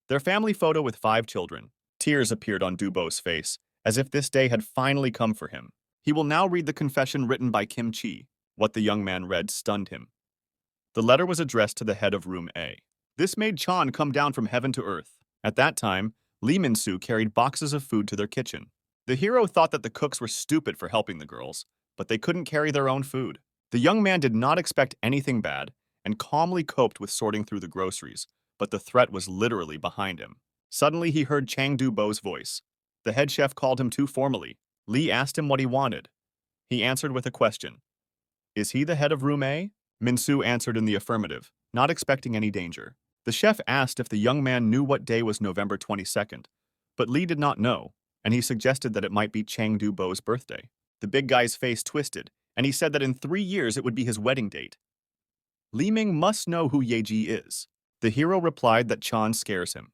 Their family photo with 5 children. Tears appeared on Du-bo's face, as if this day had finally come for him. He will now read the confession written by Kim Chi. What the young man read stunned him. The letter was addressed to the head of Room A. This made Chan come down from heaven to earth. At that time, Lee Min-soo carried boxes of food to their kitchen. The hero thought that the cooks were stupid for helping the girls, but they couldn't carry their own food. The young man did not expect anything bad and calmly coped with sorting through the groceries, but the threat was literally behind him. Suddenly, he heard Chang Du-bo's voice. The head chef called him too formally. Lee asked him what he wanted. He answered with a question. Is he the head of Room A? Min-soo answered in the affirmative, not expecting any danger. The chef asked if the young man knew what day was November 22nd, but Lee did not know, and he suggested that it might be Chang Du-bo's birthday. The big guy's face twisted, and he said that in 3 years it would be his wedding date. Li Ming must know who Yeji is. The hero replied that Chan scares him.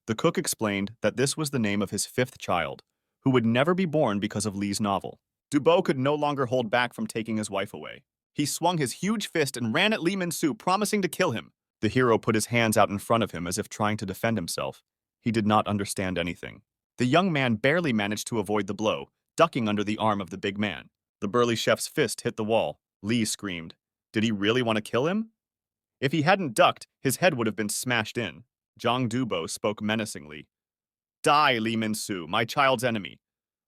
The cook explained that this was the name of his 5th child, who would never be born because of Lee's novel. Du-bo could no longer hold back from taking his wife away. He swung his huge fist and ran at Lee Min-soo, promising to kill him. The hero put his hands out in front of him as if trying to defend himself. He did not understand anything. The young man barely managed to avoid the blow, ducking under the arm of the big man. The burly chef's fist hit the wall. Lee screamed. Did he really want to kill him? If he hadn't ducked, his head would have been smashed in. Chang Du-bo spoke menacingly. Die, Lee Min-soo, my child's enemy.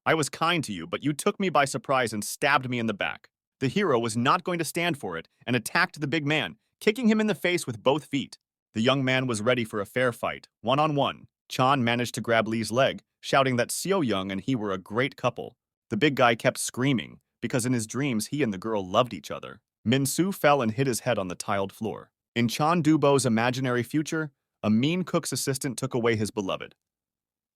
I was kind to you, but you took me by surprise and stabbed me in the back. The hero was not going to stand for it and attacked the big man, kicking him in the face with both feet. The young man was ready for a fair fight, one-on-one. Chan managed to grab Lee's leg, shouting that Seo Young and he were a great couple. The big guy kept screaming, because in his dreams he and the girl loved each other. Min-soo fell and hit his head on the tiled floor. In Chan Du-bo's imaginary future, A mean cook's assistant took away his beloved.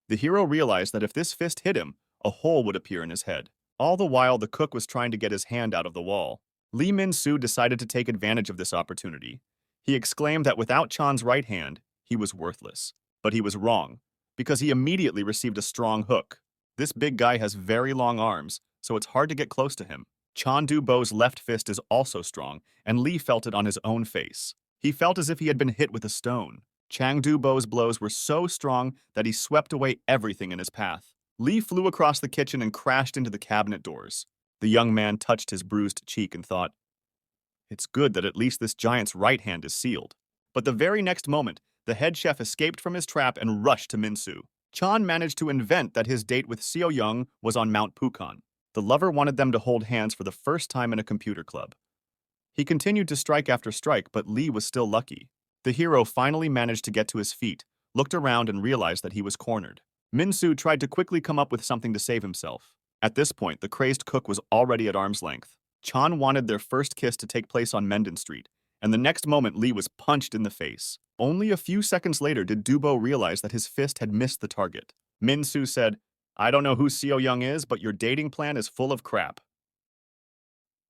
The hero realized that if this fist hit him, a hole would appear in his head. All the while, the cook was trying to get his hand out of the wall. Lee Min-soo decided to take advantage of this opportunity. He exclaimed that without Chan's right hand, he was worthless. But he was wrong, because he immediately received a strong hook. This big guy has very long arms, so it's hard to get close to him. Chan Du-bo's left fist is also strong, and Lee felt it on his own face. He felt as if he had been hit with a stone. Chang Du-bo's blows were so strong that he swept away everything in his path. Lee flew across the kitchen and crashed into the cabinet doors. The young man touched his bruised cheek and thought, "It's good that at least this giant's right hand is sealed." But the very next moment, the head chef escaped from his trap and rushed to Min-soo. Chan managed to invent that his date with Seo Young was on Mount Pukan. The lover wanted them to hold hands for the first time in a computer club. He continued to strike after strike, but Lee was still lucky. The hero finally managed to get to his feet, looked around and realized that he was cornered. Min-soo tried to quickly come up with something to save himself. At this point, the crazed cook was already at arm's length. Chan wanted their first kiss to take place on Menden Street, and the next moment Lee was punched in the face. Only a few seconds later did Du-bo realize that his fist had missed the target. Min-soo said, "I don't know who Seo Young is, but your dating plan is full of crap."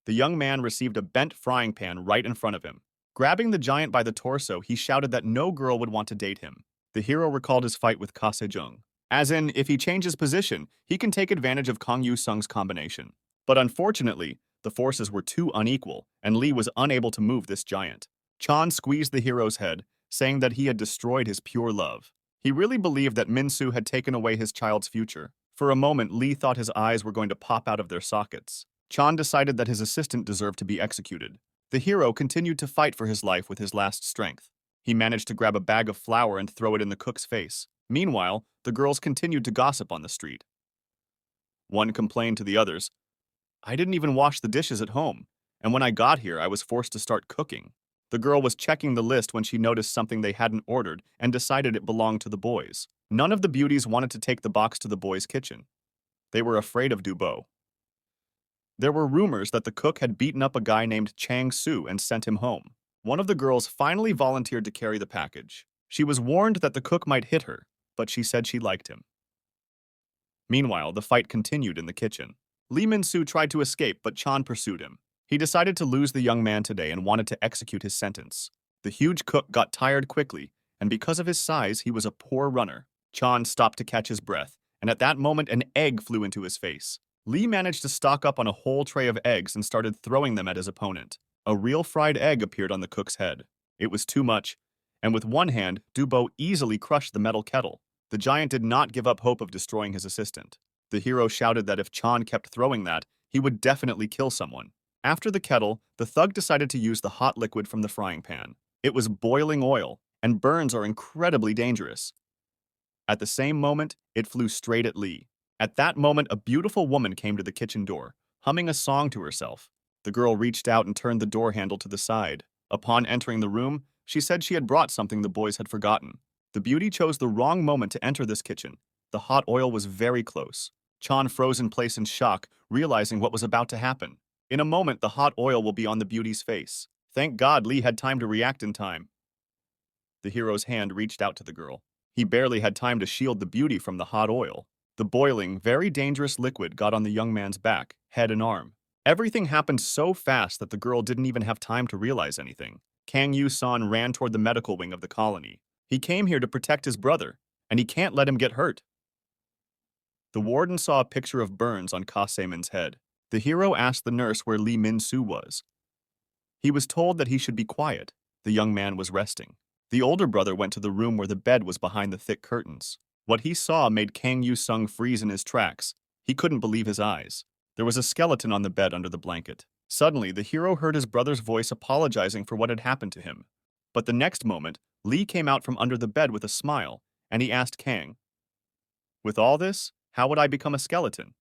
The young man received a bent frying pan right in front of him. Grabbing the giant by the torso, he shouted that no girl would want to date him. The hero recalled his fight with Ka Se-jung. As in, if he changes position, he can take advantage of Kang Yu-sung's combination. But unfortunately, the forces were too unequal, and Lee was unable to move this giant. Chan squeezed the hero's head, saying that he had destroyed his pure love. He really believed that Min-soo had taken away his child's future. For a moment, Lee thought his eyes were going to pop out of their sockets. Chan decided that his assistant deserved to be executed. The hero continued to fight for his life with his last strength. He managed to grab a bag of flour and throw it in the cook's face. Meanwhile, the girls continued to gossip on the street. One complained to the others, "I didn't even wash the dishes at home, and when I got here, I was forced to start cooking." The girl was checking the list when she noticed something they hadn't ordered and decided it belonged to the boys. None of the beauties wanted to take the box to the boys' kitchen. They were afraid of Du-bo. There were rumors that the cook had beaten up a guy named Chang Soo and sent him home. One of the girls finally volunteered to carry the package. She was warned that the cook might hit her, but she said she liked him. Meanwhile, the fight continued in the kitchen. Lee Min-soo tried to escape, but Chan pursued him. He decided to lose the young man today and wanted to execute his sentence. The huge cook got tired quickly, and because of his size, he was a poor runner. Chan stopped to catch his breath, and at that moment an egg flew into his face. Lee managed to stock up on a whole tray of eggs and started throwing them at his opponent. A real fried egg appeared on the cook's head. It was too much, and with one hand, Du-bo easily crushed the metal kettle. The giant did not give up hope of destroying his assistant. The hero shouted that if Chan kept throwing that, he would definitely kill someone. After the kettle, the thug decided to use the hot liquid from the frying pan. It was boiling oil, and burns are incredibly dangerous. At the same moment, it flew straight at Lee. At that moment, a beautiful woman came to the kitchen door, humming a song to herself. The girl reached out and turned the door handle to the side. Upon entering the room, she said she had brought something the boys had forgotten. The beauty chose the wrong moment to enter this kitchen. The hot oil was very close. Chan froze in place in shock, realizing what was about to happen. In a moment, the hot oil will be on the beauty's face. Thank God Lee had time to react in time. The hero's hand reached out to the girl. He barely had time to shield the beauty from the hot oil. The boiling, very dangerous liquid got on the young man's back, head and arm. Everything happened so fast that the girl didn't even have time to realize anything. Kang Yu-san ran toward the medical wing of the colony. He came here to protect his brother, and he can't let him get hurt. The warden saw a picture of burns on Ka Se-min's head. The hero asked the nurse where Lee Min-soo was. He was told that he should be quiet. The young man was resting. The older brother went to the room where the bed was behind the thick curtains. What he saw made Kang Yu-sung freeze in his tracks. He couldn't believe his eyes. There was a skeleton on the bed under the blanket. Suddenly, the hero heard his brother's voice apologizing for what had happened to him. But the next moment, Lee came out from under the bed with a smile, and he asked Kang, "With all this, how would I become a skeleton?"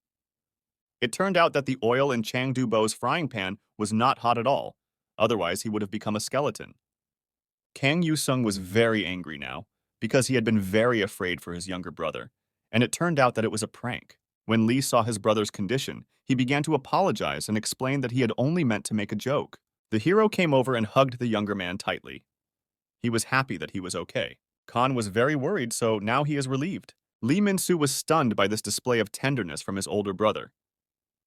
It turned out that the oil in Chang Du-bo's frying pan was not hot at all. Otherwise, he would have become a skeleton. Kang Yu-sung was very angry now, because he had been very afraid for his younger brother, and it turned out that it was a prank. When Lee saw his brother's condition, he began to apologize and explained that he had only meant to make a joke. The hero came over and hugged the younger man tightly. He was happy that he was okay. Khan was very worried, so now he is relieved. Lee Min-soo was stunned by this display of tenderness from his older brother.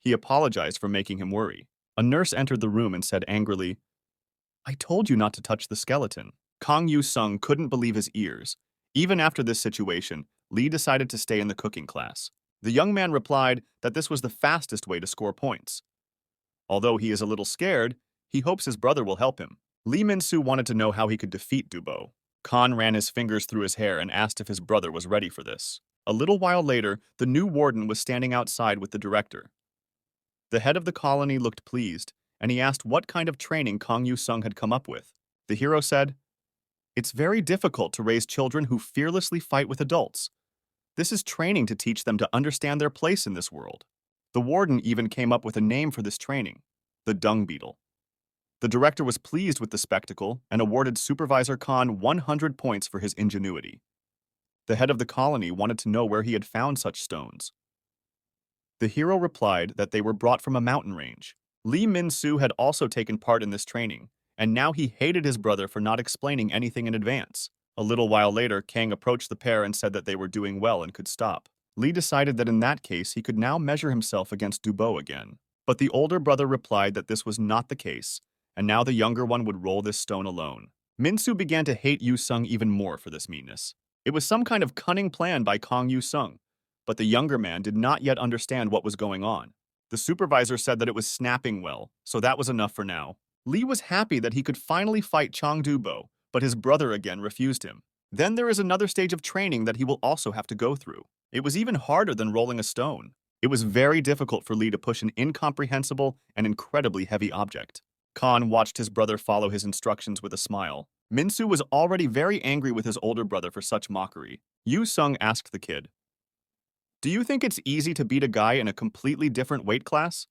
He apologized for making him worry. A nurse entered the room and said angrily, "I told you not to touch the skeleton." Kang Yu-sung couldn't believe his ears. Even after this situation, Lee decided to stay in the cooking class. The young man replied that this was the fastest way to score points. Although he is a little scared, he hopes his brother will help him. Lee Min-soo wanted to know how he could defeat Dubo. Khan ran his fingers through his hair and asked if his brother was ready for this. A little while later, the new warden was standing outside with the director. The head of the colony looked pleased, and he asked what kind of training Kang Yu-sung had come up with. The hero said, "It's very difficult to raise children who fearlessly fight with adults. This is training to teach them to understand their place in this world." The warden even came up with a name for this training, the dung beetle. The director was pleased with the spectacle and awarded Supervisor Khan 100 points for his ingenuity. The head of the colony wanted to know where he had found such stones. The hero replied that they were brought from a mountain range. Lee Min-soo had also taken part in this training, and now he hated his brother for not explaining anything in advance. A little while later, Kang approached the pair and said that they were doing well and could stop. Lee decided that in that case he could now measure himself against Dubo again. But the older brother replied that this was not the case, and now the younger one would roll this stone alone. Min-soo began to hate Yu-sung even more for this meanness. It was some kind of cunning plan by Kang Yu-sung, but the younger man did not yet understand what was going on. The supervisor said that it was snapping well, so that was enough for now. Lee was happy that he could finally fight Chang Dubo, but his brother again refused him. Then there is another stage of training that he will also have to go through. It was even harder than rolling a stone. It was very difficult for Lee to push an incomprehensible and incredibly heavy object. Khan watched his brother follow his instructions with a smile. Min-soo was already very angry with his older brother for such mockery. Yu-sung asked the kid, "Do you think it's easy to beat a guy in a completely different weight class?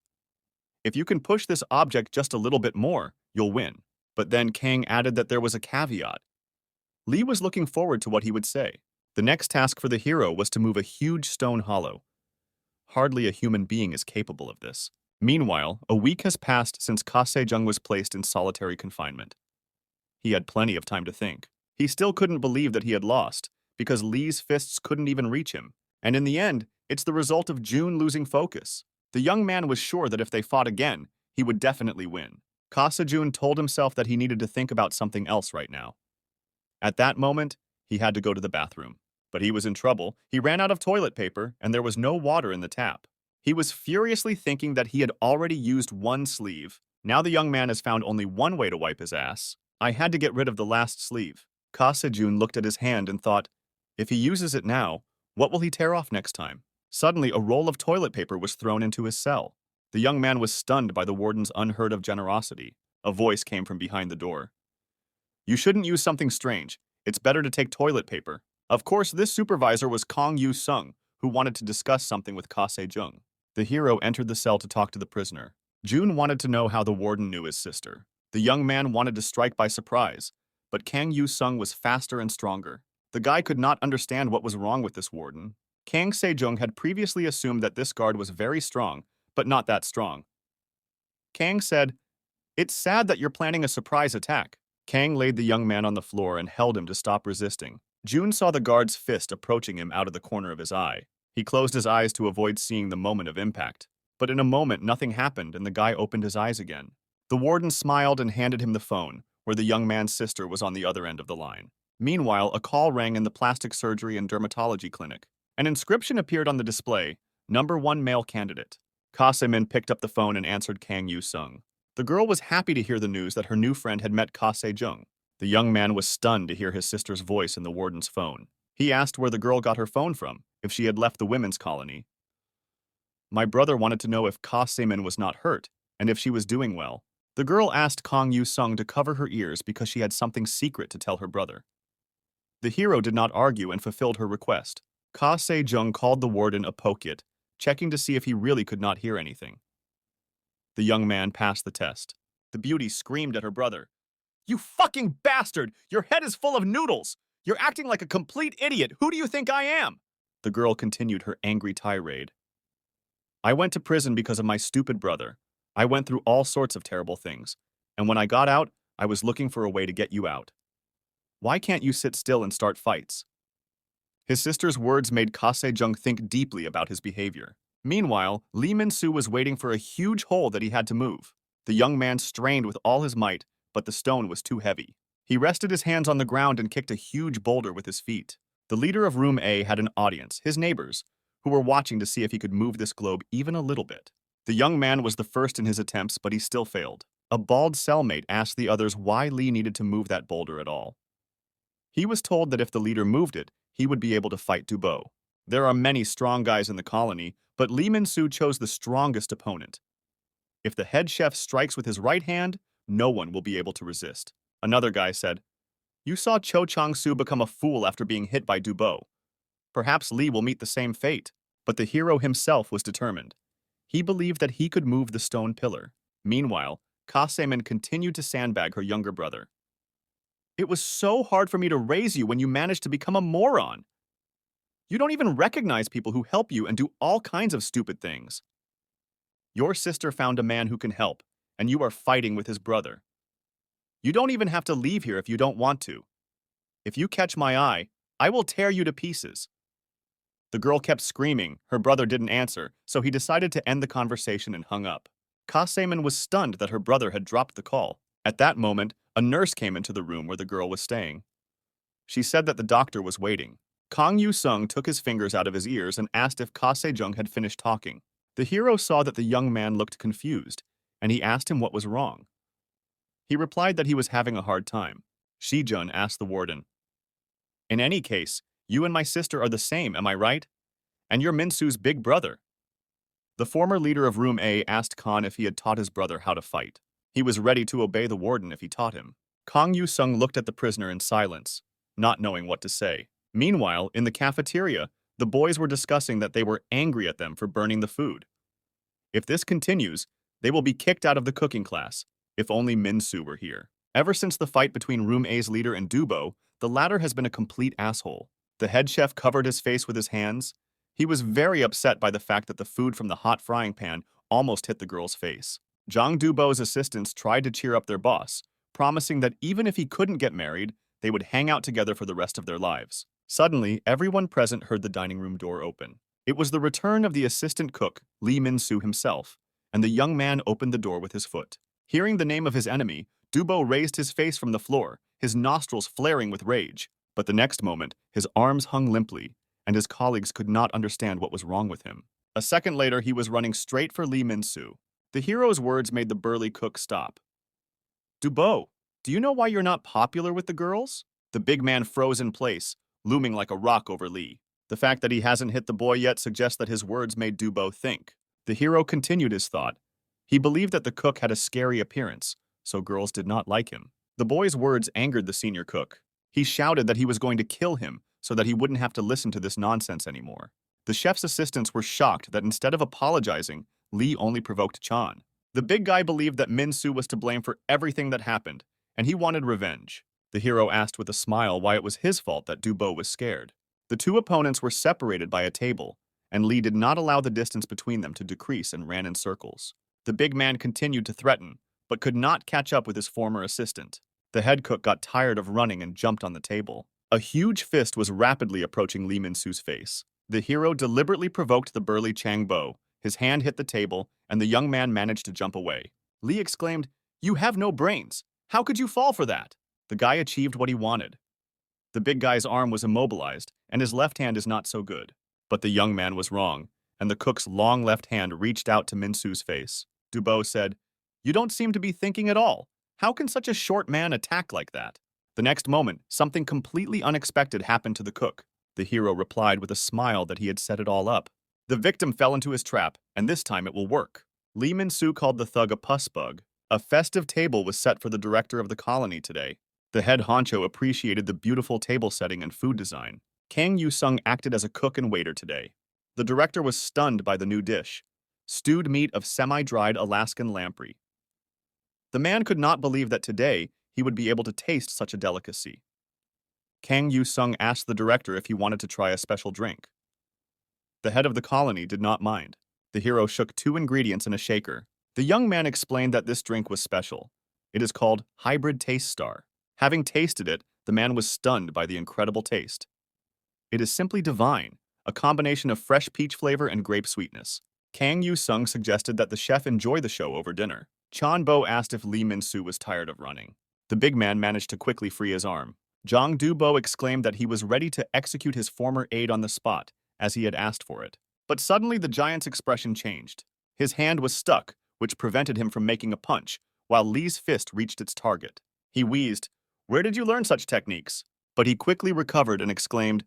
If you can push this object just a little bit more, you'll win." But then Kang added that there was a caveat. Lee was looking forward to what he would say. The next task for the hero was to move a huge stone hollow. Hardly a human being is capable of this. Meanwhile, a week has passed since Ka Se-jung was placed in solitary confinement. He had plenty of time to think. He still couldn't believe that he had lost, because Lee's fists couldn't even reach him. And in the end, it's the result of June losing focus. The young man was sure that if they fought again, he would definitely win. Ka Se-jun told himself that he needed to think about something else right now. At that moment, he had to go to the bathroom. But he was in trouble. He ran out of toilet paper, and there was no water in the tap. He was furiously thinking that he had already used one sleeve. Now the young man has found only one way to wipe his ass. I had to get rid of the last sleeve. Ka Se-jun looked at his hand and thought, if he uses it now, what will he tear off next time? Suddenly, a roll of toilet paper was thrown into his cell. The young man was stunned by the warden's unheard of generosity. A voice came from behind the door. "You shouldn't use something strange. It's better to take toilet paper." Of course, this supervisor was Kang Yu-sung, who wanted to discuss something with Ka Se-jung. The hero entered the cell to talk to the prisoner. June wanted to know how the warden knew his sister. The young man wanted to strike by surprise, but Kang Yu-sung was faster and stronger. The guy could not understand what was wrong with this warden. Kang Se-jung had previously assumed that this guard was very strong, but not that strong. Kang said, "It's sad that you're planning a surprise attack." Kang laid the young man on the floor and held him to stop resisting. June saw the guard's fist approaching him out of the corner of his eye. He closed his eyes to avoid seeing the moment of impact. But in a moment, nothing happened and the guy opened his eyes again. The warden smiled and handed him the phone, where the young man's sister was on the other end of the line. Meanwhile, a call rang in the plastic surgery and dermatology clinic. An inscription appeared on the display, "Number 1 male candidate." Ka Se-min picked up the phone and answered Kang Yu-sung. The girl was happy to hear the news that her new friend had met Ka Se-jung. The young man was stunned to hear his sister's voice in the warden's phone. He asked where the girl got her phone from, if she had left the women's colony. "My brother wanted to know if Ka Se-min was not hurt, and if she was doing well." The girl asked Kang Yu-sung to cover her ears because she had something secret to tell her brother. The hero did not argue and fulfilled her request. Ka Se-jung called the warden a pokyet, checking to see if he really could not hear anything. The young man passed the test. The beauty screamed at her brother, "You fucking bastard! Your head is full of noodles! You're acting like a complete idiot! Who do you think I am?" The girl continued her angry tirade. "I went to prison because of my stupid brother. I went through all sorts of terrible things. And when I got out, I was looking for a way to get you out. Why can't you sit still and start fights? His sister's words made Ka Se-jung think deeply about his behavior. Meanwhile, Lee Min-soo was waiting for a huge hole that he had to move. The young man strained with all his might, but the stone was too heavy. He rested his hands on the ground and kicked a huge boulder with his feet. The leader of Room A had an audience, his neighbors, who were watching to see if he could move this globe even a little bit. The young man was the first in his attempts, but he still failed. A bald cellmate asked the others why Lee needed to move that boulder at all. He was told that if the leader moved it, he would be able to fight Dubo. There are many strong guys in the colony, but Lee Min-soo chose the strongest opponent. If the head chef strikes with his right hand, no one will be able to resist. Another guy said, "You saw Cho Chang-soo become a fool after being hit by Dubo. Perhaps Lee will meet the same fate." But the hero himself was determined. He believed that he could move the stone pillar. Meanwhile, Ka Se-min continued to sandbag her younger brother. "It was so hard for me to raise you when you managed to become a moron. You don't even recognize people who help you and do all kinds of stupid things. Your sister found a man who can help, and you are fighting with his brother. You don't even have to leave here if you don't want to. If you catch my eye, I will tear you to pieces." The girl kept screaming. Her brother didn't answer, so he decided to end the conversation and hung up. Ka Se-min was stunned that her brother had dropped the call. At that moment, a nurse came into the room where the girl was staying. She said that the doctor was waiting. Kang Yu-sung took his fingers out of his ears and asked if Ka Se-jung had finished talking. The hero saw that the young man looked confused, and he asked him what was wrong. He replied that he was having a hard time. Shi-jun asked the warden, "In any case, you and my sister are the same, am I right? And you're Min-soo's big brother." The former leader of Room A asked Khan if he had taught his brother how to fight. He was ready to obey the warden if he taught him. Kang Yu-sung looked at the prisoner in silence, not knowing what to say. Meanwhile, in the cafeteria, the boys were discussing that they were angry at them for burning the food. If this continues, they will be kicked out of the cooking class. If only Min-soo were here. Ever since the fight between Room A's leader and Dubo, the latter has been a complete asshole. The head chef covered his face with his hands. He was very upset by the fact that the food from the hot frying pan almost hit the girl's face. Jang Dubo's assistants tried to cheer up their boss, promising that even if he couldn't get married, they would hang out together for the rest of their lives. Suddenly, everyone present heard the dining room door open. It was the return of the assistant cook, Lee Min-soo himself, and the young man opened the door with his foot. Hearing the name of his enemy, Dubo raised his face from the floor, his nostrils flaring with rage. But the next moment, his arms hung limply, and his colleagues could not understand what was wrong with him. A second later, he was running straight for Lee Min-soo. The hero's words made the burly cook stop. "Dubo, do you know why you're not popular with the girls?" The big man froze in place, looming like a rock over Lee. The fact that he hasn't hit the boy yet suggests that his words made Dubo think. The hero continued his thought. He believed that the cook had a scary appearance, so girls did not like him. The boy's words angered the senior cook. He shouted that he was going to kill him so that he wouldn't have to listen to this nonsense anymore. The chef's assistants were shocked that instead of apologizing, Lee only provoked Chan. The big guy believed that Min-soo was to blame for everything that happened, and he wanted revenge. The hero asked with a smile why it was his fault that Dubo was scared. The two opponents were separated by a table, and Lee did not allow the distance between them to decrease and ran in circles. The big man continued to threaten, but could not catch up with his former assistant. The head cook got tired of running and jumped on the table. A huge fist was rapidly approaching Lee Min-soo's face. The hero deliberately provoked the burly Chang Bo. His hand hit the table, and the young man managed to jump away. Lee exclaimed, "You have no brains! How could you fall for that?" The guy achieved what he wanted. The big guy's arm was immobilized, and his left hand is not so good. But the young man was wrong, and the cook's long left hand reached out to Min-soo's face. Dubo said, "You don't seem to be thinking at all. How can such a short man attack like that?" The next moment, something completely unexpected happened to the cook. The hero replied with a smile that he had set it all up. The victim fell into his trap, and this time it will work. Lee Min-soo called the thug a puss bug. A festive table was set for the director of the colony today. The head honcho appreciated the beautiful table setting and food design. Kang Yu-sung acted as a cook and waiter today. The director was stunned by the new dish, stewed meat of semi-dried Alaskan lamprey. The man could not believe that today he would be able to taste such a delicacy. Kang Yu-sung asked the director if he wanted to try a special drink. The head of the colony did not mind. The hero shook 2 ingredients in a shaker. The young man explained that this drink was special. It is called Hybrid Taste Star. Having tasted it, The man was stunned by the incredible taste. It is simply divine, a combination of fresh peach flavor and grape sweetness. Kang Yu-sung suggested that the chef enjoy the show over dinner. Chan Bo asked if Lee Min-soo was tired of running. The big man managed to quickly free his arm. Jang Do-bo exclaimed that he was ready to execute his former aide on the spot, as he had asked for it. But suddenly the giant's expression changed. His hand was stuck, which prevented him from making a punch, while Lee's fist reached its target. He wheezed, "Where did you learn such techniques?" But he quickly recovered and exclaimed,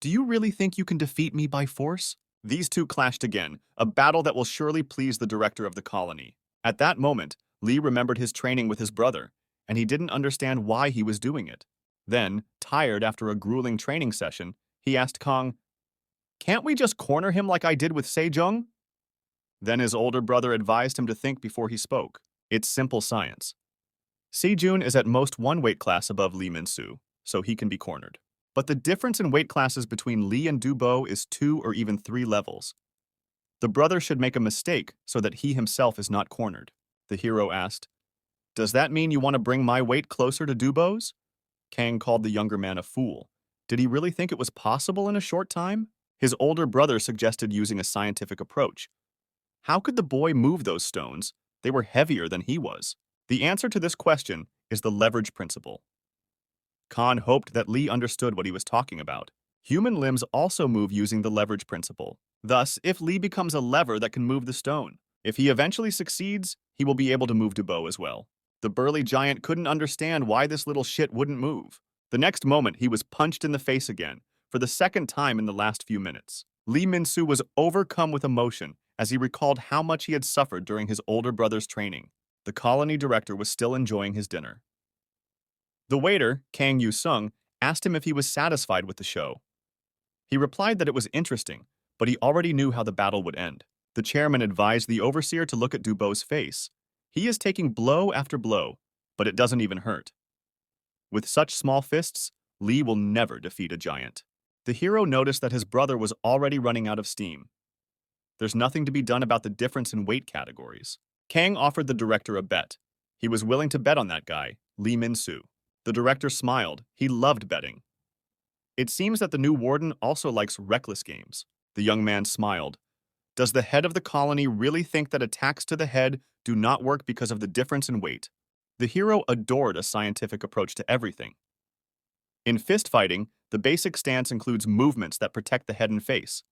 "Do you really think you can defeat me by force?" These two clashed again, a battle that will surely please the director of the colony. At that moment, Lee remembered his training with his brother, and he didn't understand why he was doing it. Then, tired after a grueling training session, he asked Kong, "Can't we just corner him like I did with Sejong?" Then his older brother advised him to think before he spoke. It's simple science. Sejun is at most one weight class above Lee Min-soo, so he can be cornered. But the difference in weight classes between Lee and Do-bo is 2 or even 3 levels. The brother should make a mistake so that he himself is not cornered. The hero asked, "Does that mean you want to bring my weight closer to Do-bo's?" Kang called the younger man a fool. Did he really think it was possible in a short time? His older brother suggested using a scientific approach. How could the boy move those stones? They were heavier than he was. The answer to this question is the leverage principle. Khan hoped that Lee understood what he was talking about. Human limbs also move using the leverage principle. Thus, if Lee becomes a lever that can move the stone, if he eventually succeeds, he will be able to move Do-bo as well. The burly giant couldn't understand why this little shit wouldn't move. The next moment, he was punched in the face again, for the second time in the last few minutes. Lee Min-soo was overcome with emotion as he recalled how much he had suffered during his older brother's training. The colony director was still enjoying his dinner. The waiter, Kang Yu-sung, asked him if he was satisfied with the show. He replied that it was interesting, but he already knew how the battle would end. The chairman advised the overseer to look at Do-bo's face. He is taking blow after blow, but it doesn't even hurt. With such small fists, Lee will never defeat a giant. The hero noticed that his brother was already running out of steam. There's nothing to be done about the difference in weight categories. Kang offered the director a bet. He was willing to bet on that guy, Lee Min-soo. The director smiled. He loved betting. It seems that the new warden also likes reckless games. The young man smiled. Does the head of the colony really think that attacks to the head do not work because of the difference in weight? The hero adored a scientific approach to everything. In fist fighting, the basic stance includes movements that protect the head and face.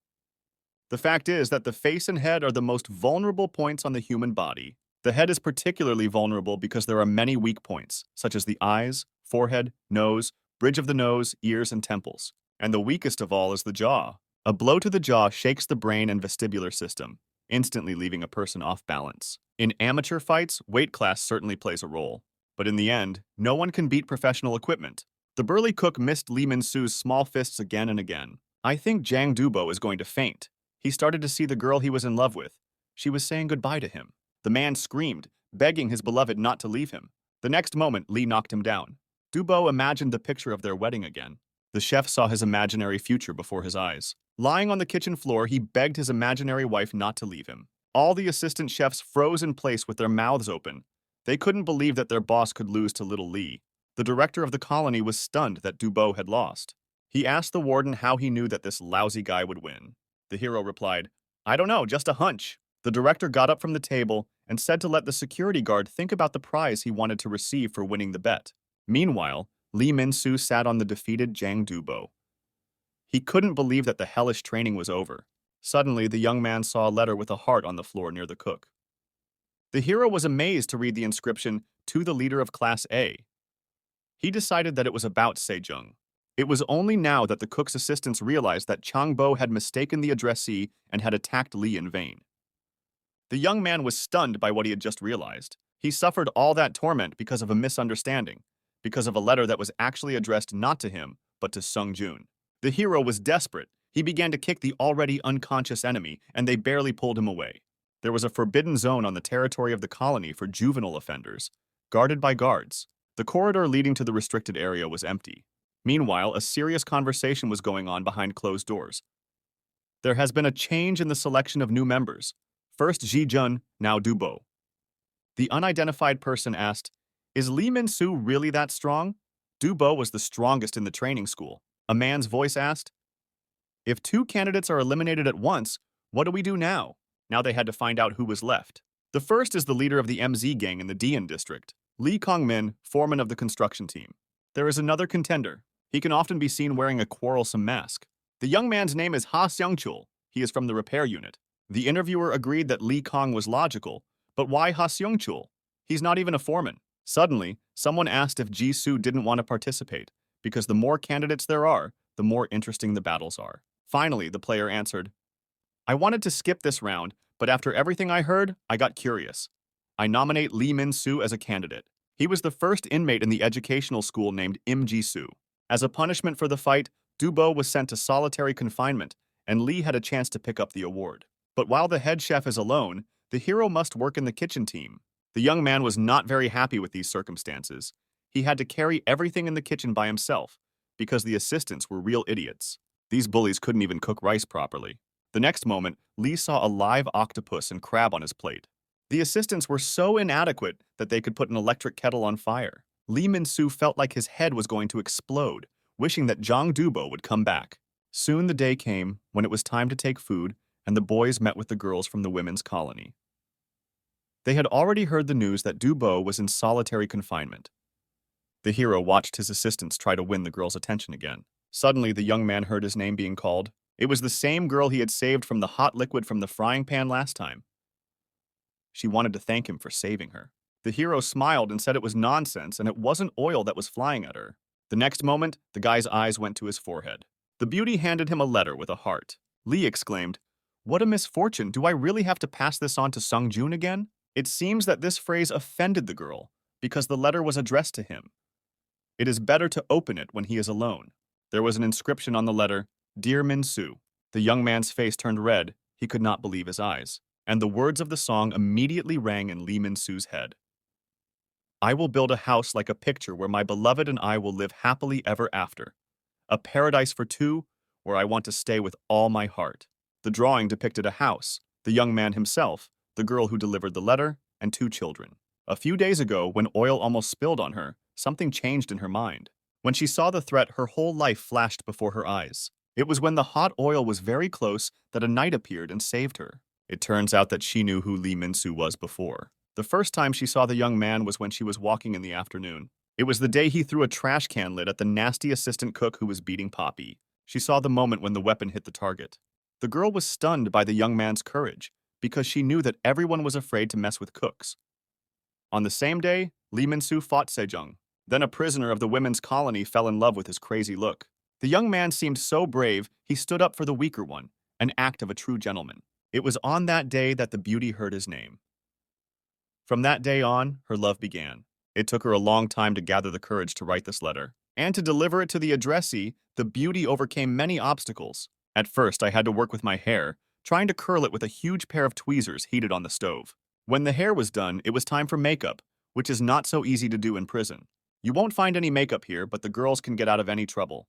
The fact is that the face and head are the most vulnerable points on the human body. The head is particularly vulnerable because there are many weak points, such as the eyes, forehead, nose, bridge of the nose, ears, and temples. And the weakest of all is the jaw. A blow to the jaw shakes the brain and vestibular system, instantly leaving a person off balance. In amateur fights, weight class certainly plays a role. But in the end, no one can beat professional equipment. The burly cook missed Lee Min-soo's small fists again and again. I think Jang Do-bo is going to faint. He started to see the girl he was in love with. She was saying goodbye to him. The man screamed, begging his beloved not to leave him. The next moment, Lee knocked him down. Do-bo imagined the picture of their wedding again. The chef saw his imaginary future before his eyes. Lying on the kitchen floor, he begged his imaginary wife not to leave him. All the assistant chefs froze in place with their mouths open. They couldn't believe that their boss could lose to little Lee. The director of the colony was stunned that Do-bo had lost. He asked the warden how he knew that this lousy guy would win. The hero replied, "I don't know, just a hunch." The director got up from the table and said to let the security guard think about the prize he wanted to receive for winning the bet. Meanwhile, Lee Min-soo sat on the defeated Jang Do-bo. He couldn't believe that the hellish training was over. Suddenly, the young man saw a letter with a heart on the floor near the cook. The hero was amazed to read the inscription, "To the leader of Class A." He decided that it was about Sejong. It was only now that the cook's assistants realized that Chang-bo had mistaken the addressee and had attacked Lee in vain. The young man was stunned by what he had just realized. He suffered all that torment because of a misunderstanding, because of a letter that was actually addressed not to him, but to Sung-joon. The hero was desperate. He began to kick the already unconscious enemy, and they barely pulled him away. There was a forbidden zone on the territory of the colony for juvenile offenders, guarded by guards. The corridor leading to the restricted area was empty. Meanwhile, a serious conversation was going on behind closed doors. There has been a change in the selection of new members. First Ji-jun, now Do-bo. The unidentified person asked, "Is Lee Min-soo really that strong?" Dubo was the strongest in the training school. A man's voice asked, "If two candidates are eliminated at once, what do we do now?" Now they had to find out who was left. The first is the leader of the MZ gang in the Dian district, Lee Kong-min, foreman of the construction team. There is another contender. He can often be seen wearing a quarrelsome mask. The young man's name is Ha Seung-chul. He is from the repair unit. The interviewer agreed that Lee Kong was logical, but why Ha Seung-chul? He's not even a foreman. Suddenly, someone asked if Ji-soo didn't want to participate, because the more candidates there are, the more interesting the battles are. Finally, the player answered, "I wanted to skip this round, but after everything I heard, I got curious. I nominate Lee Min-soo as a candidate. He was the first inmate in the educational school named Im Ji-soo. As a punishment for the fight, Dubo was sent to solitary confinement, and Lee had a chance to pick up the award. But while the head chef is alone, the hero must work in the kitchen team." The young man was not very happy with these circumstances. He had to carry everything in the kitchen by himself, because the assistants were real idiots. These bullies couldn't even cook rice properly. The next moment, Lee saw a live octopus and crab on his plate. The assistants were so inadequate that they could put an electric kettle on fire. Lee Min-soo felt like his head was going to explode, wishing that Jang Dubo would come back. Soon the day came when it was time to take food, and the boys met with the girls from the women's colony. They had already heard the news that Dubo was in solitary confinement. The hero watched his assistants try to win the girl's attention again. Suddenly, the young man heard his name being called. It was the same girl he had saved from the hot liquid from the frying pan last time. She wanted to thank him for saving her. The hero smiled and said it was nonsense and it wasn't oil that was flying at her. The next moment, the guy's eyes went to his forehead. The beauty handed him a letter with a heart. Lee exclaimed, "What a misfortune! Do I really have to pass this on to Sung-jun again?" It seems that this phrase offended the girl, because the letter was addressed to him. It is better to open it when he is alone. There was an inscription on the letter, "Dear Min-soo." The young man's face turned red. He could not believe his eyes. And the words of the song immediately rang in Lee Min-soo's head. "I will build a house like a picture where my beloved and I will live happily ever after. A paradise for two, where I want to stay with all my heart." The drawing depicted a house, the young man himself, the girl who delivered the letter, and two children. A few days ago, when oil almost spilled on her, something changed in her mind. When she saw the threat, her whole life flashed before her eyes. It was when the hot oil was very close that a knight appeared and saved her. It turns out that she knew who Lee Min-soo was before. The first time she saw the young man was when she was walking in the afternoon. It was the day he threw a trash can lid at the nasty assistant cook who was beating Poppy. She saw the moment when the weapon hit the target. The girl was stunned by the young man's courage, because she knew that everyone was afraid to mess with cooks. On the same day, Lee Min-soo fought Sejong. Then a prisoner of the women's colony fell in love with his crazy look. The young man seemed so brave, he stood up for the weaker one, an act of a true gentleman. It was on that day that the beauty heard his name. From that day on, her love began. It took her a long time to gather the courage to write this letter. And to deliver it to the addressee, the beauty overcame many obstacles. At first, I had to work with my hair, trying to curl it with a huge pair of tweezers heated on the stove. When the hair was done, it was time for makeup, which is not so easy to do in prison. You won't find any makeup here, but the girls can get out of any trouble.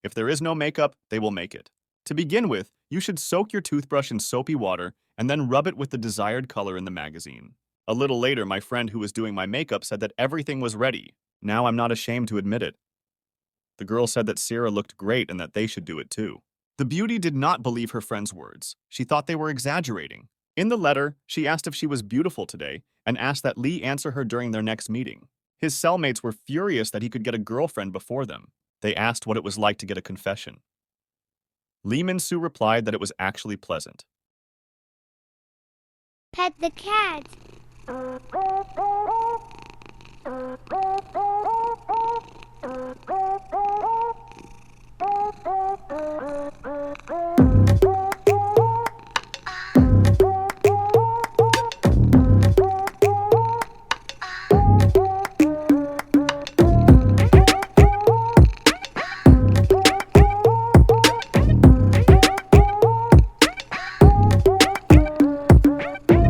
If there is no makeup, they will make it. To begin with, you should soak your toothbrush in soapy water and then rub it with the desired color in the magazine. A little later, my friend who was doing my makeup said that everything was ready. Now I'm not ashamed to admit it. The girl said that Sierra looked great and that they should do it too. The beauty did not believe her friend's words. She thought they were exaggerating. In the letter, she asked if she was beautiful today and asked that Lee answer her during their next meeting. His cellmates were furious that he could get a girlfriend before them. They asked what it was like to get a confession. Lee Min-soo replied that it was actually pleasant. Pet the cat.